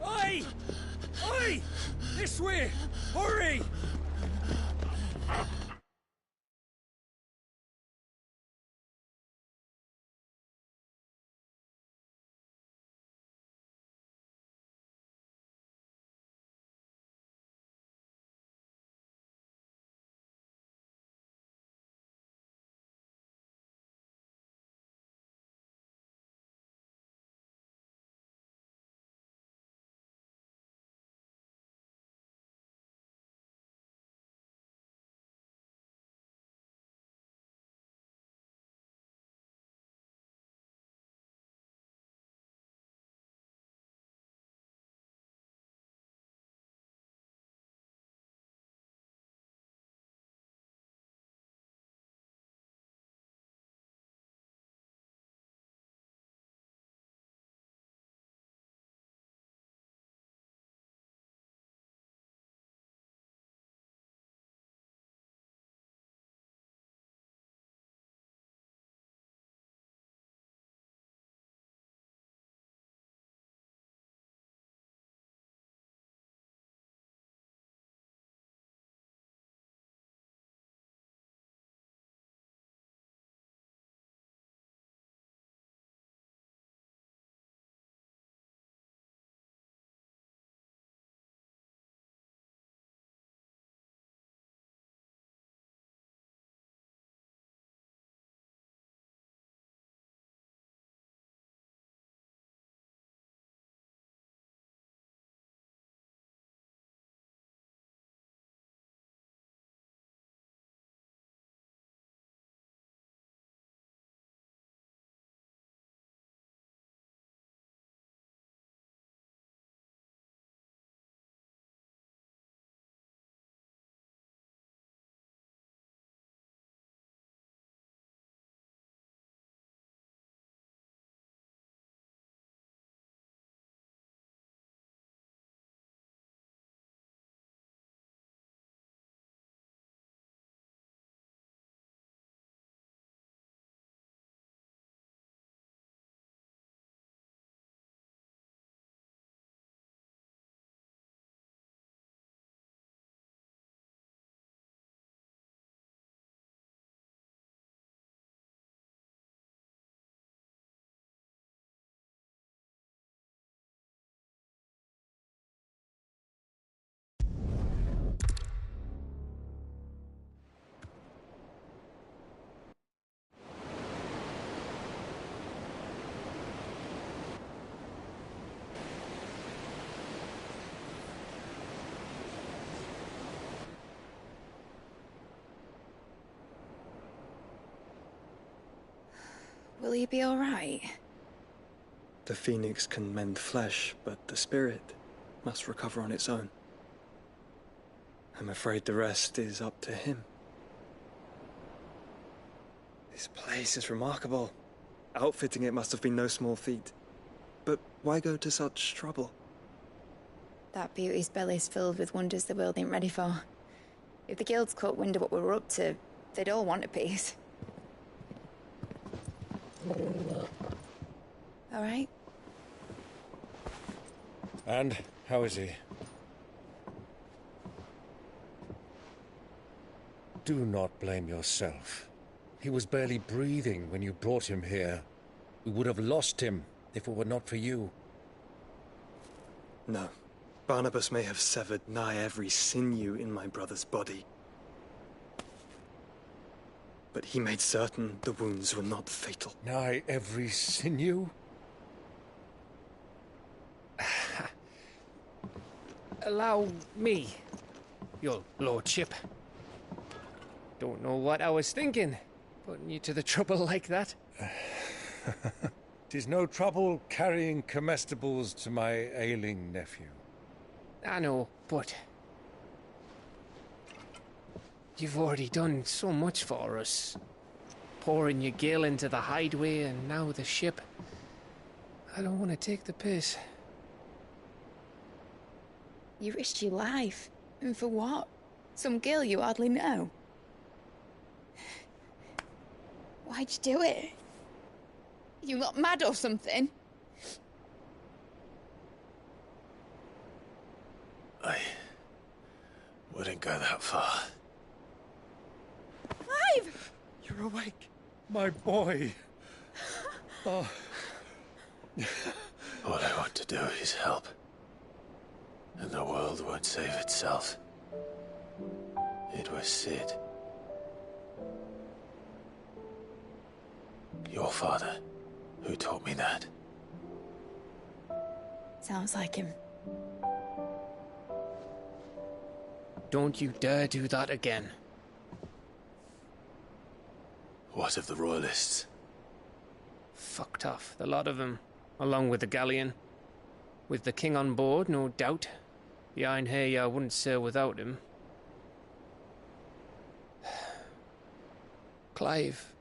Oi! Oi! This way! Hurry! Will he be all right? The phoenix can mend flesh, but the spirit must recover on its own. I'm afraid the rest is up to him. This place is remarkable. Outfitting it must have been no small feat. But why go to such trouble? That beauty's belly's filled with wonders the world ain't ready for. If the guilds caught wind of what we were up to, they'd all want a piece. All right? And how is he? Do not blame yourself. He was barely breathing when you brought him here. We would have lost him if it were not for you. No. Barnabas may have severed nigh every sinew in my brother's body. But he made certain the wounds were not fatal. Nigh every sinew? Allow me, your lordship. Don't know what I was thinking, putting you to the trouble like that. 'Tis no trouble carrying comestibles to my ailing nephew. I know, but you've already done so much for us. Pouring your gil into the hideaway and now the ship. I don't want to take the piss. You risked your life. And for what? Some girl you hardly know. Why'd you do it? You not mad or something? I wouldn't go that far. Clive! You're awake, my boy. Oh. All I want to do is help. And the world won't save itself. It was Sid. Your father, who taught me that. Sounds like him. Don't you dare do that again. What of the Royalists? Fucked off, the lot of them, along with the galleon. With the king on board, no doubt. The Iron Hair wouldn't sail without him. Clive.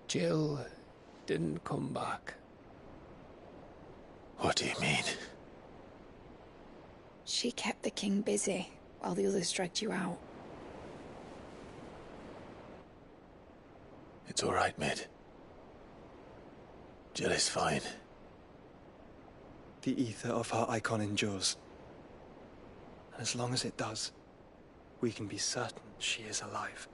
Jill didn't come back. What do you mean? She kept the king busy while the others dragged you out. It's all right, Mid. Jill is fine. The ether of her icon endures. And as long as it does, we can be certain she is alive.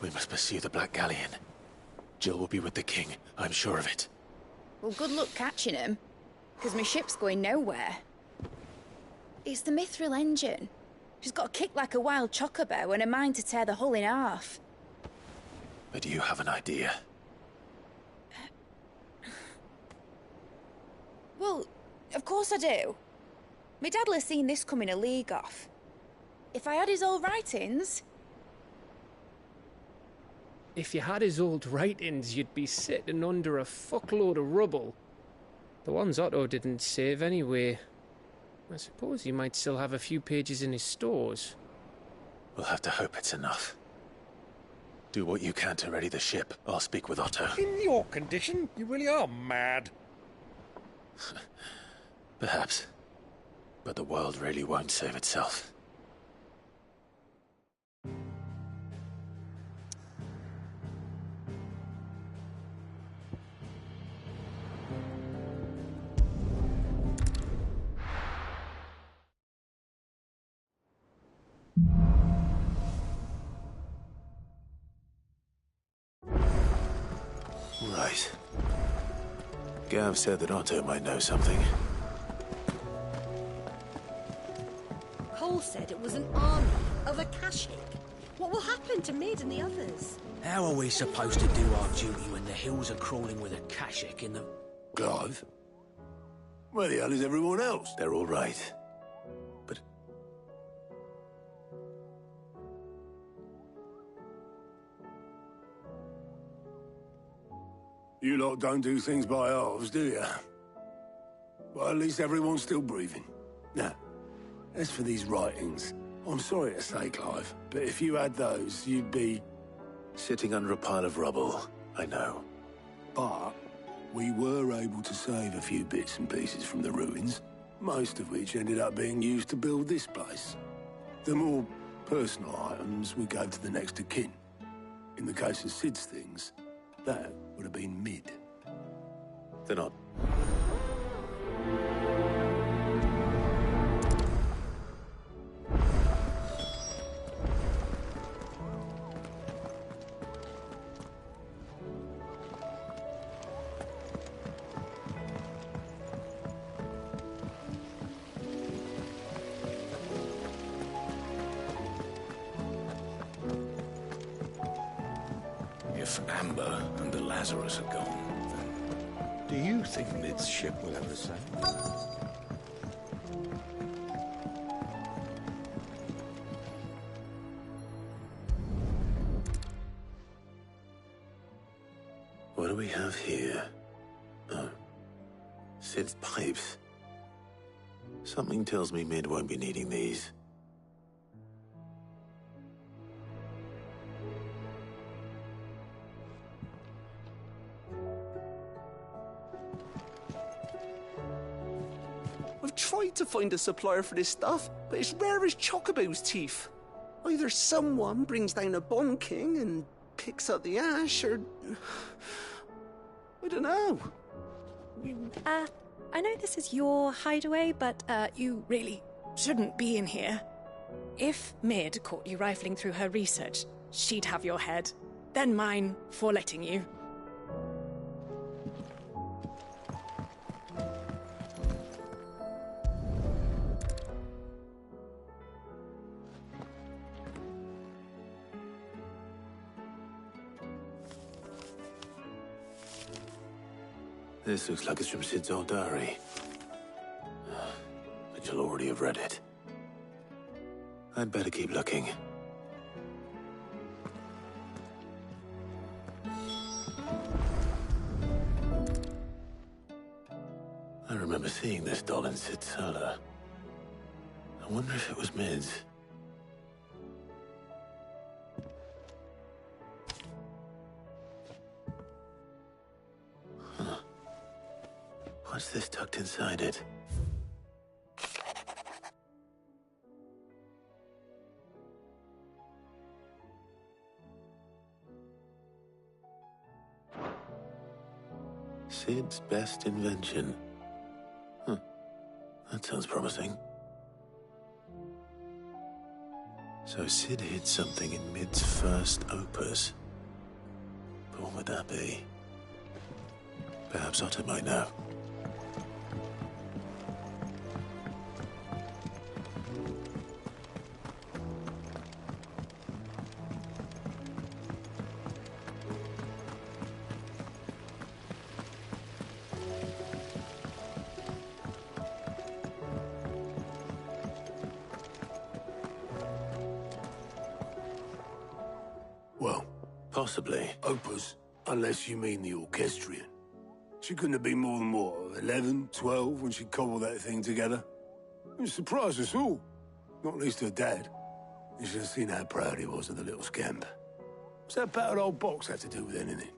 We must pursue the Black Galleon. Jill will be with the king, I'm sure of it. Well, good luck catching him, because my ship's going nowhere. It's the Mithril engine. She's got a kick like a wild chocobo and a mind to tear the hull in half. But do you have an idea? Well, of course I do. My dad'll have seen this coming a league off. If I had his old writings... If you had his old writings, you'd be sitting under a fuckload of rubble. The ones Otto didn't save anyway. I suppose he might still have a few pages in his stores. We'll have to hope it's enough. Do what you can to ready the ship. I'll speak with Otto. In your condition, you really are mad. Perhaps. But the world really won't save itself. Right. Gav said that Otto might know something. Cole said it was an army of Akashic. What will happen to Mid and the others? How are we supposed to do our duty when the hills are crawling with Akashic in them? Clive? Where the hell is everyone else? They're all right. You lot don't do things by halves, do you? Well, at least everyone's still breathing. Now, as for these writings, I'm sorry to say, Clive, but if you had those, you'd be... Sitting under a pile of rubble, I know. But we were able to save a few bits and pieces from the ruins, most of which ended up being used to build this place. The more personal items we gave to the next of kin. In the case of Sid's things, that would have been Mid. They're not... If Amber and the Lazarus are gone, then do you think Mid's ship will ever sail? What do we have here? Oh. Sid's pipes. Something tells me Mid won't be needing these. I've tried to find a supplier for this stuff, but it's rare as Chocobo's teeth. Either someone brings down a Bond King and picks up the ash, or... I don't know. I know this is your hideaway, but, you really shouldn't be in here. If Mid caught you rifling through her research, she'd have your head. Then mine for letting you. This looks like it's from Sid's old diary. But you'll already have read it. I'd better keep looking. I remember seeing this doll in Sid's cellar. I wonder if it was Mid's. What's this tucked inside it? Sid's best invention. Huh. That sounds promising. So Sid hid something in Mid's first opus. But what would that be? Perhaps Otto might know. Well, possibly. Opus, unless you mean the orchestrion. She couldn't have been more than, what, 11, 12 when she cobbled that thing together? It surprised us all. Not least her dad. You should have seen how proud he was of the little scamp. What's that battered old box had to do with anything?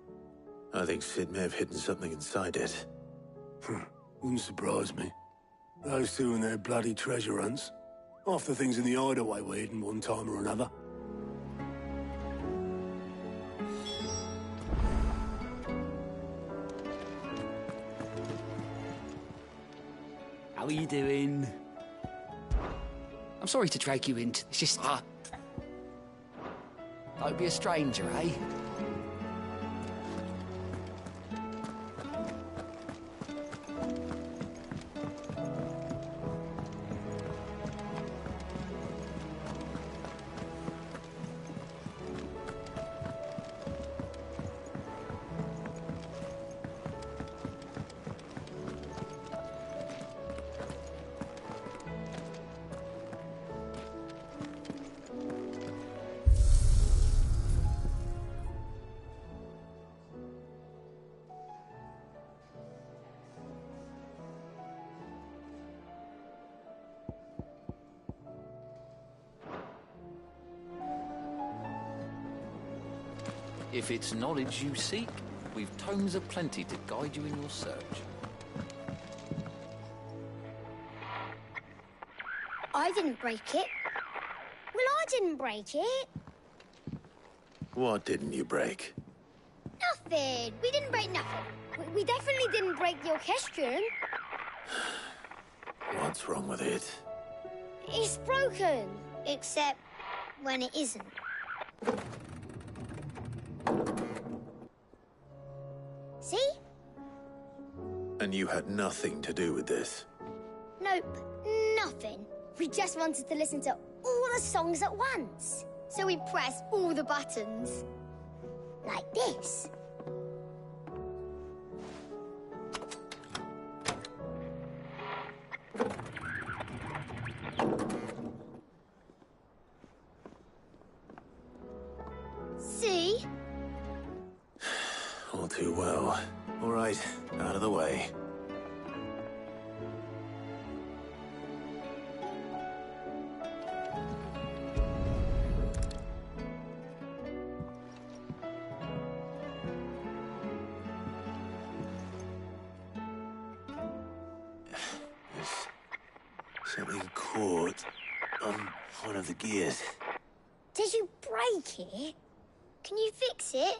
I think Sid may have hidden something inside it. Wouldn't surprise me. Those two and their bloody treasure hunts. Half the things in the hideaway were hidden one time or another. How are you doing? I'm sorry to drag you into... It's just... Don't be a stranger, eh? If it's knowledge you seek, we've tomes aplenty to guide you in your search. I didn't break it. Well, I didn't break it. What didn't you break? Nothing. We didn't break nothing. We definitely didn't break the orchestrion. What's wrong with it? It's broken. Except when it isn't. See? And you had nothing to do with this? Nope, nothing. We just wanted to listen to all the songs at once. So we pressed all the buttons. Like this. See? All too well. All right, out of the way. Something caught on one of the gears. Did you break it? Can you fix it?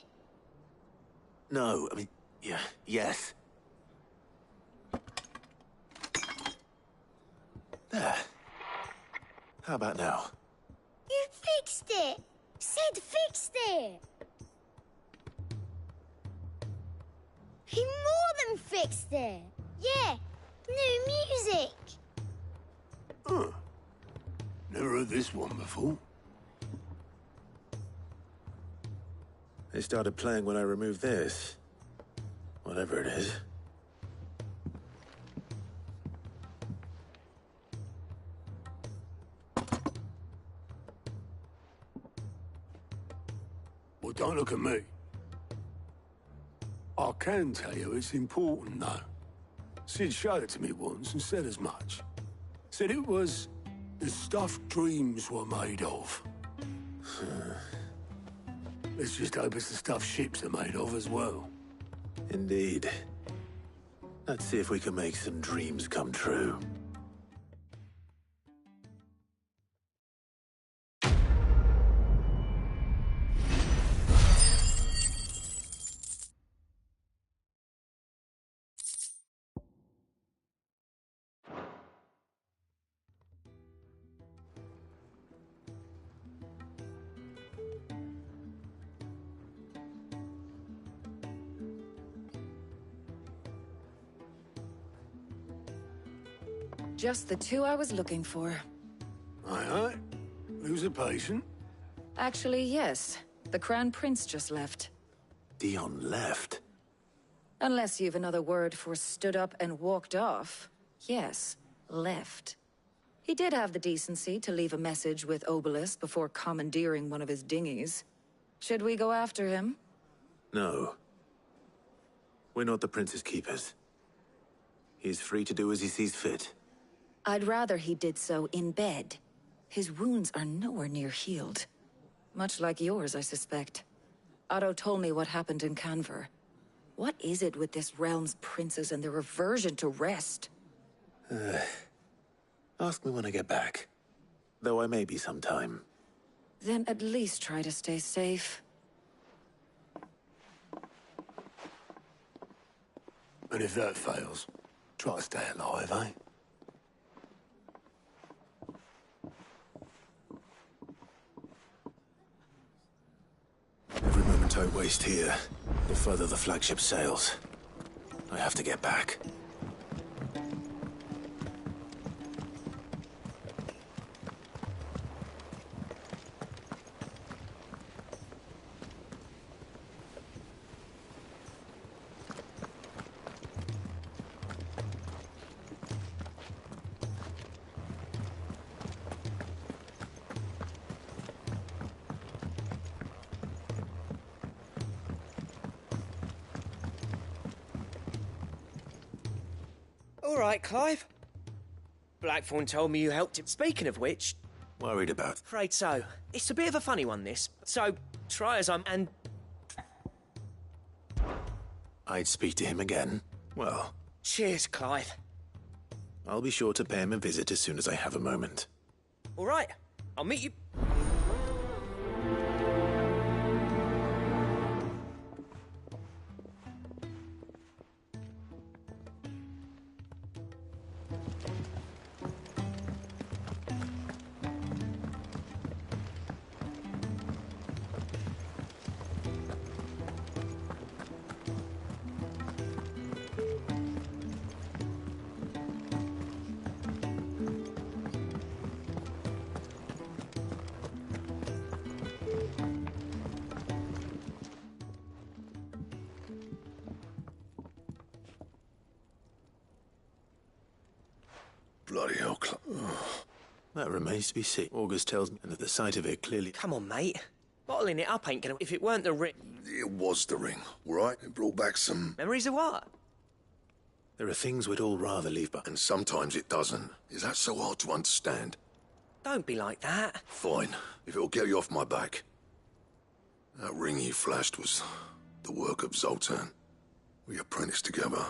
No, I mean, yeah, yes. There. How about now? You fixed it! Sid fixed it! He more than fixed it! Yeah, new music! Huh. Never heard this one before. They started playing when I removed this. Whatever it is. Well, don't look at me. I can tell you it's important, though. Sid showed it to me once and said as much. Said it was the stuff dreams were made of. Let's just hope it's the stuff ships are made of as well. Indeed. Let's see if we can make some dreams come true. Just the two I was looking for. Aye. Who's a patient? Actually, yes. The Crown Prince just left. Dion left? Unless you've another word for stood up and walked off. Yes, left. He did have the decency to leave a message with Obelisk before commandeering one of his dinghies. Should we go after him? No. We're not the Prince's keepers. He's free to do as he sees fit. I'd rather he did so in bed. His wounds are nowhere near healed. Much like yours, I suspect. Otto told me what happened in Canver. What is it with this realm's princes and their aversion to rest? Ask me when I get back. Though I may be sometime. Then at least try to stay safe. And if that fails, try to stay alive, eh? Every moment I waste here, the further the flagship sails. I have to get back. All right, Clive. Blackthorn told me you helped him. Speaking of which... Worried about? Afraid so. It's a bit of a funny one, this. So, try as I'm... and... I'd speak to him again. Well, Cheers, Clive. I'll be sure to pay him a visit as soon as I have a moment. All right, I'll meet you. Bloody hell, that remains to be seen. August tells me that the sight of it clearly... Come on, mate. Bottling it up ain't gonna... If it weren't the ring... It was the ring, right? It brought back some... Memories of what? There are things we'd all rather leave behind. And sometimes it doesn't. Is that so hard to understand? Don't be like that. Fine, if it'll get you off my back. That ring you flashed was the work of Zoltan. We apprenticed together,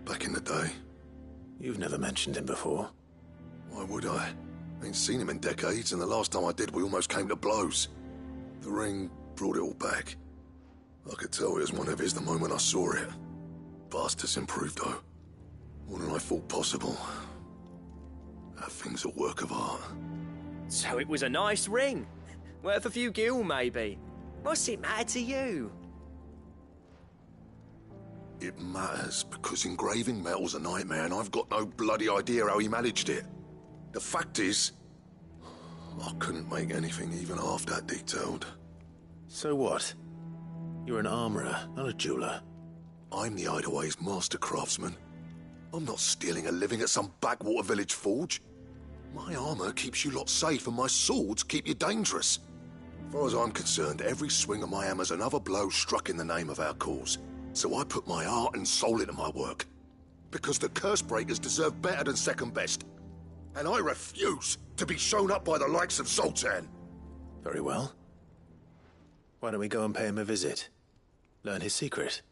back in the day. You've never mentioned him before. Why would I? Ain't seen him in decades, and the last time I did, we almost came to blows. The ring brought it all back. I could tell it was one of his the moment I saw it. Vast has improved, though. More than I thought possible. That thing's a work of art. So it was a nice ring. Worth a few gil, maybe. What's it matter to you? It matters, because engraving metal's a nightmare, and I've got no bloody idea how he managed it. The fact is, I couldn't make anything even half that detailed. So what? You're an armorer, not a jeweler. I'm the Hideaway's master craftsman. I'm not stealing a living at some backwater village forge. My armor keeps you lot safe, and my swords keep you dangerous. As far as I'm concerned, every swing of my hammer's another blow struck in the name of our cause. So I put my heart and soul into my work. Because the Cursebreakers deserve better than second best. And I refuse to be shown up by the likes of Zoltan. Very well. Why don't we go and pay him a visit? Learn his secret.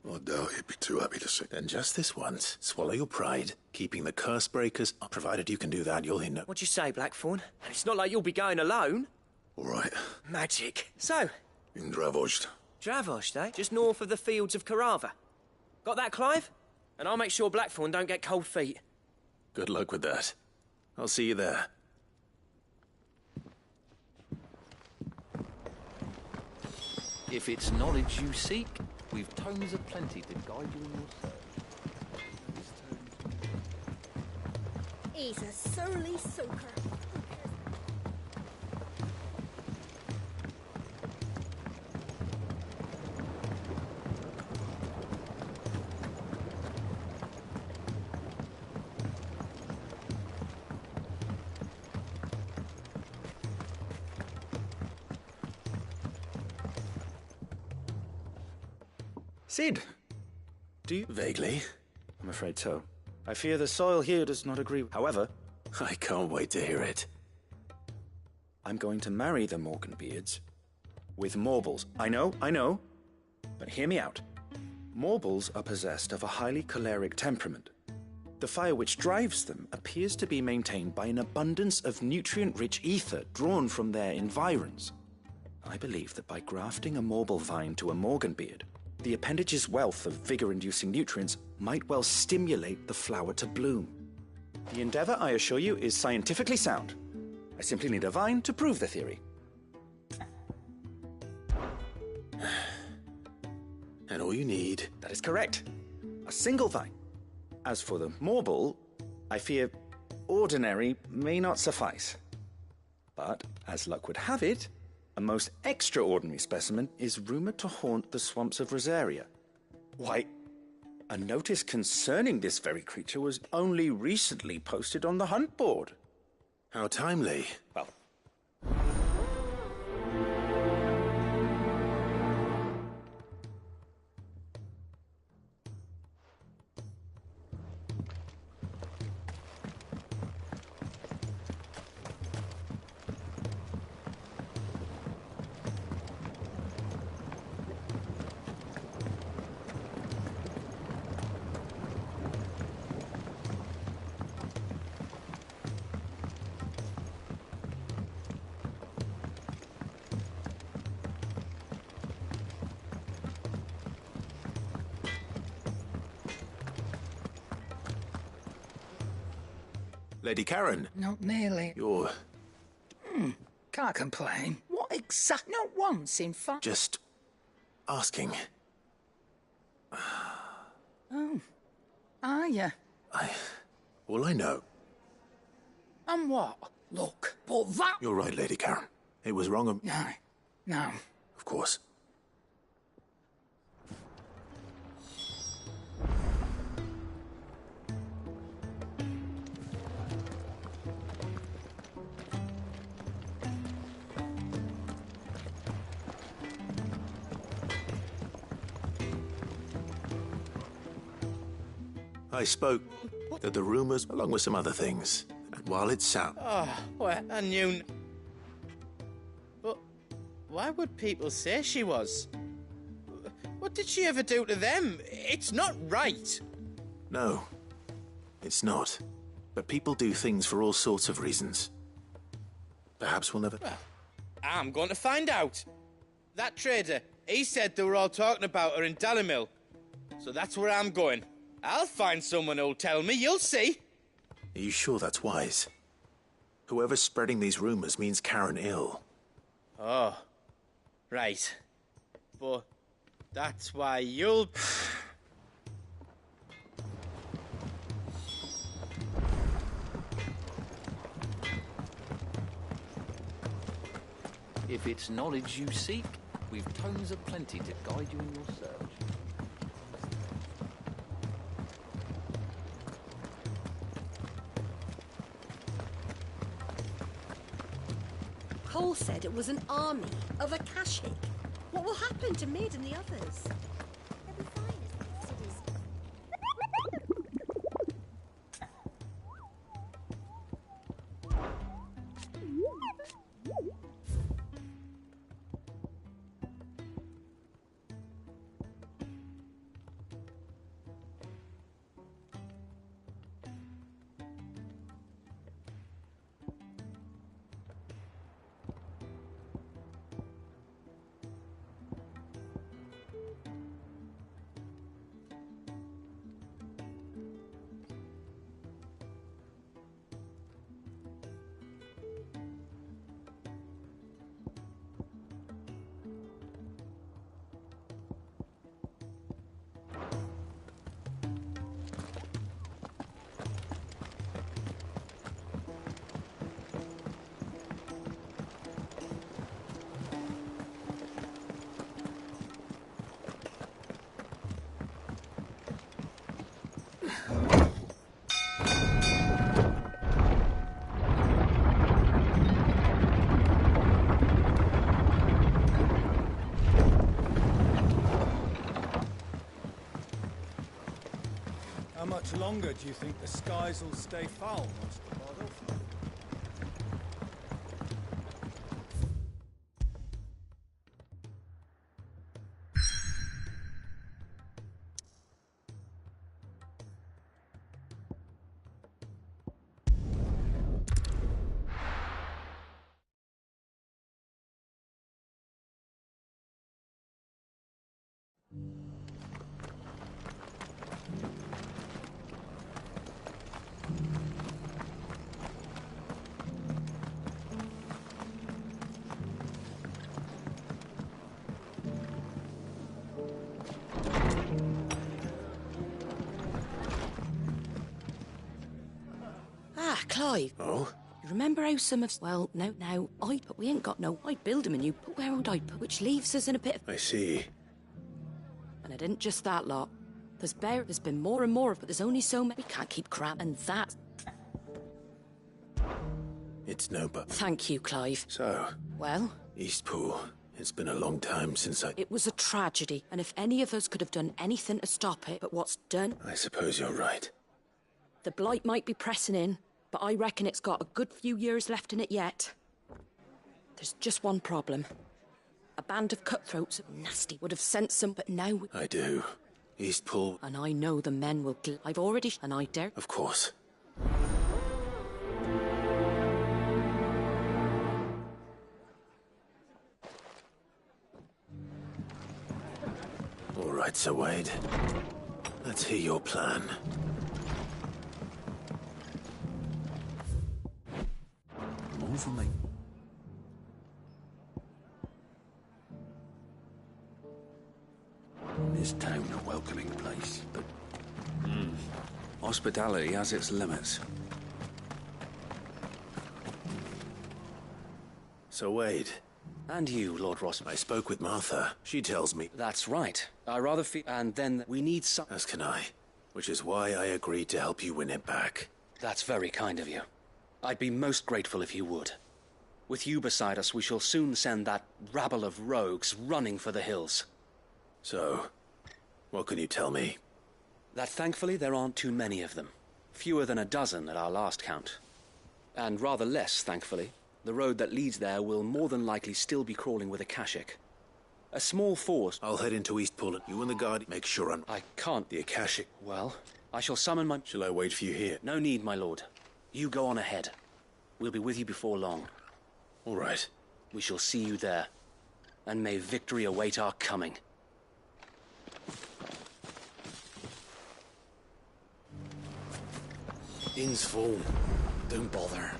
I doubt he'd be too happy to see. Then just this once, swallow your pride, keeping the Cursebreakers, provided you can do that, you'll hear no... What'd you say, Blackthorn? And it's not like you'll be going alone. All right. Magic. So? In Dravost. Dravost, eh? Just north of the fields of Carava. Got that, Clive? And I'll make sure Blackthorn don't get cold feet. Good luck with that. I'll see you there. If it's knowledge you seek, we've tomes aplenty to guide you in your search. He's a surly soaker. Cid! Do you... Vaguely. I'm afraid so. I fear the soil here does not agree. However... I can't wait to hear it. I'm going to marry the Morganbeards with Morbles. I know. But hear me out. Morbles are possessed of a highly choleric temperament. The fire which drives them appears to be maintained by an abundance of nutrient-rich ether drawn from their environs. I believe that by grafting a Morble vine to a Morganbeard, the appendage's wealth of vigor-inducing nutrients might well stimulate the flower to bloom. The endeavor, I assure you, is scientifically sound. I simply need a vine to prove the theory. And all you need... That is correct. A single vine. As for the Morble, I fear ordinary may not suffice. But, as luck would have it, a most extraordinary specimen is rumored to haunt the swamps of Rosaria. Why, a notice concerning this very creature was only recently posted on the hunt board. How timely. Well, Lady Karen. Not nearly. You're Can't complain. What exact? Not once, in fact. just asking. Oh. Are you? All I know. And what? Look, but that... You're right, Lady Karen. It was wrong of... No. Of course. I spoke to the rumors along with some other things. And while it sounds... Oh, well, I knew... But why would people say she was? What did she ever do to them? It's not right. No, it's not. But people do things for all sorts of reasons. Perhaps we'll never... Well, I'm going to find out. That trader, he said they were all talking about her in Dalimil. So that's where I'm going. I'll find someone who'll tell me, you'll see. Are you sure that's wise? Whoever's spreading these rumors means Karen ill. Oh, right. But that's why you'll... If it's knowledge you seek, we've tomes aplenty to guide you in your search. Cole said it was an army of Akashic. What will happen to Mid and the others? How much longer do you think the skies will stay foul, Master Bardolph? Clive. Oh? You remember how some of... Well, no, but we ain't got no... I'd build him a new... But where would I put? Which leaves us in a bit of... I see. And it isn't just that lot. There's been more and more, but there's only so many. We can't keep crap, and that... It's no but... Thank you, Clive. So... Well? Eastpool. It's been a long time since I... It was a tragedy, and if any of us could have done anything to stop it, but what's done... I suppose you're right. The blight might be pressing in, but I reckon it's got a good few years left in it yet. There's just one problem. A band of cutthroats, nasty, would have sent some, but now... I do. Eastpool... And I know the men will... I've already... And I dare... Of course. All right, Sir Wade. Let's hear your plan. for me. This town a welcoming place, but hospitality has its limits. So Wade, And you, Lord Ross. I spoke with Martha. She tells me... That's right. I rather feel... And then we need some... As can I. Which is why I agreed to help you win it back. That's very kind of you. I'd be most grateful if you would. With you beside us, we shall soon send that rabble of rogues running for the hills. So, what can you tell me? That thankfully there aren't too many of them. Fewer than a dozen at our last count. And rather less, thankfully. The road that leads there will more than likely still be crawling with a Akashic. A small force... I'll head into East Pullen. You and the guard make sure I'm... I can't... The Akashic. Well, I shall summon my... Shall I wait for you here? No need, my lord. You go on ahead. We'll be with you before long. All right. We shall see you there. And may victory await our coming. Inn's full. Don't bother.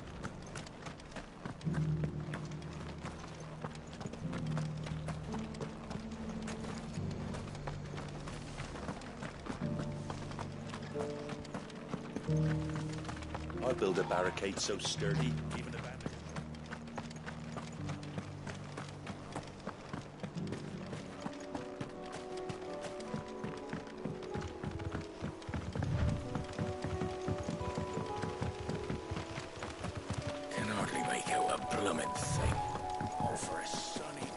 I'll build a barricade so sturdy, even a bandit. Can hardly make out a bloomin' thing. All for a sunny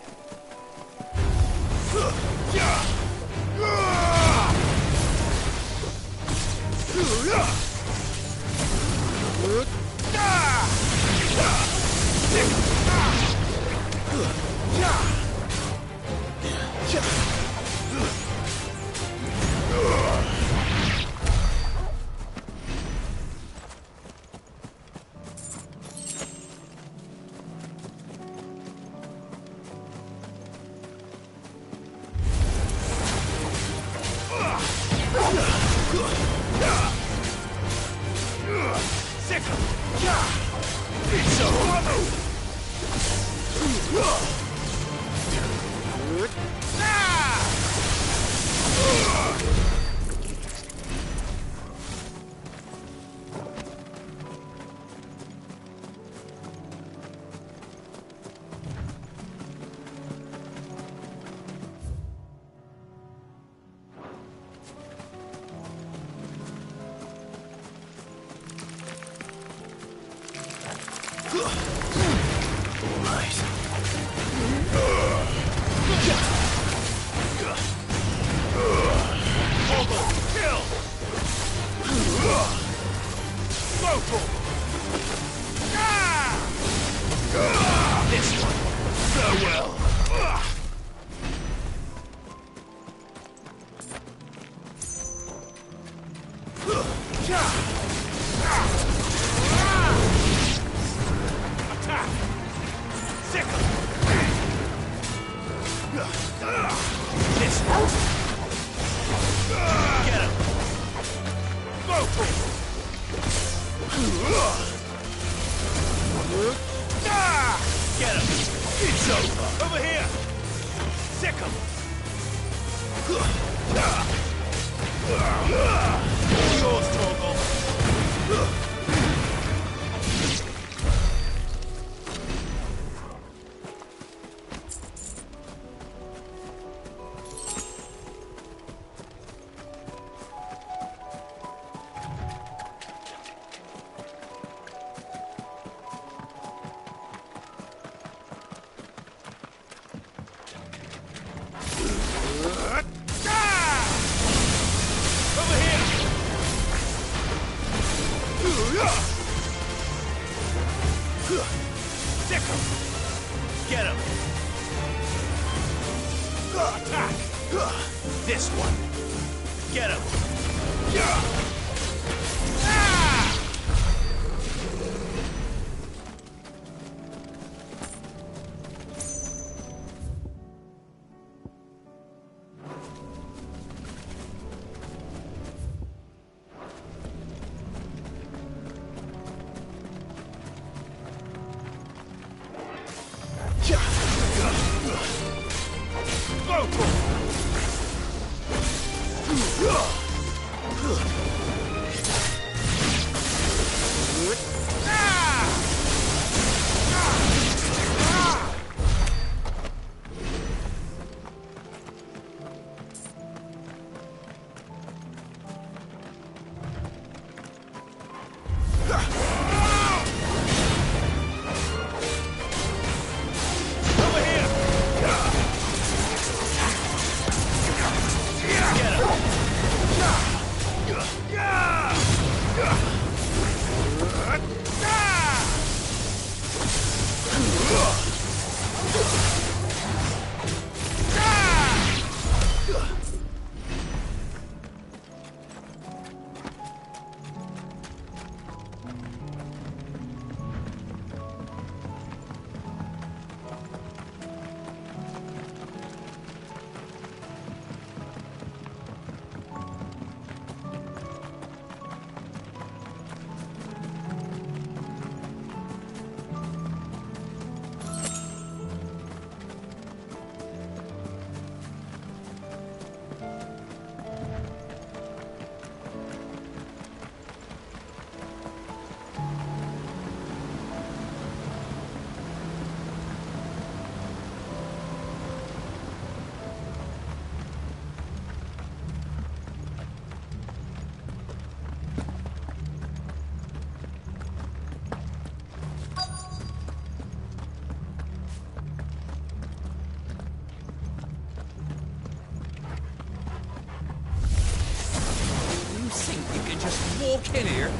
Walk in here.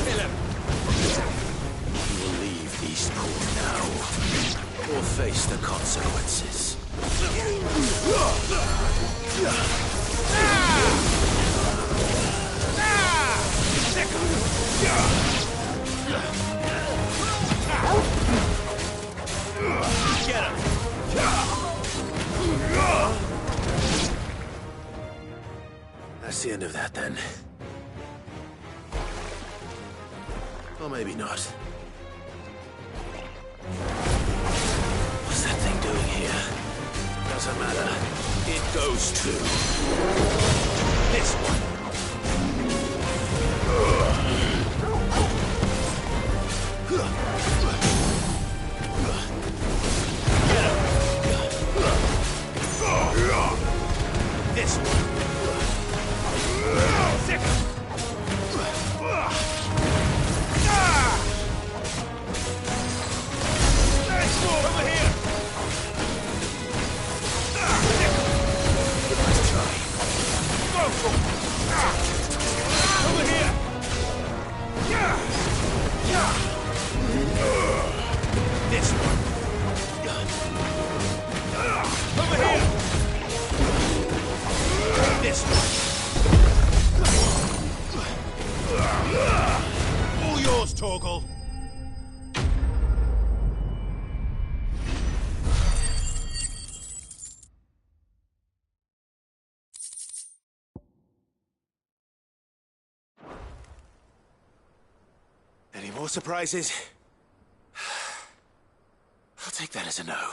Kill him. You will leave Eastport now, or face the consequences. Get him. That's the end of that, then. Or maybe not. What's that thing doing here? Doesn't matter. It goes to this one. This one. Over here! Nice try. Go! Over here! This one. Over here! This one. All yours, Torgal. Any more surprises? I'll take that as a no.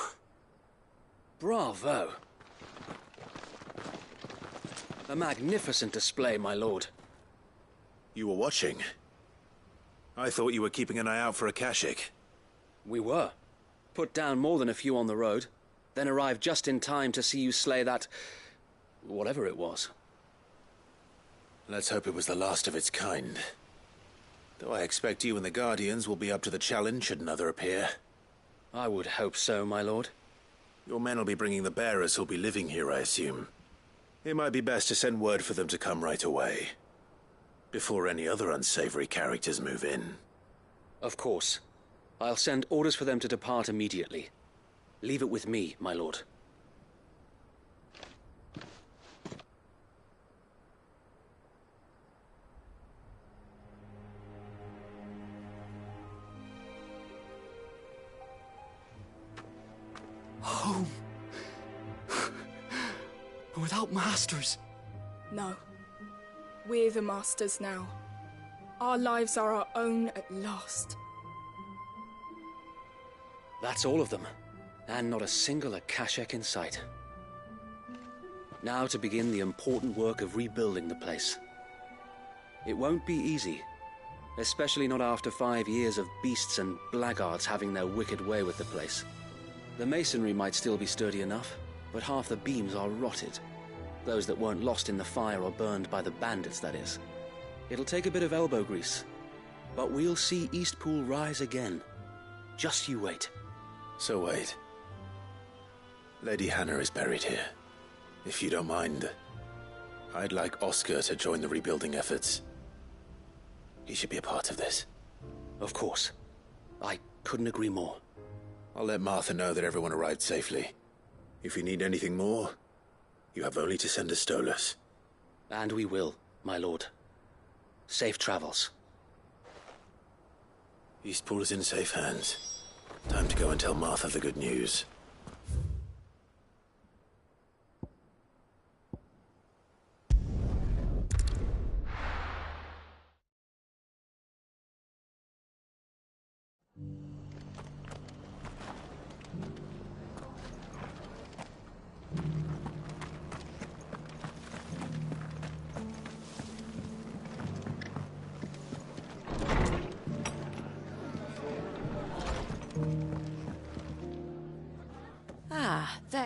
Bravo. A magnificent display, my lord. You were watching. I thought you were keeping an eye out for a Kashik. We were. Put down more than a few on the road, then arrived just in time to see you slay that... whatever it was. Let's hope it was the last of its kind. Though I expect you and the Guardians will be up to the challenge should another appear. I would hope so, my lord. Your men will be bringing the bearers who'll be living here, I assume. It might be best to send word for them to come right away, before any other unsavory characters move in. Of course. I'll send orders for them to depart immediately. Leave it with me, my lord. Home. Without masters. No. We're the masters now. Our lives are our own at last. That's all of them. And not a single Akashak in sight. Now to begin the important work of rebuilding the place. It won't be easy. Especially not after 5 years of beasts and blackguards having their wicked way with the place. The masonry might still be sturdy enough, but half the beams are rotted. Those that weren't lost in the fire or burned by the bandits, that is. It'll take a bit of elbow grease. But we'll see Eastpool rise again. Just you wait. So wait. Lady Hannah is buried here. If you don't mind, I'd like Oscar to join the rebuilding efforts. He should be a part of this. Of course. I couldn't agree more. I'll let Martha know that everyone arrived safely. If you need anything more, you have only to send a Stolas. And we will, my lord. Safe travels. Eastpool is in safe hands. Time to go and tell Martha the good news.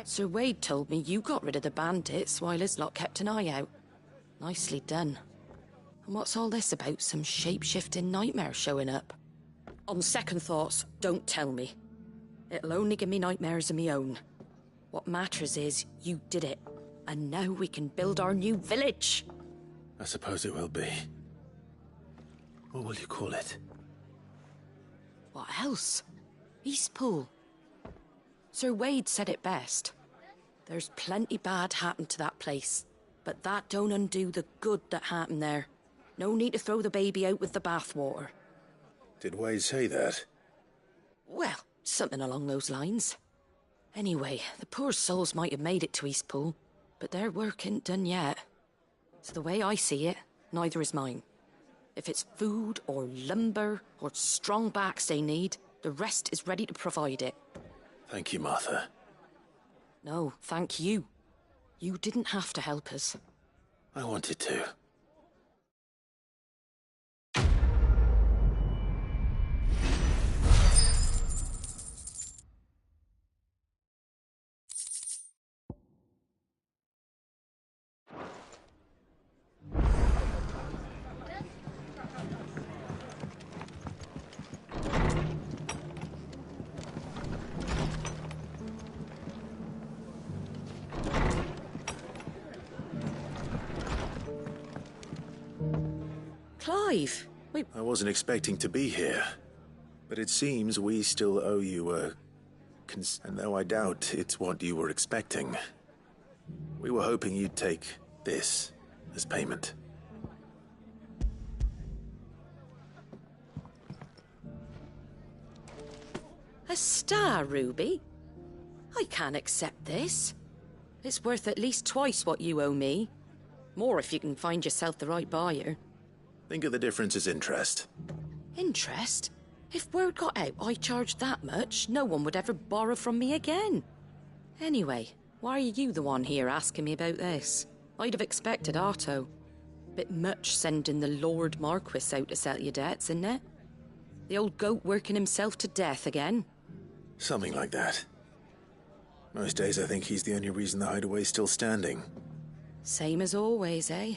Sir Wade told me you got rid of the bandits while his lot kept an eye out. Nicely done. And what's all this about some shape-shifting nightmare showing up? On second thoughts, don't tell me. It'll only give me nightmares of me own. What matters is you did it, and now we can build our new village. I suppose it will be. What will you call it? What else? Eastpool. Sir Wade said it best. There's plenty bad happened to that place, but that don't undo the good that happened there. No need to throw the baby out with the bathwater. Did Wade say that? Well, something along those lines. Anyway, the poor souls might have made it to Eastpool, but their work ain't done yet. So the way I see it, neither is mine. If it's food or lumber or strong backs they need, the rest is ready to provide it. Thank you, Martha. No, thank you. You didn't have to help us. I wanted to. Clive! Wait. I wasn't expecting to be here, but it seems we still owe you a... and though I doubt it's what you were expecting, we were hoping you'd take this as payment. A star ruby? I can't accept this. It's worth at least twice what you owe me. More if you can find yourself the right buyer. Think of the difference as interest. Interest? If word got out I charged that much, no one would ever borrow from me again. Anyway, why are you the one here asking me about this? I'd have expected Otto. Bit much sending the Lord Marquis out to settle your debts, isn't it? The old goat working himself to death again? Something like that. Most days I think he's the only reason the hideaway's still standing. Same as always, eh?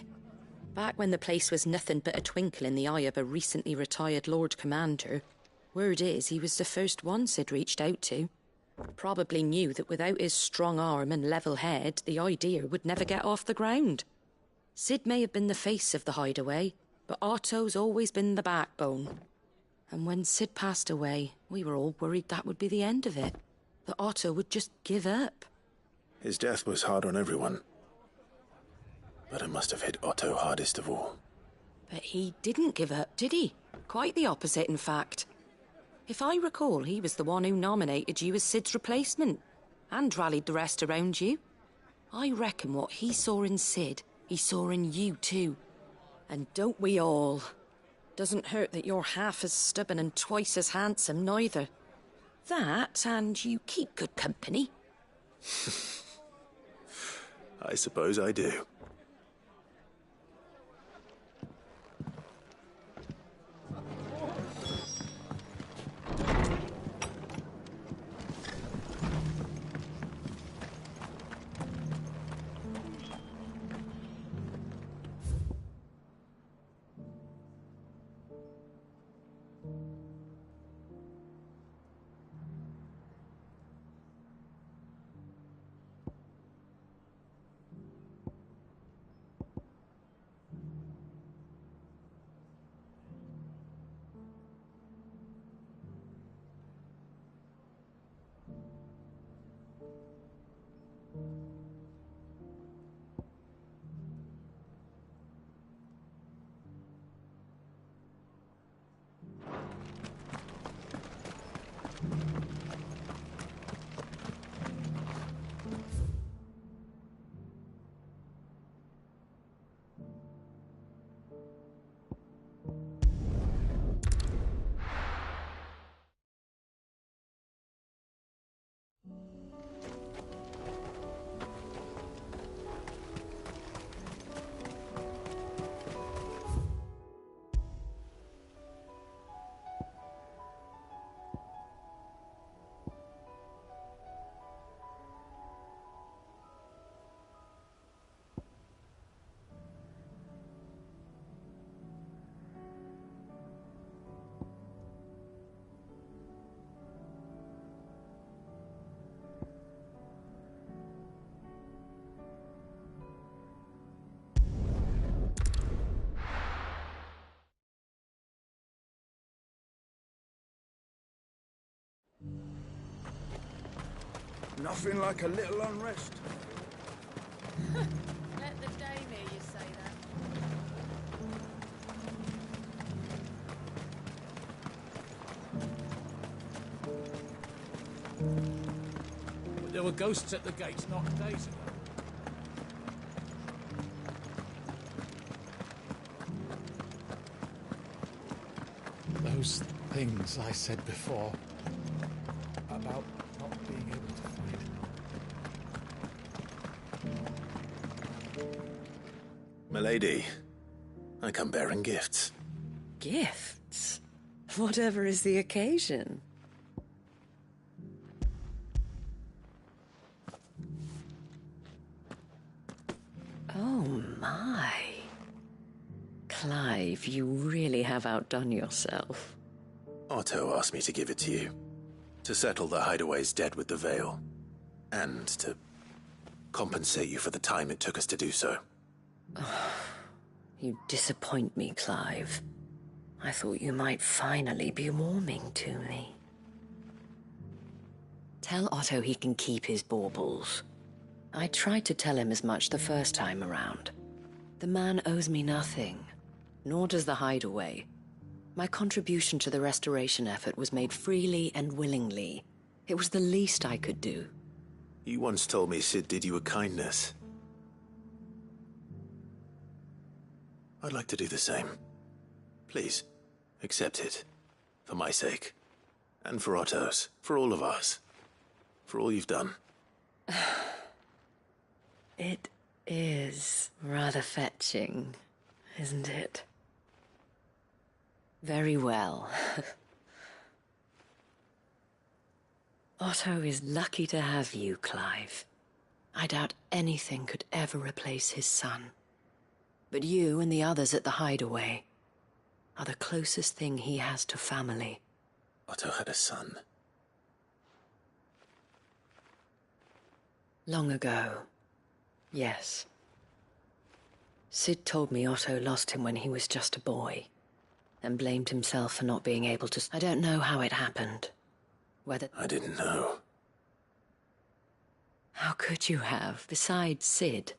Back when the place was nothing but a twinkle in the eye of a recently retired Lord Commander, word is he was the first one Sid reached out to. Probably knew that without his strong arm and level head, the idea would never get off the ground. Sid may have been the face of the hideaway, but Otto's always been the backbone. And when Sid passed away, we were all worried that would be the end of it. That Otto would just give up. His death was hard on everyone. But it must have hit Otto hardest of all. But he didn't give up, did he? Quite the opposite, in fact. If I recall, he was the one who nominated you as Sid's replacement, and rallied the rest around you. I reckon what he saw in Sid, he saw in you too. And don't we all? Doesn't hurt that you're half as stubborn and twice as handsome, neither. That, and you keep good company. I suppose I do. Nothing like a little unrest. Let the dame hear you say that. But there were ghosts at the gates not days ago. Those things I said before about not being able to fight. Milady, I come bearing gifts. Gifts? Whatever is the occasion. Oh my. Clive, you really have outdone yourself. Otto asked me to give it to you. To settle the Hideaway's debt with the Veil. And to compensate you for the time it took us to do so. You disappoint me, Clive. I thought you might finally be warming to me. Tell Otto he can keep his baubles. I tried to tell him as much the first time around. The man owes me nothing, nor does the Hideaway. My contribution to the restoration effort was made freely and willingly. It was the least I could do. You once told me Sid did you a kindness. I'd like to do the same. Please, accept it. For my sake. And for Otto's. For all of us. For all you've done. It is rather fetching, isn't it? Very well. Otto is lucky to have you, Clive. I doubt anything could ever replace his son. But you and the others at the Hideaway are the closest thing he has to family. Otto had a son. Long ago, yes. Sid told me Otto lost him when he was just a boy, and blamed himself for not being able to... I don't know how it happened. Whether... I didn't know. How could you have? Besides Sid,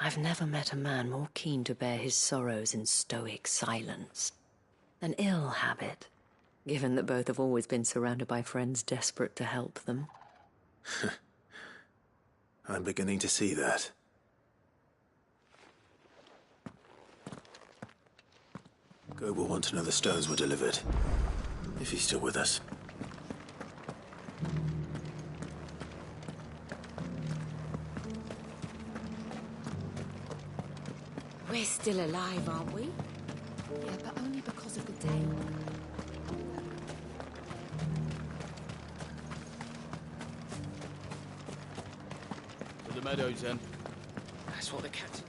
I've never met a man more keen to bear his sorrows in stoic silence. An ill habit, given that both have always been surrounded by friends desperate to help them. I'm beginning to see that. Gob will want to know the stones were delivered. If he's still with us. We're still alive, aren't we? Yeah, but only because of the day. To the meadows, then. That's what the captain...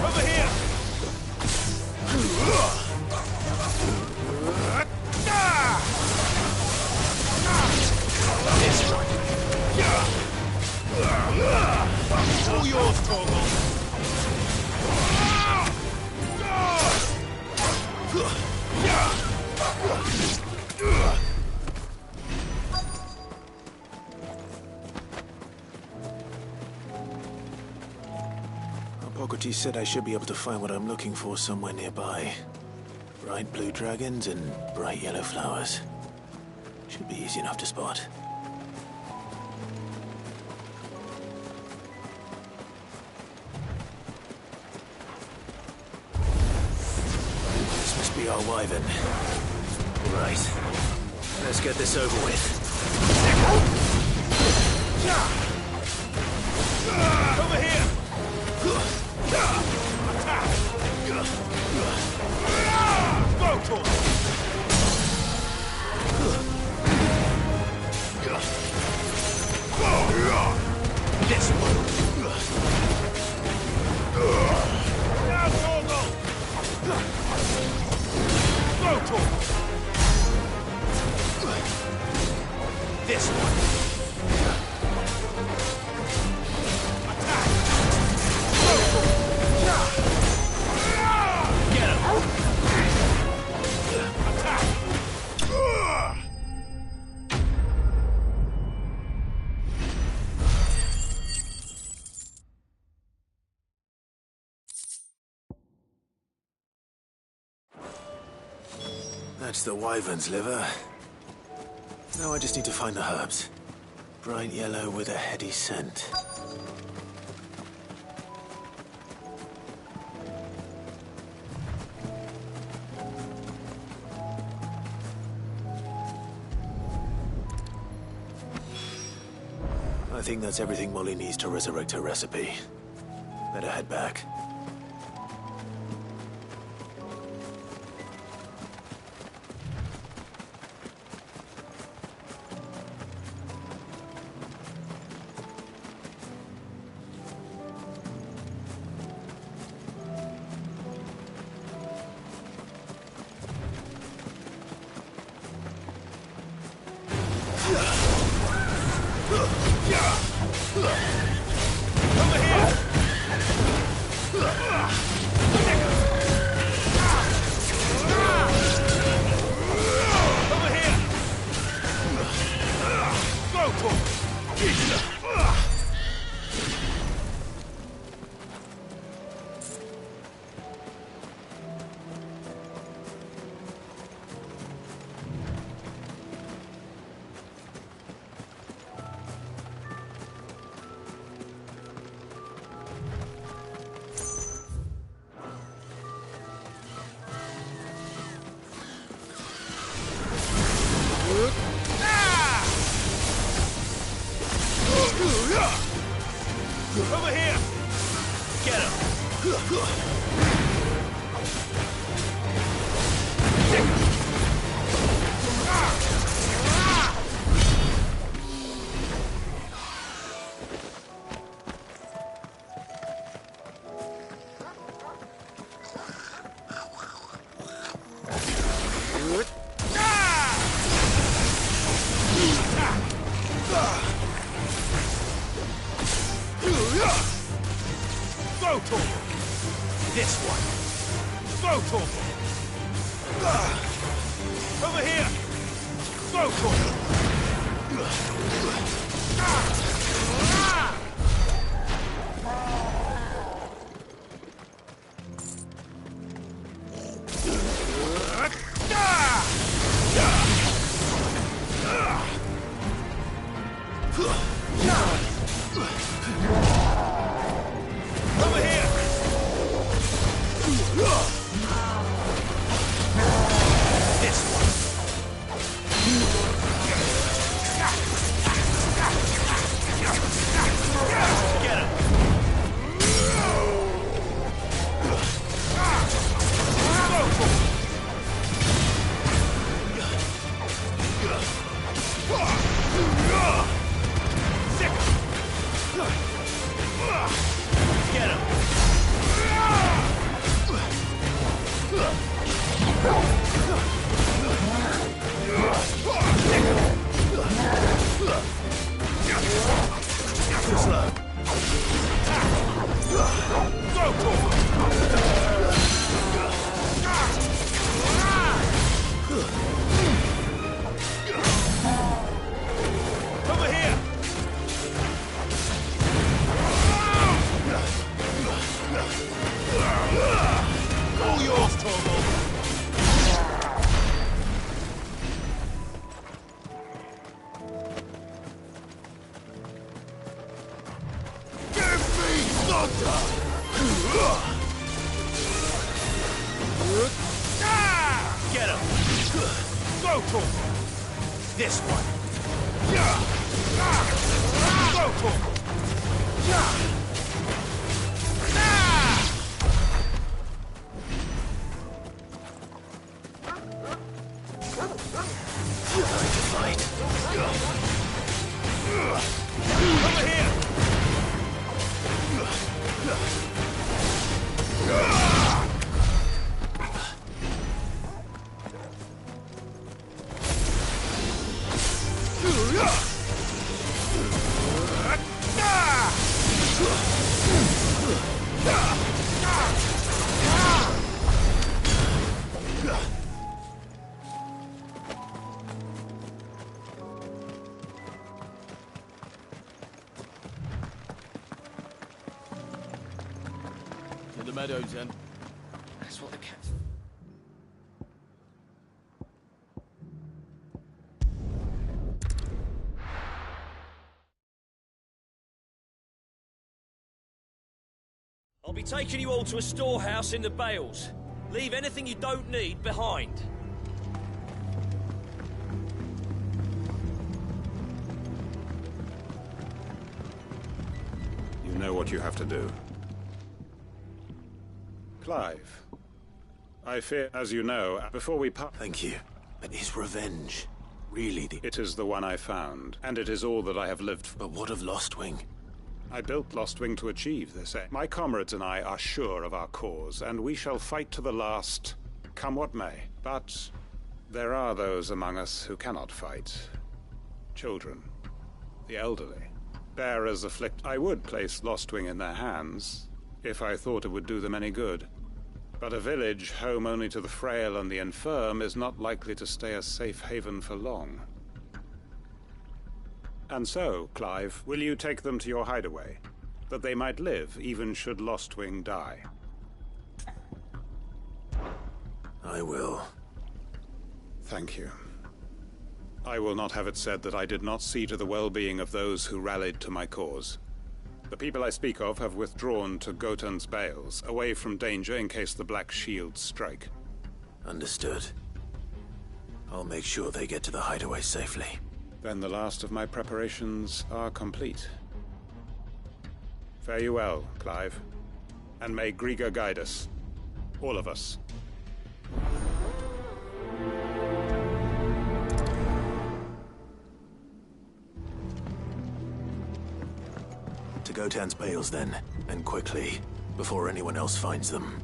Over here! All yours, Torgal. Hippocrates said I should be able to find what I'm looking for somewhere nearby. Bright blue dragons and bright yellow flowers. Should be easy enough to spot. This must be our wyvern. Right. Let's get this over with. Over here! Go, Tor! This one! Now, Torgal! Go, Tor! This one! Attack! Go, Tor! That's the wyvern's liver. Now I just need to find the herbs. Bright yellow with a heady scent. I think that's everything Molly needs to resurrect her recipe. Better head back. Over here! Get him! This one. Go, Torval. Over here. Go, Torval. Over here. This one. Get him. Get him. Over here. All yours, Torval. Get him! Go, Torval! This one! Go, Torval! Time to fight. Over here! To the meadows, then. That's what the cat... I'll be taking you all to a storehouse in the Bales. Leave anything you don't need behind. You know what you have to do. Clive, I fear, as you know, before we part... Thank you. But is revenge really the... It is the one I found, and it is all that I have lived for. But what of Lostwing? I built Lostwing to achieve this aim. My comrades and I are sure of our cause, and we shall fight to the last, come what may. But there are those among us who cannot fight. Children, the elderly, bearers afflicted. I would place Lostwing in their hands, if I thought it would do them any good. But a village home only to the frail and the infirm is not likely to stay a safe haven for long. And so, Clive, will you take them to your hideaway, that they might live even should Lostwing die? I will. Thank you. I will not have it said that I did not see to the well-being of those who rallied to my cause. The people I speak of have withdrawn to Gotan's Bales, away from danger in case the Black Shields strike. Understood. I'll make sure they get to the hideaway safely. Then the last of my preparations are complete. Fare you well, Clive. And may Griga guide us. All of us. To Gotan's Bales, then, and quickly, before anyone else finds them.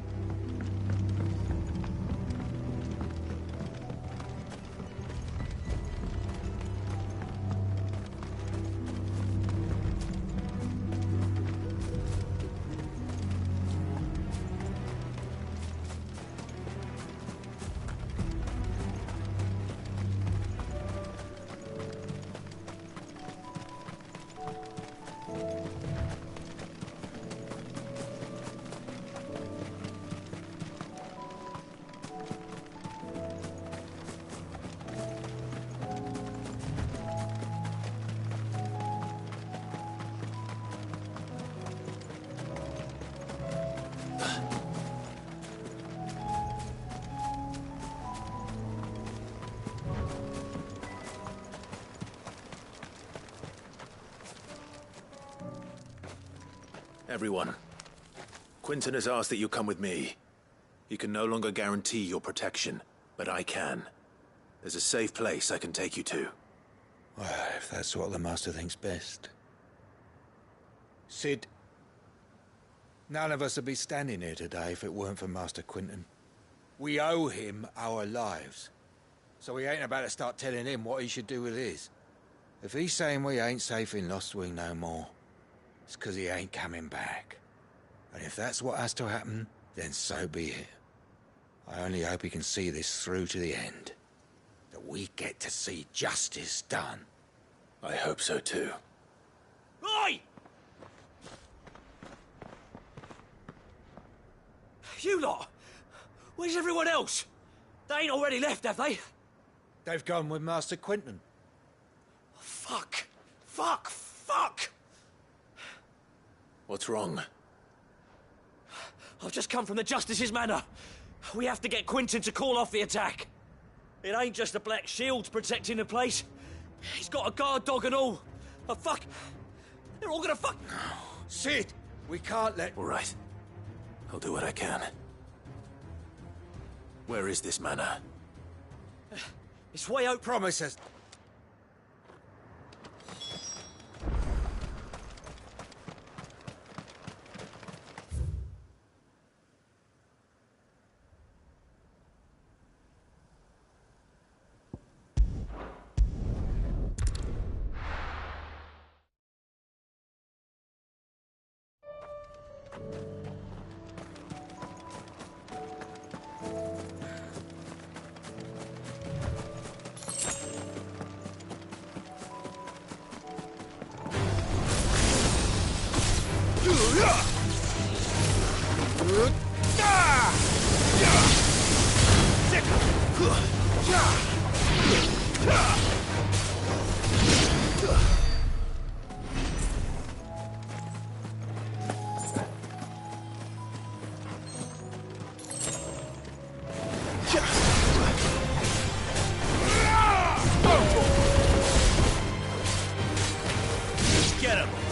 Everyone, Quinton has asked that you come with me. He can no longer guarantee your protection, but I can. There's a safe place I can take you to. Well, if that's what the Master thinks best. Cid, none of us would be standing here today if it weren't for Master Quinton. We owe him our lives. So we ain't about to start telling him what he should do with his. If he's saying we ain't safe in Lostwing no more, it's 'cause he ain't coming back. And if that's what has to happen, then so be it. I only hope he can see this through to the end. That we get to see justice done. I hope so too. Oi! You lot! Where's everyone else? They ain't already left, have they? They've gone with Master Quinton. Fuck! Fuck! Fuck! What's wrong? I've just come from the Justice's manor. We have to get Quinton to call off the attack. It ain't just the Black Shields protecting the place. He's got a guard dog and all. Oh, fuck! They're all gonna fuck... Cid! We can't let... All right. I'll do what I can. Where is this manor? It's way out... Promise us... Get him!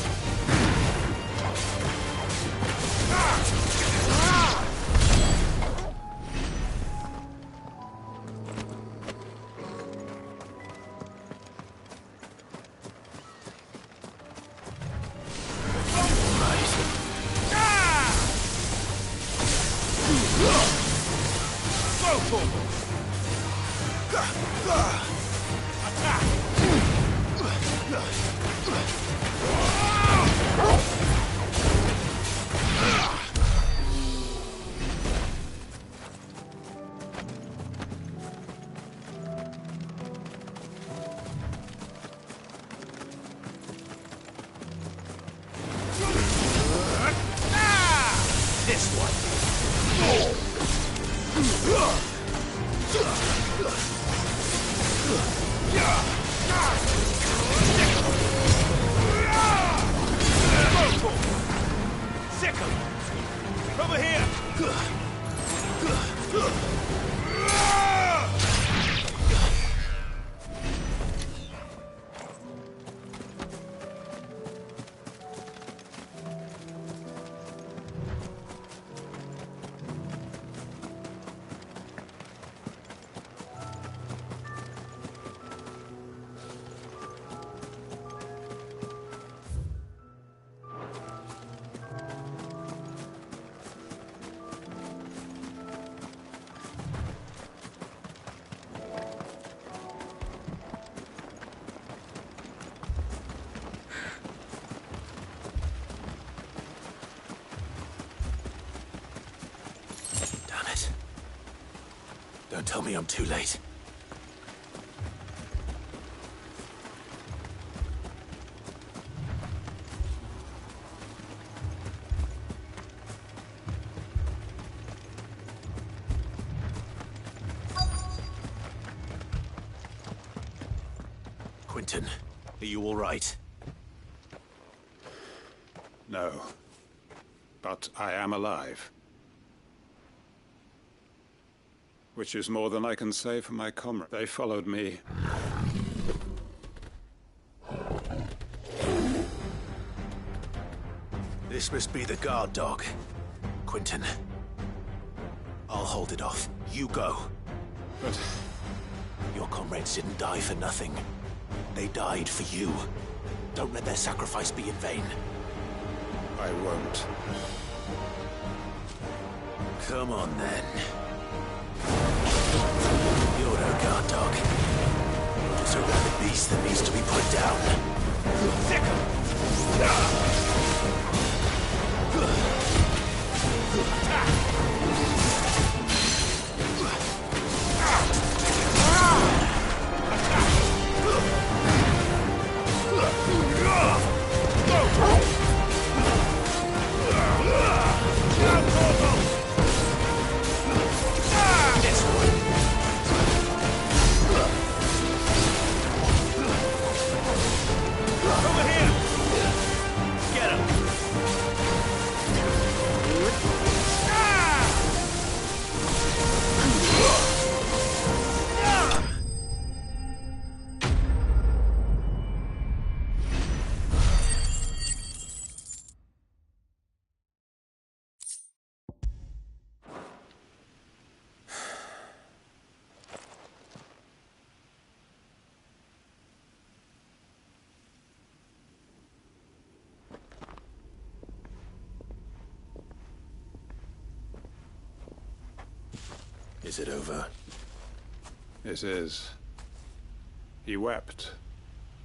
Don't tell me I'm too late. Quentin, are you all right? No. But I am alive. Which is more than I can say for my comrade. They followed me. This must be the guard dog. Quentin. I'll hold it off. You go. But... your comrades didn't die for nothing. They died for you. Don't let their sacrifice be in vain. I won't. Come on, then. You're no guard dog. You're just a rabid beast that needs to be put down. Sick Is it over? It is. He wept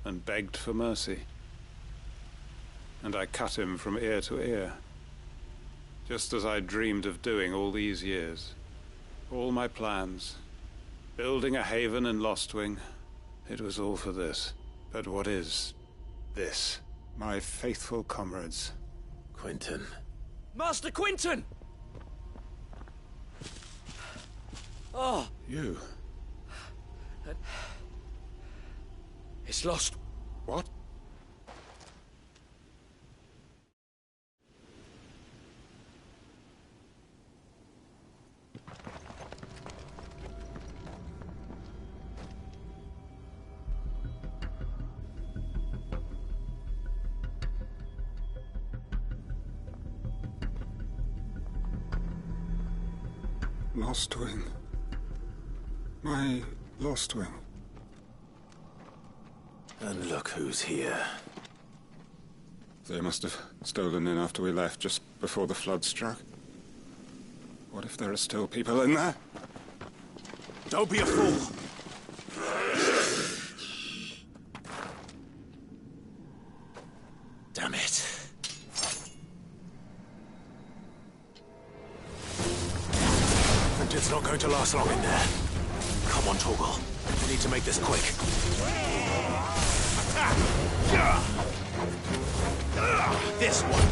and begged for mercy. And I cut him from ear to ear. Just as I dreamed of doing all these years. All my plans. Building a haven in Lostwing. It was all for this. But what is this? My faithful comrades. Quentin. Master Quentin! Oh! You? It's lost. What? Lostwing. My Lostwing. And look who's here. They must have stolen in after we left, just before the flood struck. What if there are still people in there? Don't be a fool! Damn it. It's not going to last long in there. Come on, Torgal. We need to make this quick. This one.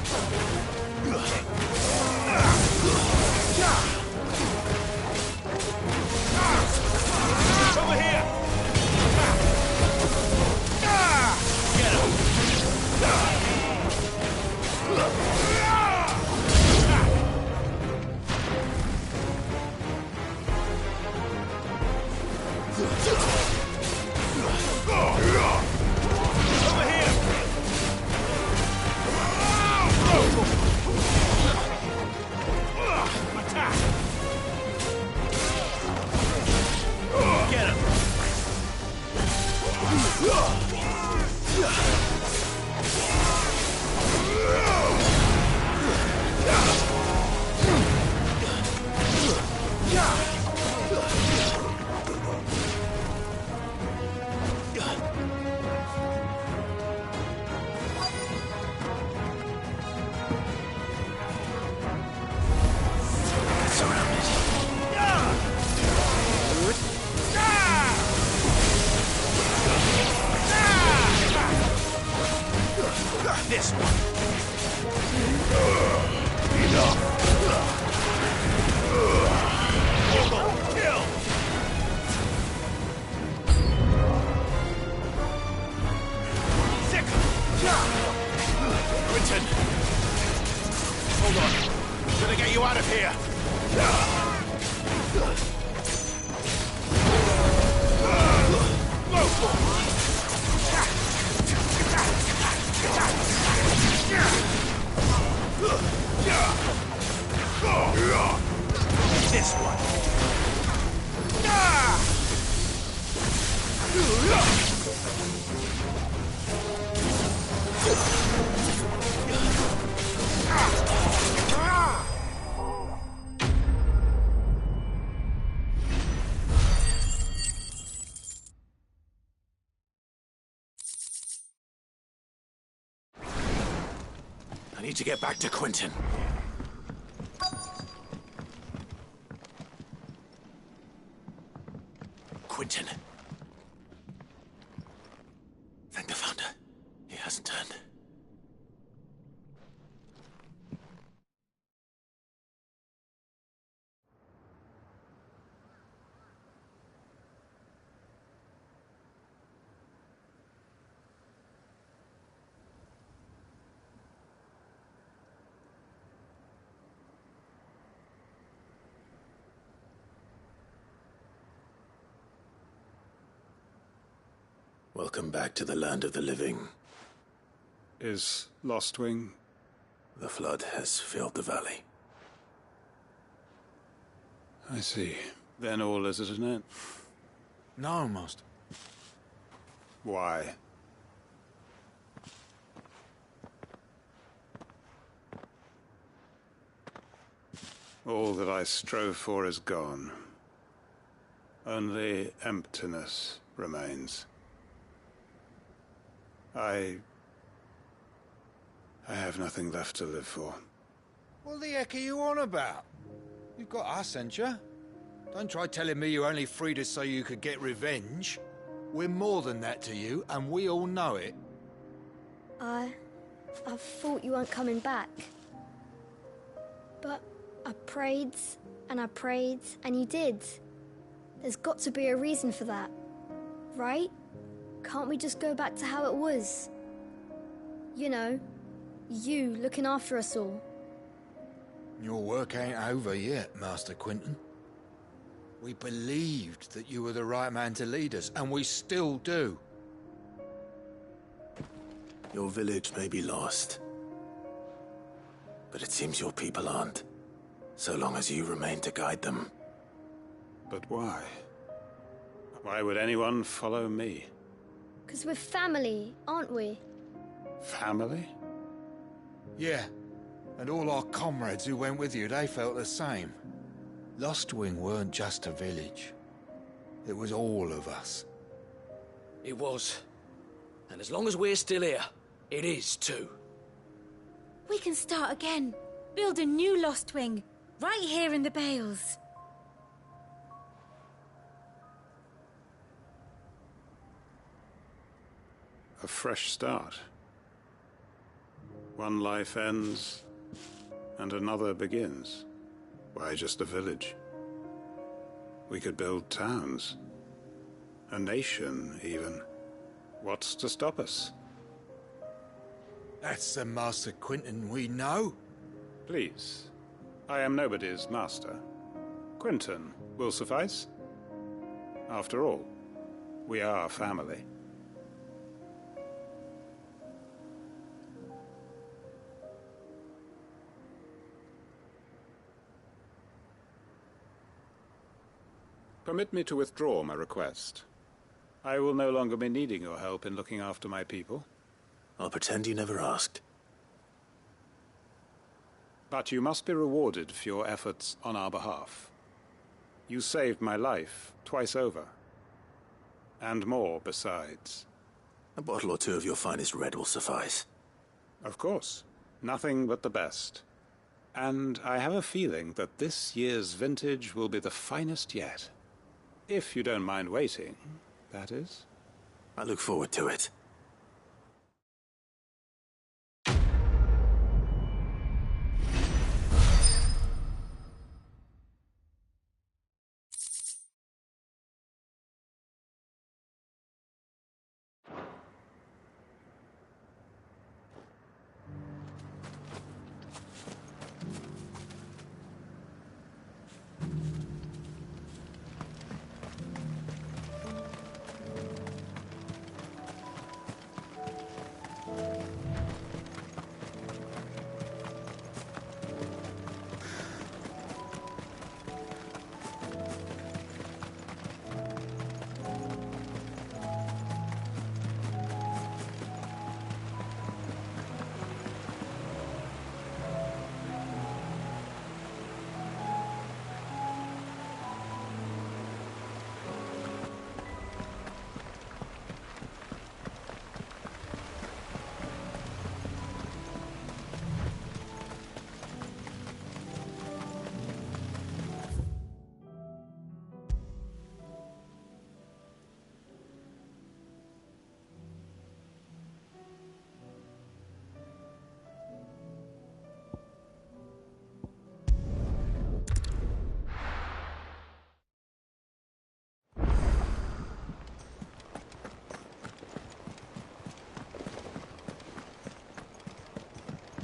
Over here. Get him. This one. Enough. Kill. Sick. Quinton. Hold on. I'm gonna get you out of here. This one. I need to get back to Quinton. Quinton. Thank the Founder. He hasn't turned. Welcome back to the land of the living. Is Lostwing? The flood has filled the valley. I see. Then all is at an end. No, Master. Why? All that I strove for is gone. Only emptiness remains. I have nothing left to live for. What the heck are you on about? You've got us, ain't you? Don't try telling me you only freed us so you could get revenge. We're more than that to you, and we all know it. I thought you weren't coming back. But I prayed, and you did. There's got to be a reason for that, right? Can't we just go back to how it was? You know, you looking after us all. Your work ain't over yet, Master Quinton. We believed that you were the right man to lead us, and we still do. Your village may be lost, but it seems your people aren't, so long as you remain to guide them. But why? Why would anyone follow me? 'Cause we're family, aren't we? Family? Yeah. And all our comrades who went with you, they felt the same. Lostwing weren't just a village. It was all of us. It was. And as long as we're still here, it is too. We can start again. Build a new Lostwing. Right here in the Bales. A fresh start. One life ends, and another begins. Why just a village? We could build towns. A nation, even. What's to stop us? That's the Master Quinton we know. Please. I am nobody's master. Quinton will suffice. After all, we are family. Permit me to withdraw my request. I will no longer be needing your help in looking after my people. I'll pretend you never asked. But you must be rewarded for your efforts on our behalf. You saved my life twice over. And more besides. A bottle or two of your finest red will suffice. Of course. Nothing but the best. And I have a feeling that this year's vintage will be the finest yet. If you don't mind waiting, that is. I look forward to it.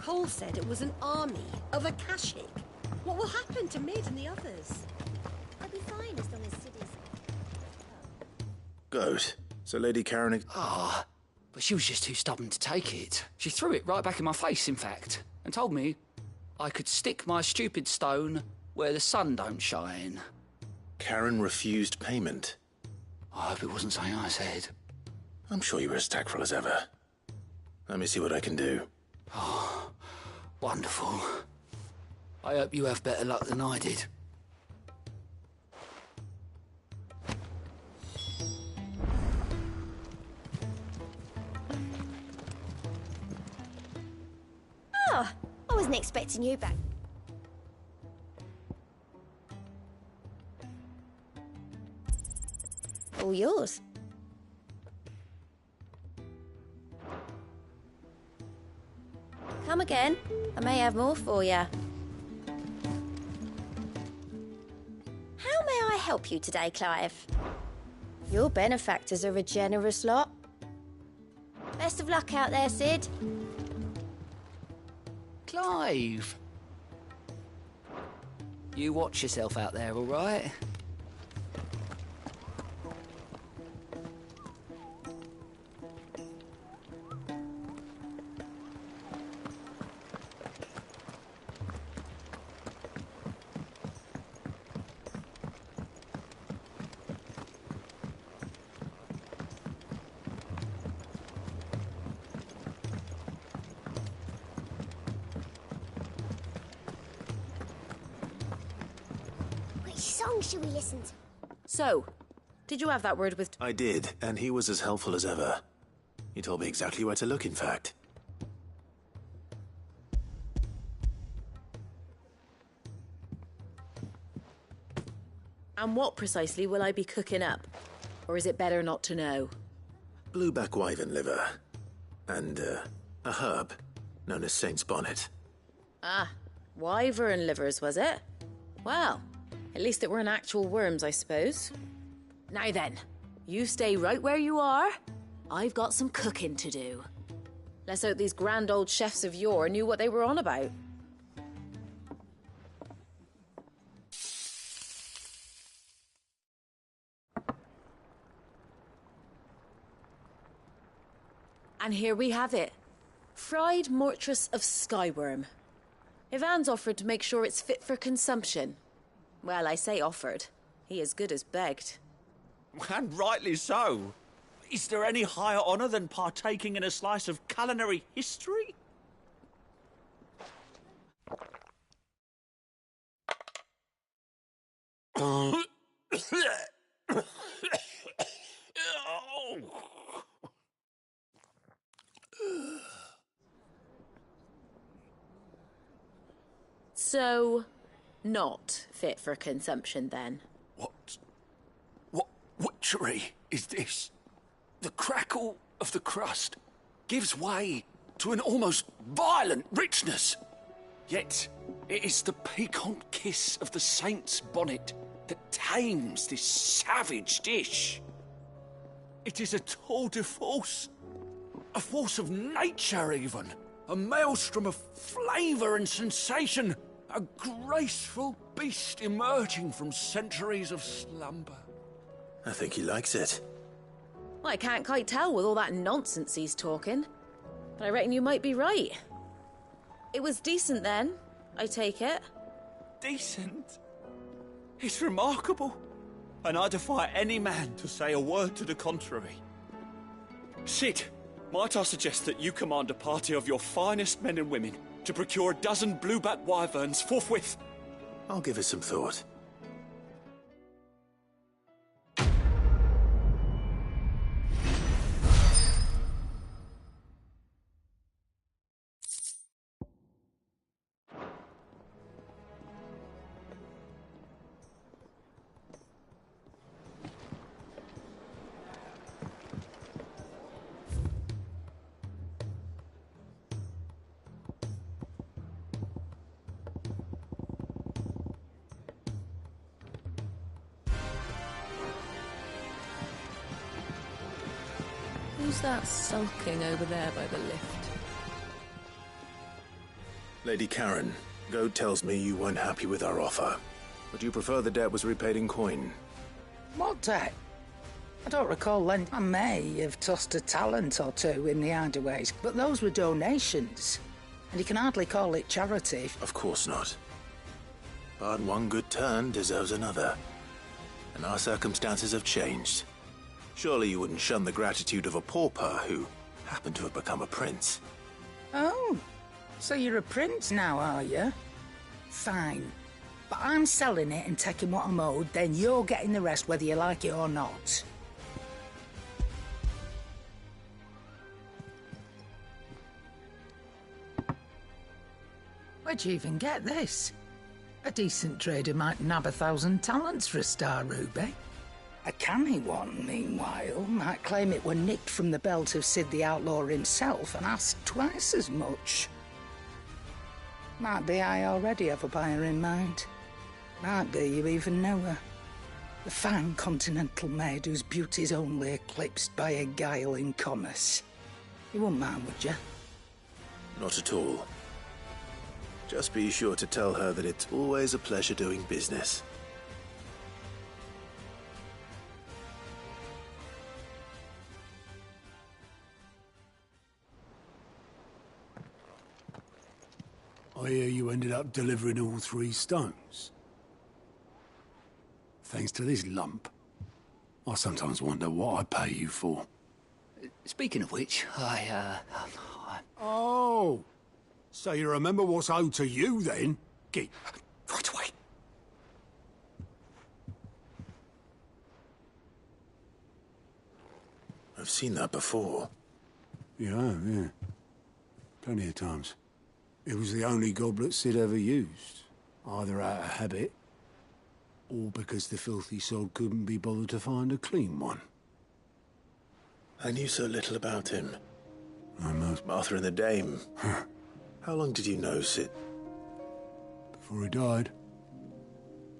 Cole said it was an army of Akashic. What will happen to Mid and the others? I'll be fine as long as City's... Good. So Lady Karen... Ah, but she was just too stubborn to take it. She threw it right back in my face, in fact, and told me I could stick my stupid stone where the sun don't shine. Karen refused payment. I hope it wasn't something I said. I'm sure you were as tactful as ever. Let me see what I can do. Oh, wonderful. I hope you have better luck than I did. Oh, I wasn't expecting you back. All yours. Come again. I may have more for you. How may I help you today, Clive? Your benefactors are a generous lot. Best of luck out there, Sid. Clive! You watch yourself out there, all right? song should we listen to? So, did you have that word with... I did, and he was as helpful as ever. He told me exactly where to look, in fact. And what precisely will I be cooking up? Or is it better not to know? Blueback wyvern liver. And, a herb known as Saint's Bonnet. Ah, wyvern livers, was it? Well, at least it weren't actual worms, I suppose. Now then, you stay right where you are. I've got some cooking to do. Let's hope these grand old chefs of yore knew what they were on about. And here we have it. Fried mortress of skyworm. Ivan's offered to make sure it's fit for consumption. Well, I say offered. He as good as begged. And rightly so. Is there any higher honour than partaking in a slice of culinary history? So, not fit for consumption then? What witchery is this? The crackle of the crust gives way to an almost violent richness. Yet, it is the piquant kiss of the saint's bonnet that tames this savage dish. It is a tour de force. A force of nature, even. A maelstrom of flavour and sensation. A graceful beast emerging from centuries of slumber. I think he likes it. Well, I can't quite tell with all that nonsense he's talking. But I reckon you might be right. It was decent then, I take it. Decent? It's remarkable. And I defy any man to say a word to the contrary. Sid, might I suggest that you command a party of your finest men and women to procure a dozen blueback wyverns forthwith? I'll give it some thought. Who's that sulking over there by the lift? Lady Karen, Goad tells me you weren't happy with our offer. Would you prefer the debt was repaid in coin? What debt? I don't recall lending. I may have tossed a talent or two in the hideaways, but those were donations. And you can hardly call it charity. Of course not. But one good turn deserves another. And our circumstances have changed. Surely you wouldn't shun the gratitude of a pauper who happened to have become a prince. Oh, so you're a prince now, are you? Fine. But I'm selling it and taking what I'm owed, then you're getting the rest whether you like it or not. Where'd you even get this? A decent trader might nab 1,000 talents for a star ruby. A canny one, meanwhile, might claim it were nicked from the belt of Sid the Outlaw himself and ask twice as much. Might be I already have a buyer in mind. Might be you even know her. The fine continental maid whose beauty's only eclipsed by a guile in commerce. You wouldn't mind, would you? Not at all. Just be sure to tell her that it's always a pleasure doing business. I hear you ended up delivering all 3 stones. Thanks to this lump. I sometimes wonder what I pay you for. Speaking of which, Oh! So you remember what's owed to you, then? Get right away. seen that before. Yeah, yeah. Plenty of times. It was the only goblet Sid ever used, either out of habit, or because the filthy sod couldn't be bothered to find a clean one. I knew so little about him. Almost. Martha and the Dame. How long did you know Sid? Before he died.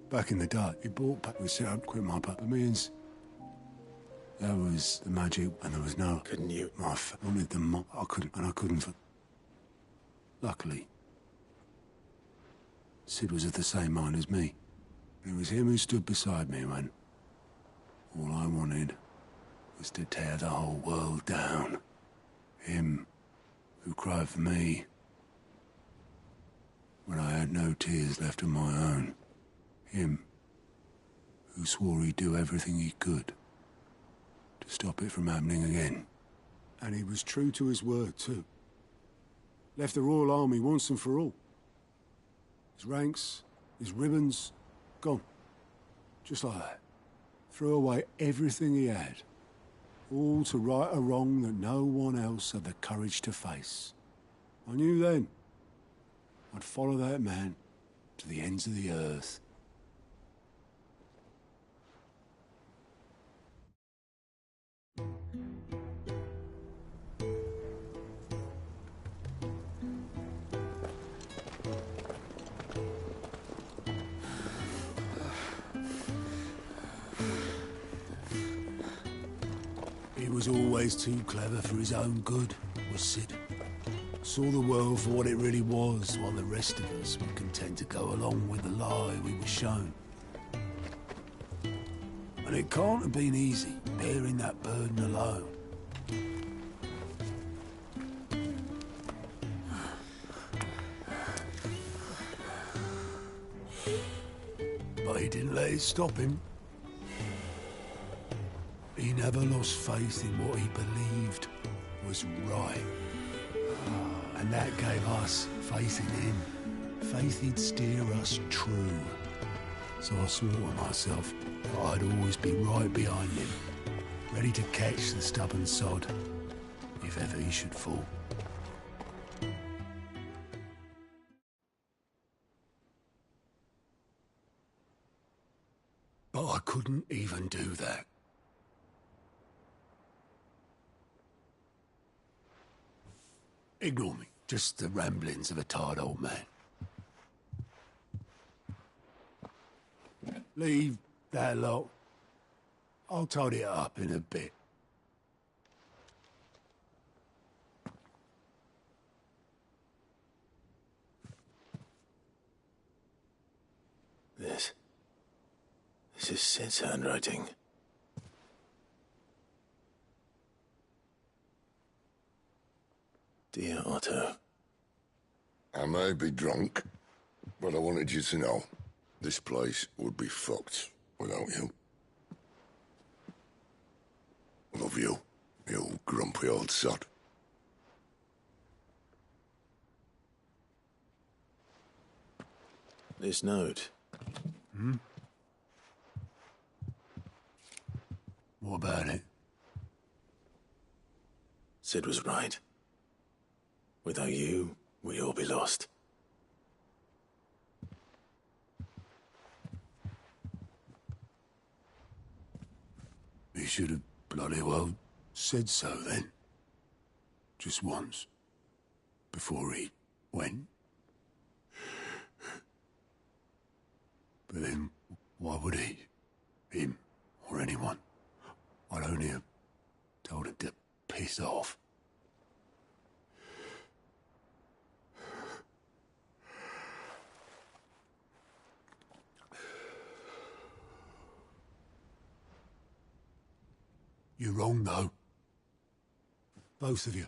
Back in the day, he bought back, we set up quit my Papamians. That was the magic, and there was no... Couldn't you? I wanted them, I couldn't. Luckily, Sid was of the same mind as me. It was him who stood beside me when all I wanted was to tear the whole world down. Him who cried for me when I had no tears left of my own. Him who swore he'd do everything he could to stop it from happening again. And he was true to his word, too. Left the Royal Army once and for all. His ranks, his ribbons, gone. Just like that. Threw away everything he had. All to right a wrong that no one else had the courage to face. I knew then I'd follow that man to the ends of the earth. He was always too clever for his own good, was Sid. Saw the world for what it really was, while the rest of us were content to go along with the lie we were shown. And it can't have been easy, bearing that burden alone. But he didn't let it stop him. He never lost faith in what he believed was right. And that gave us faith in him. Faith he'd steer us true. So I swore to myself that I'd always be right behind him, ready to catch the stubborn sod, if ever he should fall. But I couldn't even do that. Ignore me. Just the ramblings of a tired old man. Leave that lot. I'll tidy it up in a bit. This is Sid's handwriting. Dear Otto. I may be drunk, but I wanted you to know this place would be fucked without you. Love you, you grumpy old sod. This note. Hmm? What about it? Sid was right. Without you, we'd all be lost. He should have bloody well said so then. Just once. Before he went. But then, why would he? Him, or anyone? I'd only have told him to piss off. You're wrong, though. Both of you.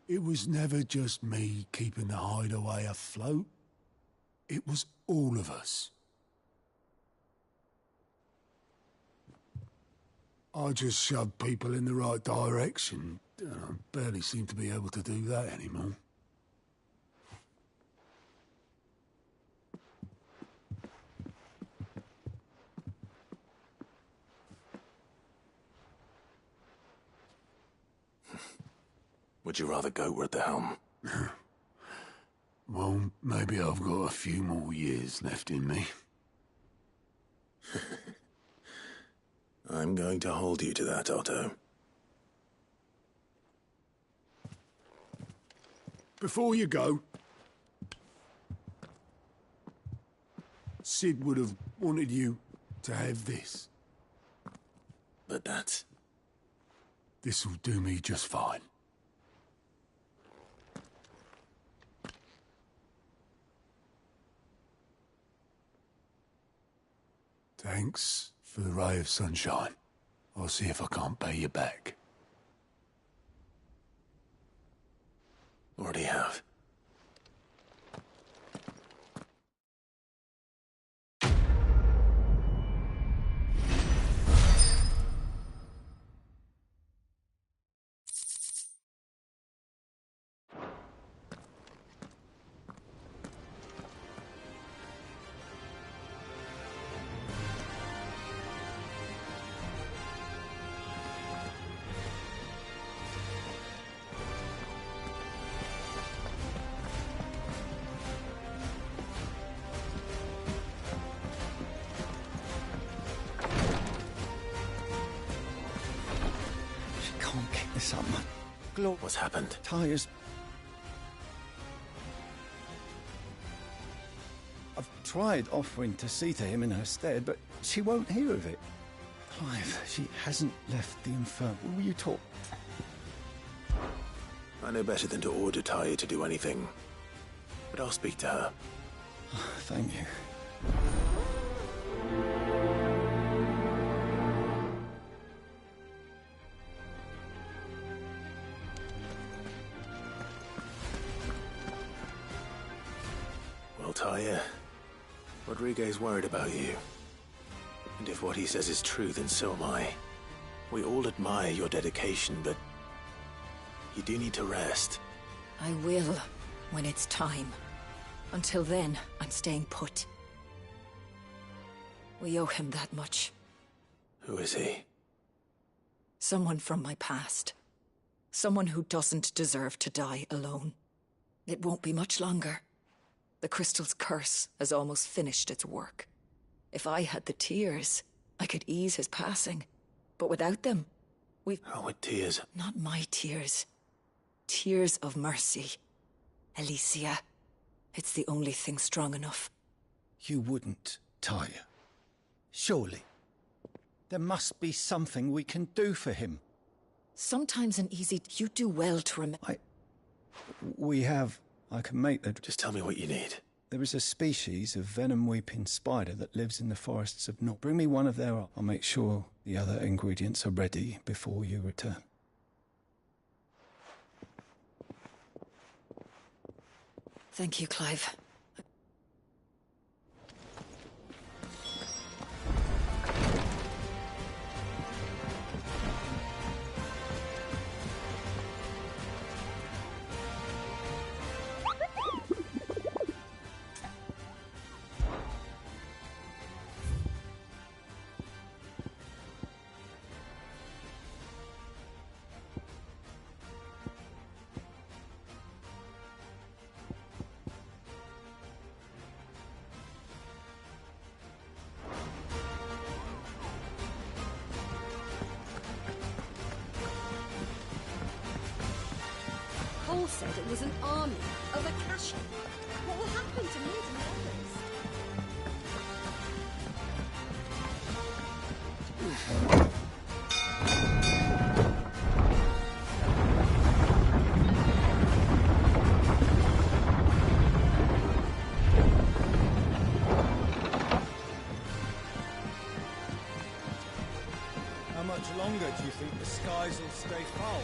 It was never just me keeping the hideaway afloat. It was all of us. I just shoved people in the right direction. I barely seem to be able to do that anymore. Would you rather Goat at the helm? Well, maybe I've got a few more years left in me. I'm going to hold you to that, Otto. Before you go, Sid would have wanted you to have this. But that's... This'll do me just fine. Thanks for the ray of sunshine. I'll see if I can't pay you back. Already have. Can't kick this up, man. What's happened? Tyres. I've tried offering to see to him in her stead, but she won't hear of it. Clive, she hasn't left the infirmary. Will you talk? I know better than to order Tyre to do anything. But I'll speak to her. Thank you. Well, Tyre, Rodriguez worried about you. And if what he says is true, then so am I. We all admire your dedication, but you do need to rest. I will, when it's time. Until then, I'm staying put. We owe him that much. Who is he? Someone from my past. Someone who doesn't deserve to die alone. It won't be much longer. The crystal's curse has almost finished its work. If I had the tears, I could ease his passing. But without them, we've... Oh, with tears? Not my tears. Tears of mercy. Alicia. It's the only thing strong enough. You wouldn't, Tyre. Surely. There must be something we can do for him. Sometimes an easy... You do well to remember... We have... I can make the... Just tell me what you need. There is a species of venom-weeping spider that lives in the forests of North. Bring me one of their... I'll make sure the other ingredients are ready before you return. Thank you, Clive. Cole said it was an army of Akasha. What will happen to me and the How much longer do you think the skies will stay foul?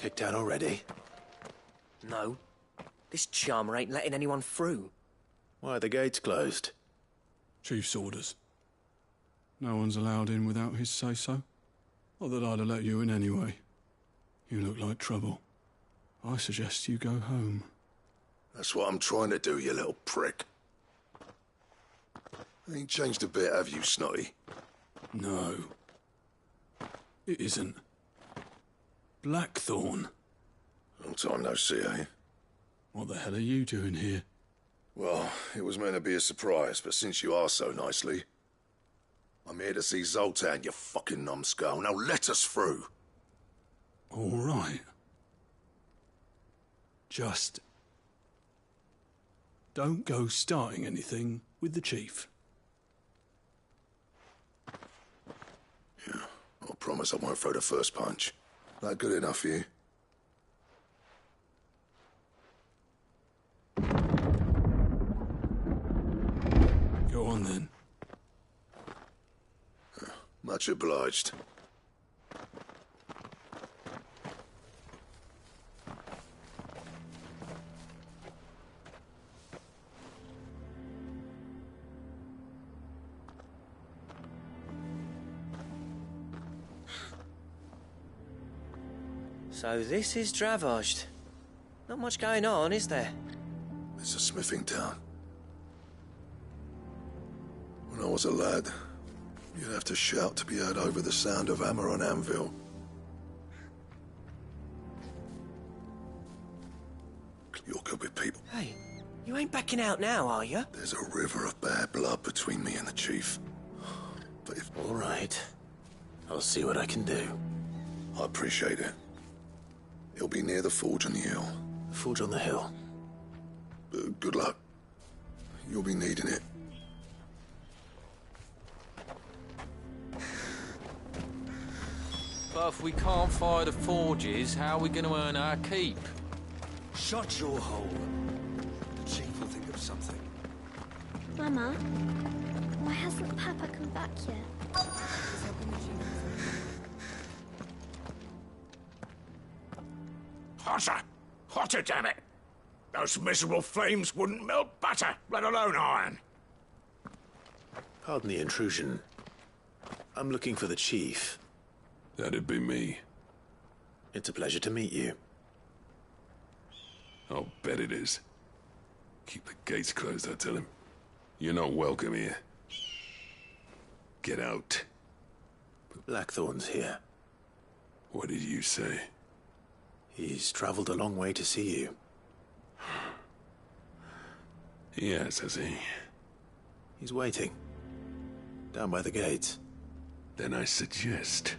Kicked out already? No. This charmer ain't letting anyone through. Why are the gates closed? Chief's orders. No one's allowed in without his say-so. Not that I'd have let you in anyway. You look like trouble. I suggest you go home. That's what I'm trying to do, you little prick. Ain't changed a bit, have you, Snotty? No. It isn't. Blackthorn. Long time no see, eh? What the hell are you doing here? Well, it was meant to be a surprise, but since you are so nicely, I'm here to see Zoltan, you fucking numbskull. Now let us through. All right. Just don't go starting anything with the chief. Yeah, I promise I won't throw the first punch. That good enough for you? Go on then. Much obliged. So this is Dravaged. Not much going on, is there? It's a smithing town. When I was a lad, you'd have to shout to be heard over the sound of hammer on anvil. You're good with people. Hey, you ain't backing out now, are you? There's a river of bad blood between me and the chief. But if... All right. I'll see what I can do. I appreciate it. It'll be near the forge on the hill. The forge on the hill? Good luck. You'll be needing it. But if we can't fire the forges, how are we going to earn our keep? Shut your hole. The chief will think of something. Mama, why hasn't Papa come back yet? Hotter! Hotter, damn it! Those miserable flames wouldn't melt butter, let alone iron. Pardon the intrusion. I'm looking for the chief. That'd be me. It's a pleasure to meet you. I'll bet it is. Keep the gates closed, I tell him. You're not welcome here. Get out. Blackthorn's here. What did you say? He's traveled a long way to see you. Yes, has he? He's waiting. Down by the gates. Then I suggest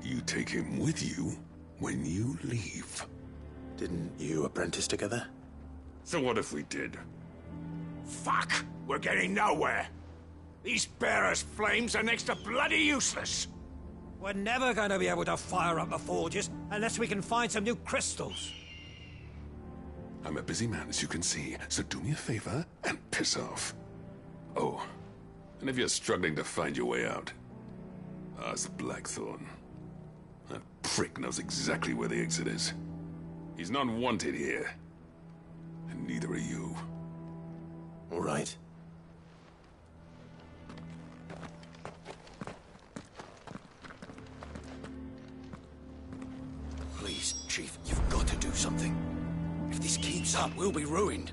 you take him with you when you leave. Didn't you apprentice together? So what if we did? Fuck! We're getting nowhere. These bearers' flames are next to bloody useless. We're never going to be able to fire up the forges unless we can find some new crystals. I'm a busy man, as you can see, so do me a favor and piss off. Oh, and if you're struggling to find your way out, ask Blackthorn. That prick knows exactly where the exit is. He's not wanted here. And neither are you. All right. Please, Chief, you've got to do something. If this keeps up, we'll be ruined.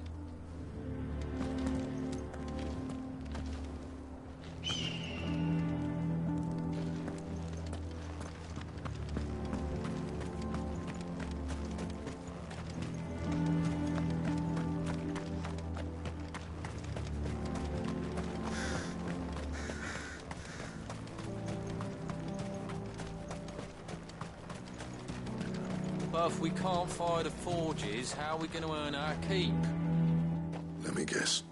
But if we can't fire the forges, how are we going to earn our keep? Let me guess.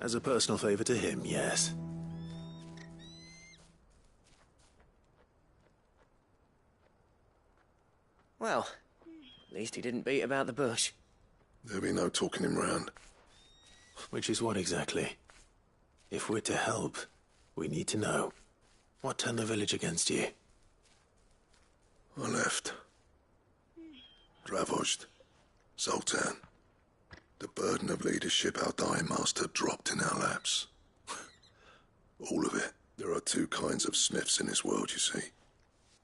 As a personal favor to him, yes. Well, at least he didn't beat about the bush. There'll be no talking him round. Which is what exactly? If we're to help, we need to know. What turned the village against you? I left. Dravojd, Zoltan. The burden of leadership our dying master dropped in our laps. All of it. There are two kinds of smiths in this world, you see.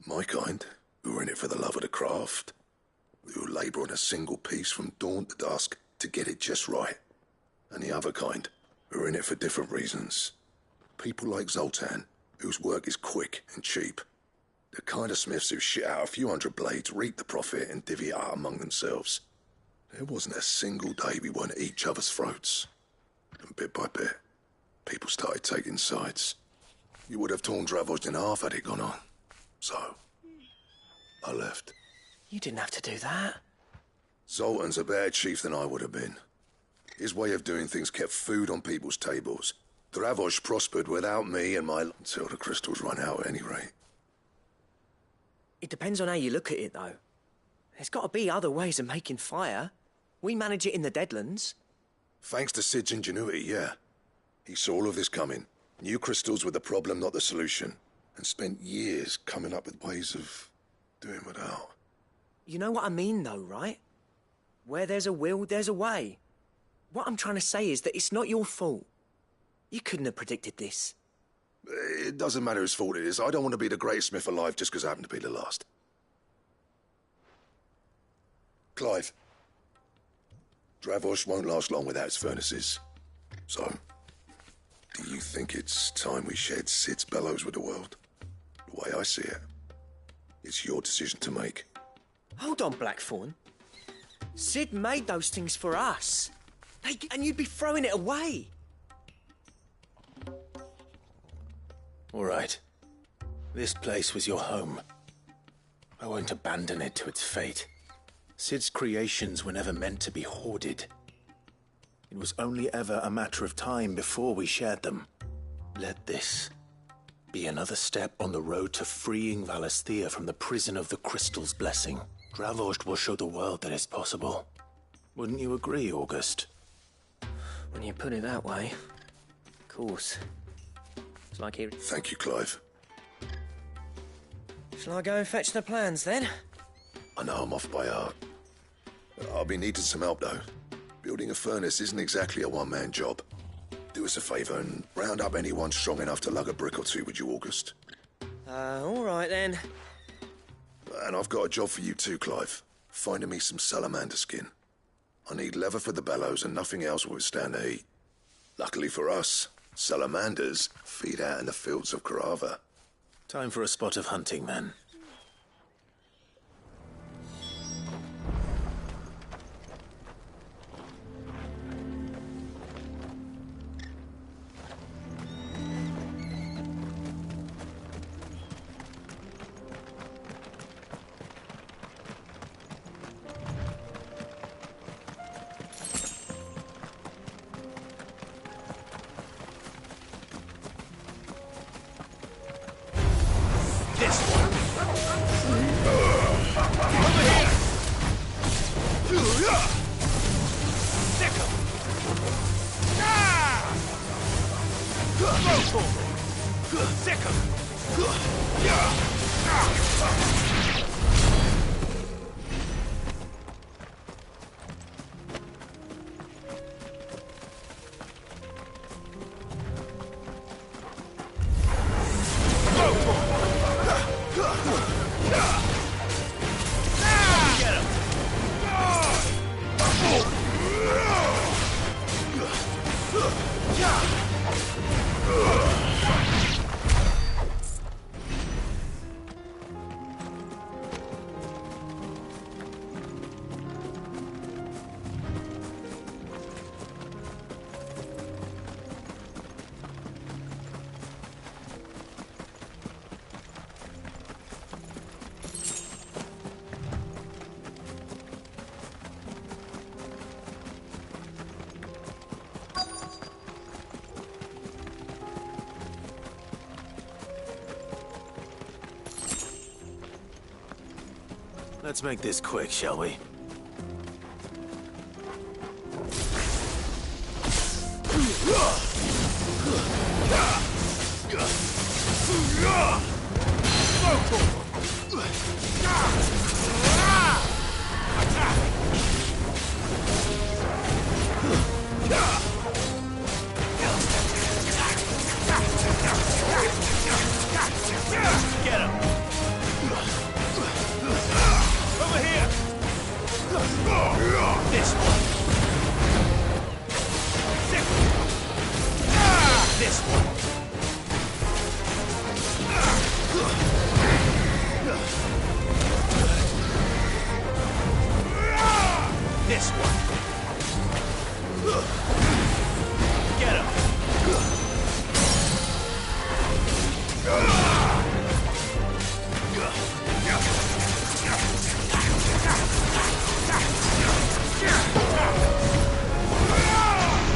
My kind, who are in it for the love of the craft, who labour on a single piece from dawn to dusk to get it just right. And the other kind, who are in it for different reasons. People like Zoltan, whose work is quick and cheap. The kind of smiths who shit out a few hundred blades, reap the profit, and divvy it out among themselves. There wasn't a single day we weren't at each other's throats. And bit by bit, people started taking sides. You would have torn Dravojd in half had it gone on. So, I left. You didn't have to do that. Zoltan's a better chief than I would have been. His way of doing things kept food on people's tables. Dravojd prospered without me and my... until the crystals run out at any rate. It depends on how you look at it, though. There's got to be other ways of making fire. We manage it in the Deadlands. Thanks to Sid's ingenuity, yeah. He saw all of this coming. Knew crystals were the problem, not the solution. And spent years coming up with ways of doing without. You know what I mean, though, right? Where there's a will, there's a way. What I'm trying to say is that it's not your fault. You couldn't have predicted this. It doesn't matter whose fault it is. I don't want to be the greatest smith alive just because I happen to be the last. Clive. Dravojd won't last long without its furnaces. So, do you think it's time we shared Sid's bellows with the world? The way I see it, it's your decision to make. Hold on, Blackthorn. Sid made those things for us. And you'd be throwing it away. All right. This place was your home. I won't abandon it to its fate. Sid's creations were never meant to be hoarded. It was only ever a matter of time before we shared them. Let this be another step on the road to freeing Valisthea from the prison of the Crystal's blessing. Dravojd will show the world that it's possible. Wouldn't you agree, August? When you put it that way, of course. It's like here. Thank you, Clive. Shall I go and fetch the plans, then? I know I'm off by heart. I'll be needing some help, though. Building a furnace isn't exactly a one-man job. Do us a favour and round up anyone strong enough to lug a brick or two, would you, August? All right, then. And I've got a job for you too, Clive. Finding me some salamander skin. I need leather for the bellows and nothing else will withstand the heat. Luckily for us, salamanders feed out in the fields of Carava. Time for a spot of hunting, then. Let's make this quick, shall we? Attack! Get him! Over here! This one! This one! This one! Get him!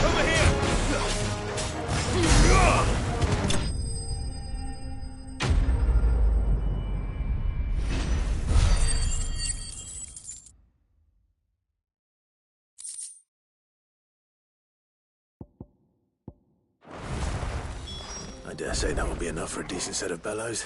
Over here! I dare say that will be enough for a decent set of bellows.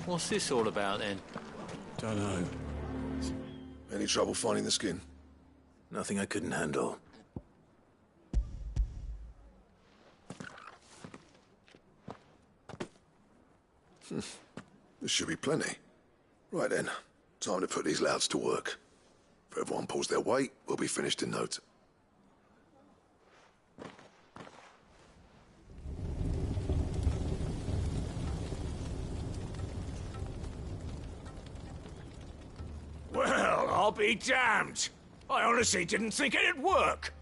What's this all about then? Don't know. Any trouble finding the skin? Nothing I couldn't handle. There should be plenty. Right then, time to put these louts to work. If everyone pulls their weight, we'll be finished in no time. Well, I'll be damned. I honestly didn't think it'd work.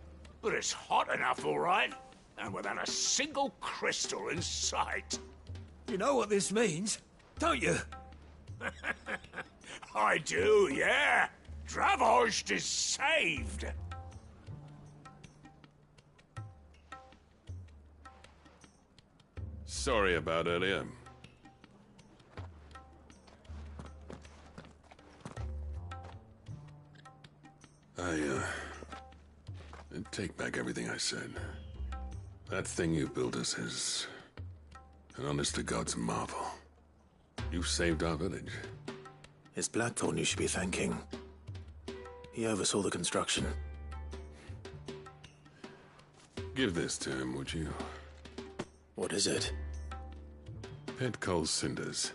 But it's hot enough, all right. And without a single crystal in sight. You know what this means, don't you? I do, yeah. Dravost is saved. Sorry about earlier. I take back everything I said. That thing you built us is an honest-to-God's marvel. You saved our village. It's Blackthorn you should be thanking. He oversaw the construction. Give this to him, would you? What is it? Pet Cole's cinders.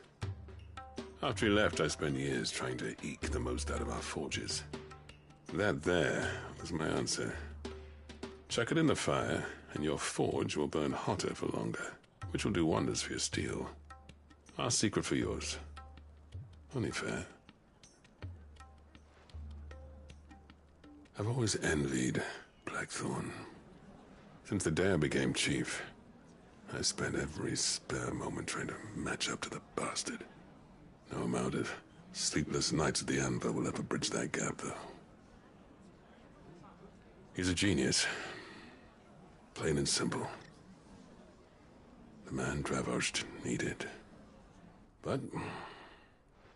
After he left, I spent years trying to eke the most out of our forges. That there was my answer. Chuck it in the fire, and your forge will burn hotter for longer, which will do wonders for your steel. Our secret for yours. Only fair. I've always envied Blackthorn. Since the day I became chief, I spent every spare moment trying to match up to the bastard. No amount of sleepless nights at the Anvil will ever bridge that gap, though. He's a genius. Plain and simple. The man Dravost needed. But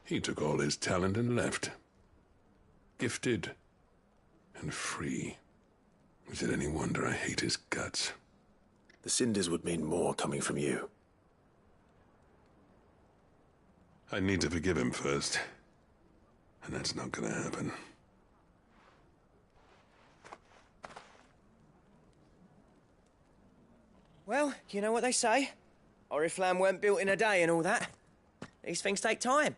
he took all his talent and left. Gifted and free. Is it any wonder I hate his guts? The cinders would mean more coming from you. I need to forgive him first. And that's not gonna happen. Well, you know what they say? Oriflamme weren't built in a day and all that. These things take time.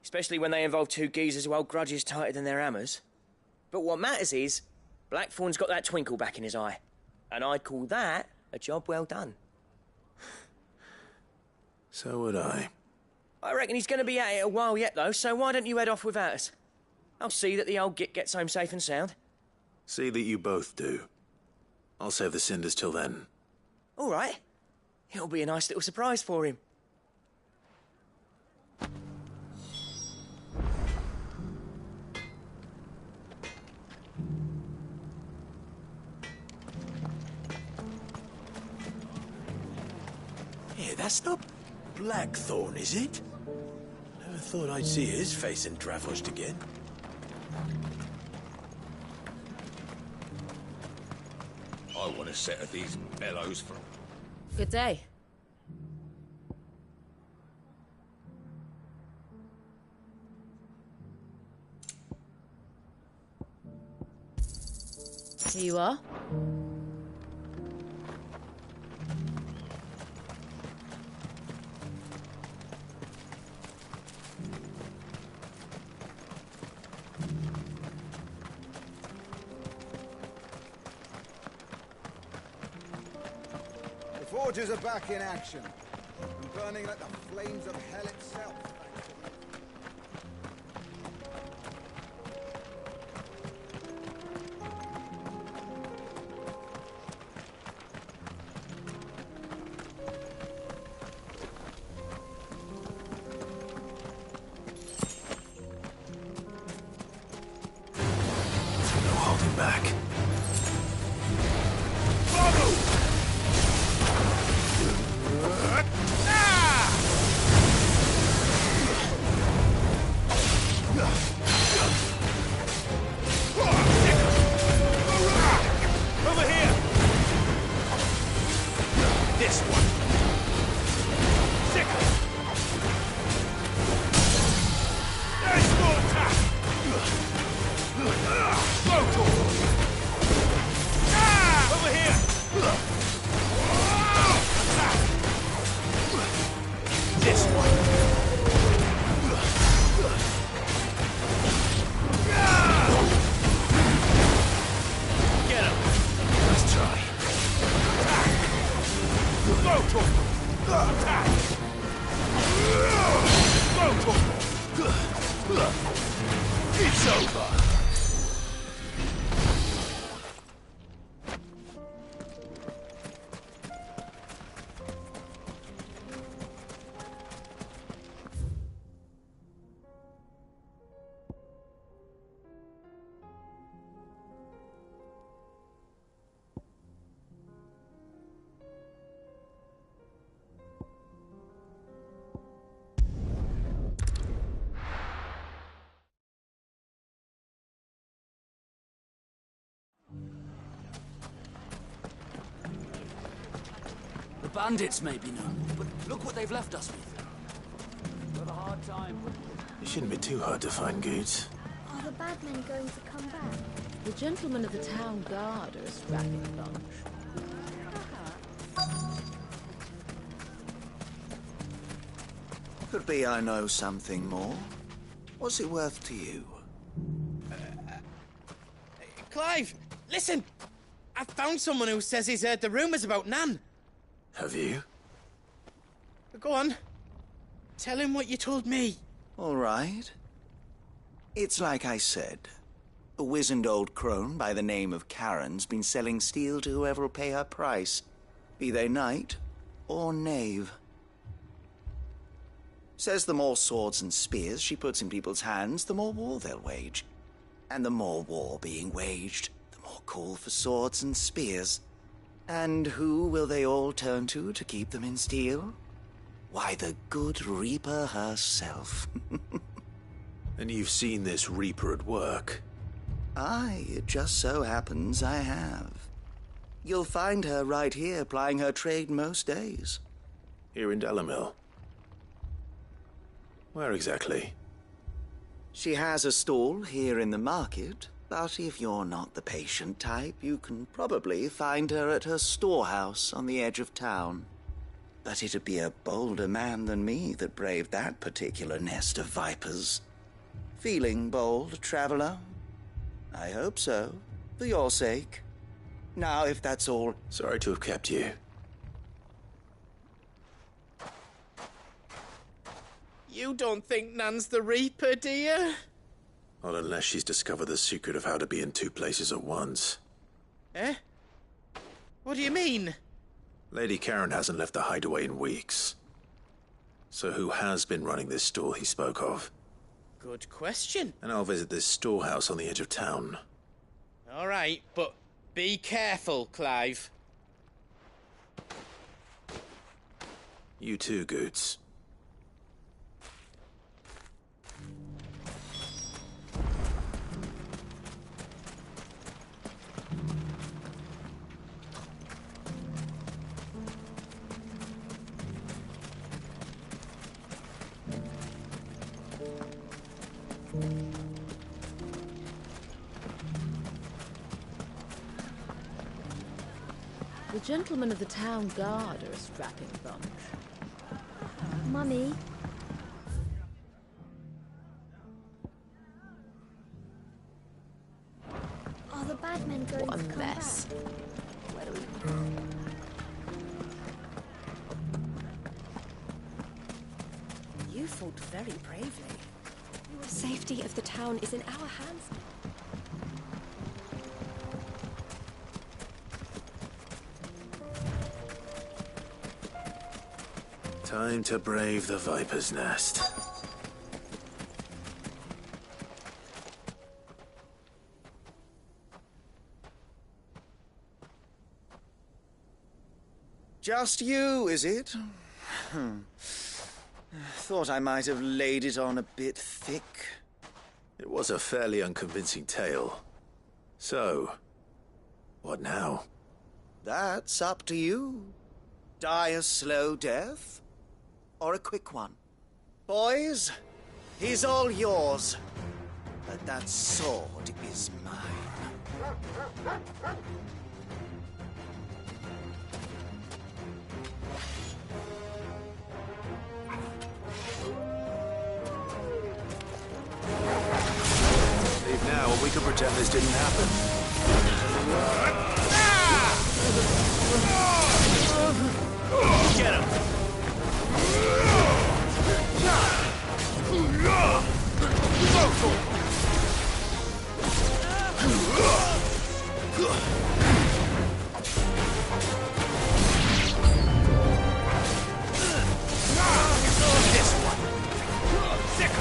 Especially when they involve two geezers who hold grudges tighter than their hammers. But what matters is, Blackthorn's got that twinkle back in his eye. And I'd call that a job well done. So would I. I reckon he's going to be at it a while yet, though, so why don't you head off without us? I'll see that the old git gets home safe and sound. See that you both do. I'll save the cinders till then. All right. It'll be a nice little surprise for him. Yeah, that's not Blackthorn, is it? Never thought I'd see his face in Dravosht again. I want a set of these bellows for... Good day. Here you are. The forges are back in action, and burning like the flames of hell itself. No holding back. Over here! This one! Sickle! Nice small attack! Local! Over here! Attack! This one! Get him! Let's try. Local! Attack! Local! It's over! The bandits may be no more, but look what they've left us with. Got a hard time. It shouldn't be too hard to find goods. Are the bad men going to come back? The gentlemen of the town guard are a strapping bunch. Could be I know something more. What's it worth to you? Clive, listen! I found someone who says he's heard the rumours about Nan. Have you? Go on. Tell him what you told me. All right. It's like I said. A wizened old crone by the name of Karen's been selling steel to whoever will pay her price, be they knight or knave. Says the more swords and spears she puts in people's hands, the more war they'll wage. And the more war being waged, the more call for swords and spears. And who will they all turn to keep them in steel? Why, the good Reaper herself. And you've seen this Reaper at work? Aye, it just so happens I have. You'll find her right here plying her trade most days. Here in Dalimil? Where exactly? She has a stall here in the market, but if you're not the patient type, you can probably find her at her storehouse on the edge of town. But it'd be a bolder man than me that braved that particular nest of vipers. Feeling bold, traveler? I hope so, for your sake. Now, if that's all... Sorry to have kept you. You don't think Nan's the Reaper, do you? Not unless she's discovered the secret of how to be in two places at once. Eh? What do you mean? Lady Karen hasn't left the hideaway in weeks. So who has been running this store he spoke of? Good question. And I'll visit this storehouse on the edge of town. All right, but be careful, Clive. You too, Goots. The gentlemen of the town guard are a strapping bunch. Mummy. Are the bad men going What a to come mess. back? Where do we... You fought very bravely. The safety of the town is in our hands. Time to brave the Viper's Nest. Just you, is it? Thought I might have laid it on a bit thick. It was a fairly unconvincing tale. So, what now? That's up to you. Die a slow death, or a quick one. Boys, he's all yours. But that sword is mine. Leave now, and we can pretend this didn't happen. Get him! This one! Sick!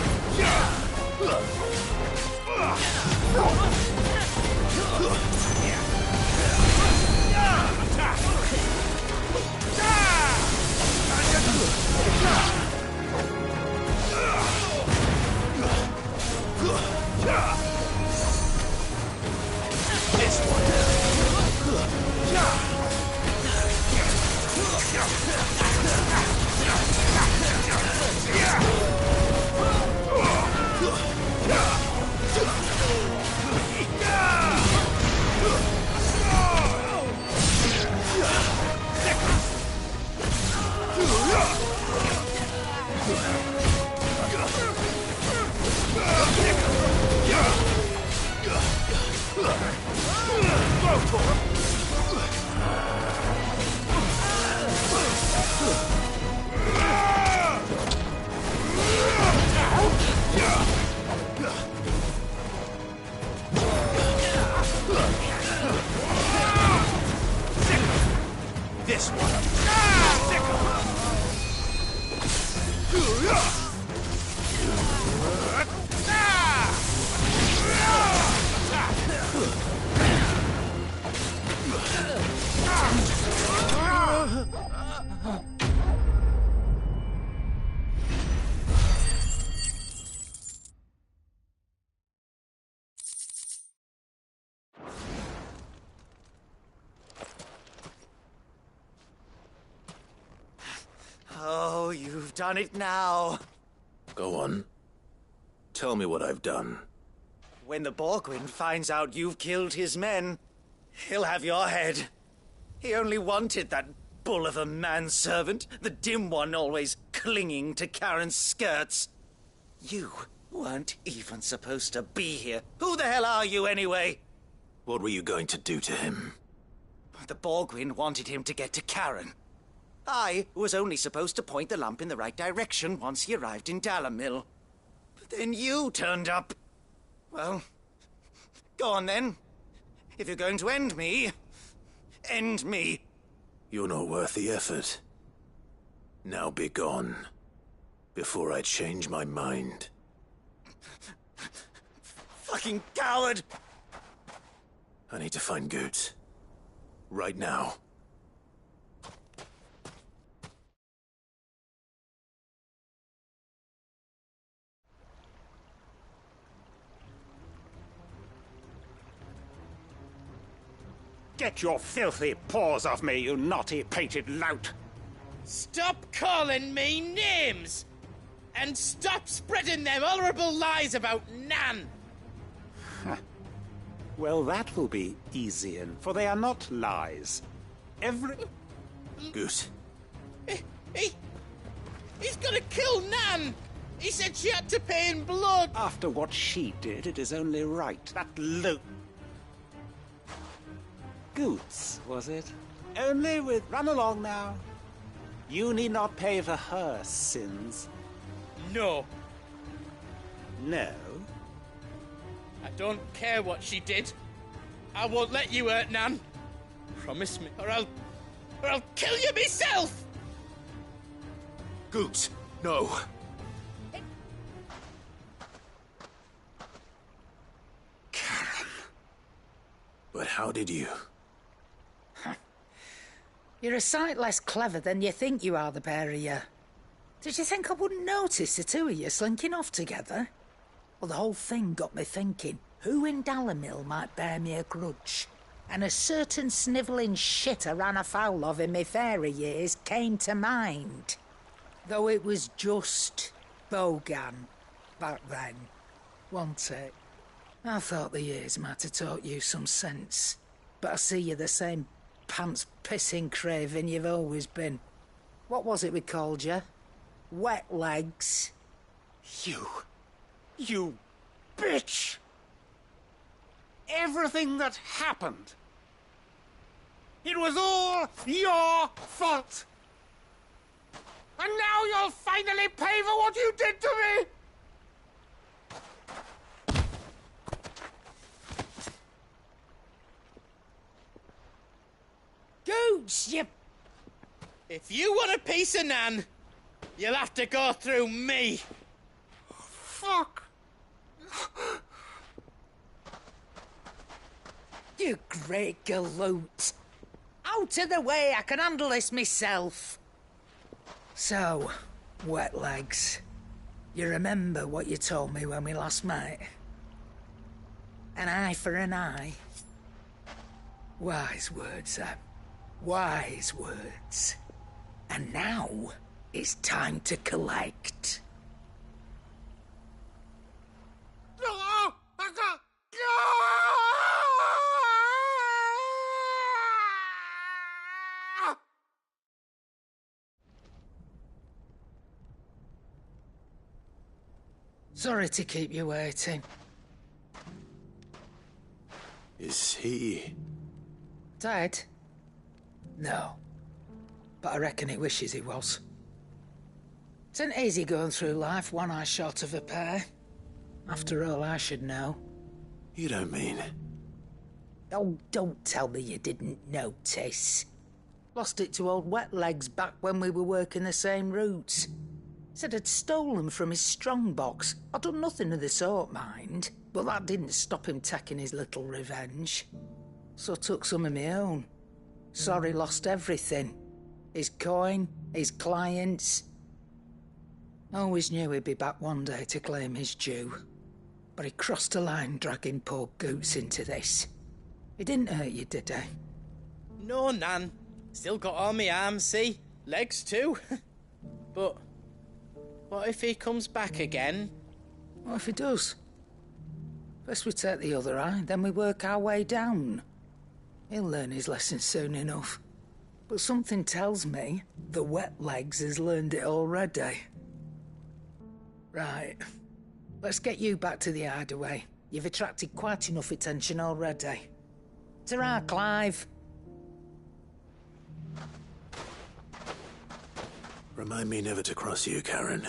This Oh, you've done it now. Go on. Tell me what I've done. When the Borgwyn finds out you've killed his men, he'll have your head. He only wanted that bull of a manservant, the dim one always clinging to Karen's skirts. You weren't even supposed to be here. Who the hell are you, anyway? What were you going to do to him? The Borgwyn wanted him to get to Karen. I was only supposed to point the lamp in the right direction once he arrived in Dalamil. But then you turned up. Well, go on then. If you're going to end me, end me. You're not worth the effort. Now be gone, before I change my mind. Fucking coward! I need to find Goots. Right now. Get your filthy paws off me, you naughty painted lout! Stop calling me names! And stop spreading them horrible lies about Nan! Well, that will be easier, for they are not lies. Goose. He's gonna kill Nan! He said she had to pay in blood! After what she did, it is only right. That loot. Goots, was it? Only with... Run along now. You need not pay for her sins. No. No? I don't care what she did. I won't let you hurt Nan. Promise me, or I'll kill you myself! Goots, no. Karen. But how did you? You're a sight less clever than you think you are, the pair of you. Did you think I wouldn't notice the two of you slinking off together? Well, the whole thing got me thinking, who in Dalamil might bear me a grudge? And a certain snivelling shit I ran afoul of in my fairy years came to mind. Though it was just Bogan back then, wasn't it? I thought the years might have taught you some sense, but I see you're the same pants-pissing craven you've always been. What was it we called you? Wet legs? You bitch! Everything that happened, it was all your fault! And now you'll finally pay for what you did to me! Goots, you... If you want a piece of Nan, you'll have to go through me. Fuck! You great galoot. Out of the way, I can handle this myself. So, wet legs, you remember what you told me when we last met? An eye for an eye. Wise words, Sam. Wise words. And now, it's time to collect. Sorry to keep you waiting. Is he... dead? No. But I reckon he wishes he was. It isn't easy going through life one eye short of a pair. After all, I should know. You don't mean... Oh, don't tell me you didn't notice. Lost it to old Wet Legs back when we were working the same routes. Said I'd stolen from his strongbox. I'd done nothing of the sort, mind. But that didn't stop him taking his little revenge. So I took some of my own. Sorry, lost everything. His coin, his clients. Always knew he'd be back one day to claim his due. But he crossed a line dragging poor Goots into this. He didn't hurt you, did he? No, Nan. Still got all my arms, see? Legs too. But what if he comes back again? What if he does? First we take the other eye, then we work our way down. He'll learn his lesson soon enough. But something tells me the wet legs has learned it already. Right. Let's get you back to the hideaway. You've attracted quite enough attention already. Ta-ra, Clive. Remind me never to cross you, Karen.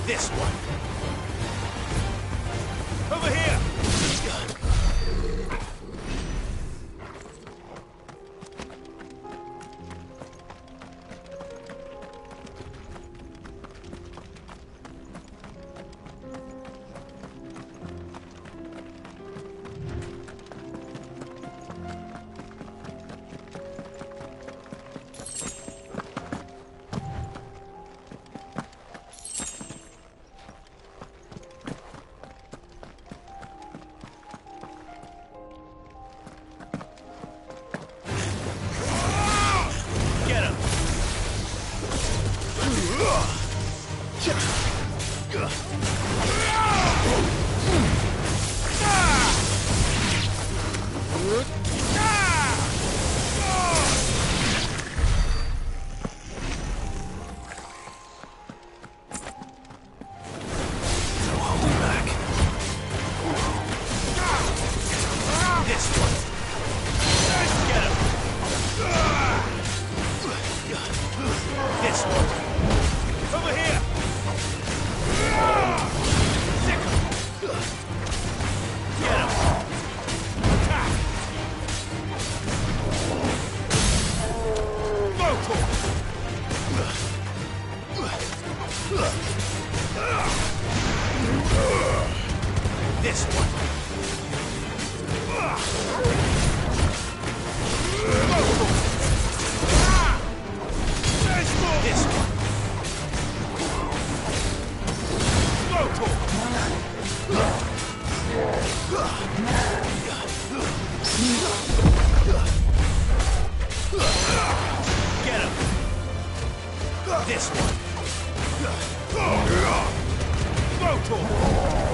This one. Over here. This one. Throw to him.